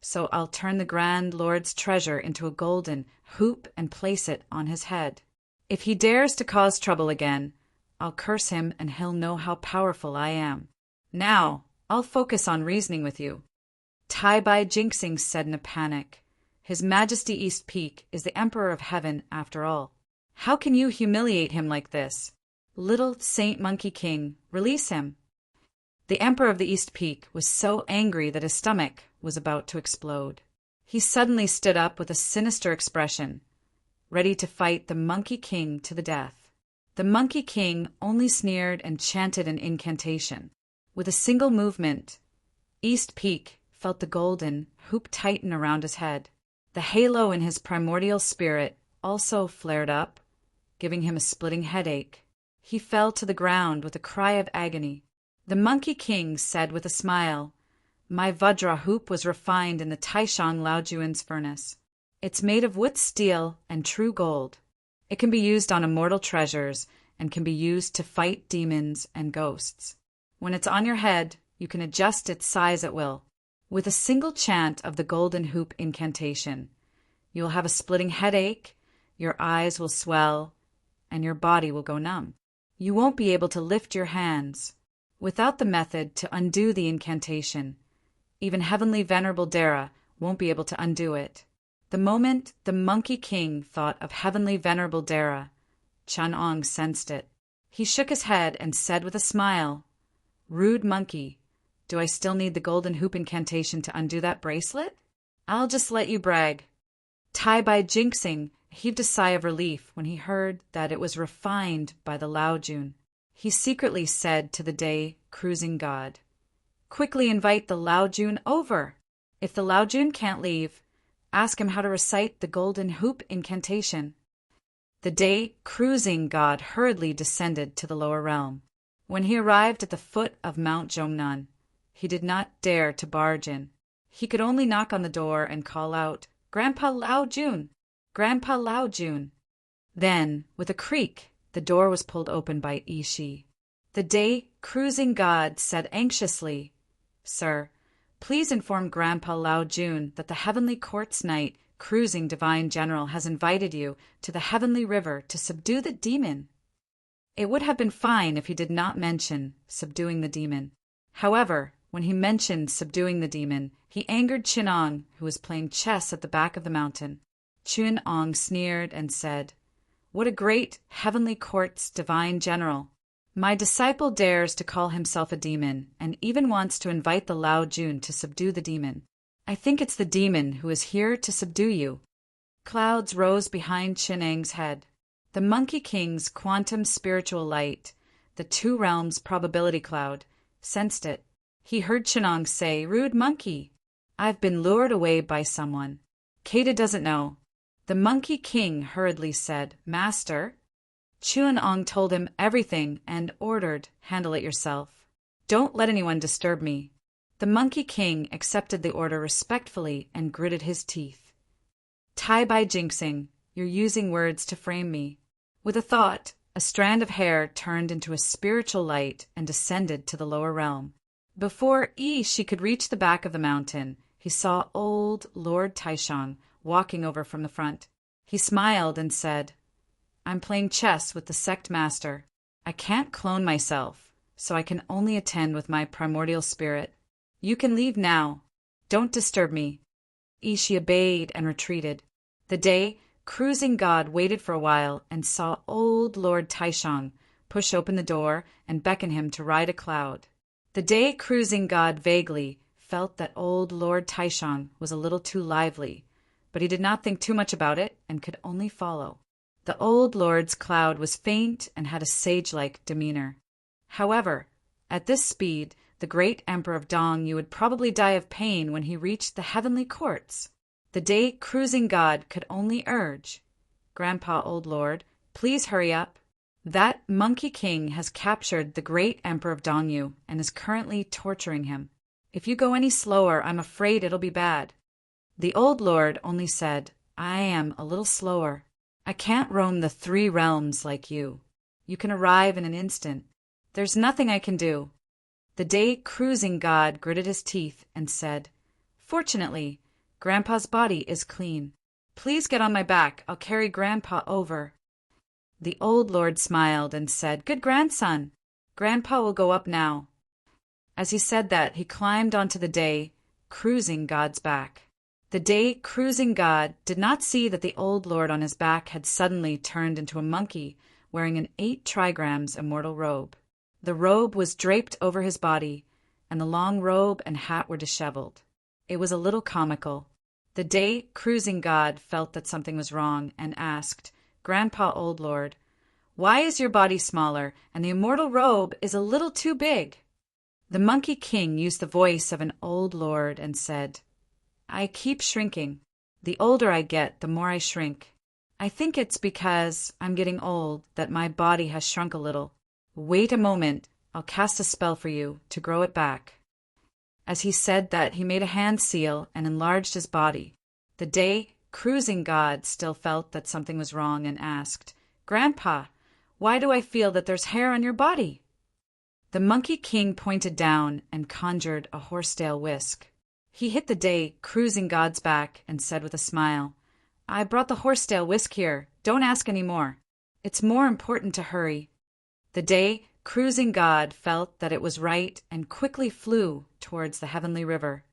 so I'll turn the Grand Lord's treasure into a golden hoop and place it on his head. If he dares to cause trouble again, I'll curse him and he'll know how powerful I am. Now, I'll focus on reasoning with you." Tai Bai Jinxing said in a panic, "His Majesty East Peak is the Emperor of Heaven after all. How can you humiliate him like this? Little Saint Monkey King, release him." The Emperor of the East Peak was so angry that his stomach was about to explode. He suddenly stood up with a sinister expression, ready to fight the Monkey King to the death. The Monkey King only sneered and chanted an incantation. With a single movement, East Peak felt the golden hoop tighten around his head. The halo in his primordial spirit also flared up, giving him a splitting headache. He fell to the ground with a cry of agony. The Monkey King said with a smile, "My Vajra hoop was refined in the Taishan Laojuan's furnace. It's made of wood steel and true gold. It can be used on immortal treasures and can be used to fight demons and ghosts. When it's on your head, you can adjust its size at will. With a single chant of the golden hoop incantation, you'll have a splitting headache, your eyes will swell, and your body will go numb. You won't be able to lift your hands. Without the method to undo the incantation, even Heavenly Venerable Dara won't be able to undo it." The moment the Monkey King thought of Heavenly Venerable Dara, Chun'ong sensed it. He shook his head and said with a smile, "Rude monkey, do I still need the golden hoop incantation to undo that bracelet? I'll just let you brag." Tai Bai Jinxing heaved a sigh of relief when he heard that it was refined by the Laojun. He secretly said to the day cruising god, "Quickly invite the Laojun over. If the Laojun can't leave, ask him how to recite the golden hoop incantation." The day cruising god hurriedly descended to the lower realm. When he arrived at the foot of Mount Zhongnan, he did not dare to barge in. He could only knock on the door and call out, "Grandpa Laojun! Grandpa Laojun!" Then, with a creak, the door was pulled open by Yi Shi. The day cruising god said anxiously, "Sir, please inform Grandpa Lao Jun that the Heavenly Court's Knight, cruising divine general, has invited you to the Heavenly River to subdue the demon." It would have been fine if he did not mention subduing the demon. However, when he mentioned subduing the demon, he angered Chinong, who was playing chess at the back of the mountain. Chinong sneered and said, "What a great Heavenly Court's divine general! My disciple dares to call himself a demon, and even wants to invite the Lao Jun to subdue the demon. I think it's the demon who is here to subdue you." Clouds rose behind Chinang's head. The Monkey King's quantum spiritual light, the two realms probability cloud, sensed it. He heard Chinong say, "Rude monkey, I've been lured away by someone. Kata doesn't know." The Monkey King hurriedly said, "Master." Chinong told him everything and ordered, "Handle it yourself. Don't let anyone disturb me." The Monkey King accepted the order respectfully and gritted his teeth. "Tai Bai Jinxing, you're using words to frame me." With a thought, a strand of hair turned into a spiritual light and descended to the lower realm. Before she could reach the back of the mountain, he saw old Lord Taishang walking over from the front. He smiled and said, "I'm playing chess with the sect master. I can't clone myself, so I can only attend with my primordial spirit. You can leave now. Don't disturb me." She obeyed and retreated. The day cruising god waited for a while and saw old Lord Taishang push open the door and beckon him to ride a cloud. The day cruising god vaguely felt that old Lord Taishang was a little too lively, but he did not think too much about it and could only follow. The old lord's cloud was faint and had a sage-like demeanor. However, at this speed, the great Emperor of Dong would probably die of pain when he reached the heavenly courts. The day cruising god could only urge, "Grandpa, old lord, please hurry up. That Monkey King has captured the great Emperor of Dongyu and is currently torturing him. If you go any slower, I'm afraid it'll be bad." The old lord only said, "I am a little slower. I can't roam the 3 realms like you. You can arrive in an instant. There's nothing I can do." The day cruising god gritted his teeth and said, "Fortunately, Grandpa's body is clean. Please get on my back. I'll carry Grandpa over." The old lord smiled and said, "Good grandson. Grandpa will go up now." As he said that, he climbed onto the day cruising god's back. The day cruising god did not see that the old lord on his back had suddenly turned into a monkey wearing an 8 trigrams immortal robe. The robe was draped over his body, and the long robe and hat were disheveled. It was a little comical. The day cruising god felt that something was wrong and asked, "Grandpa, old lord, why is your body smaller and the immortal robe is a little too big?" The Monkey King used the voice of an old lord and said, "I keep shrinking. The older I get, the more I shrink. I think it's because I'm getting old that my body has shrunk a little. Wait a moment, I'll cast a spell for you to grow it back." As he said that, he made a hand seal and enlarged his body. The day cruising god still felt that something was wrong and asked, "Grandpa, why do I feel that there's hair on your body?" The Monkey King pointed down and conjured a horsetail whisk. He hit the day cruising god's back and said with a smile, "I brought the horsetail whisk here. Don't ask any more. It's more important to hurry." The day cruising god felt that it was right and quickly flew towards the heavenly river.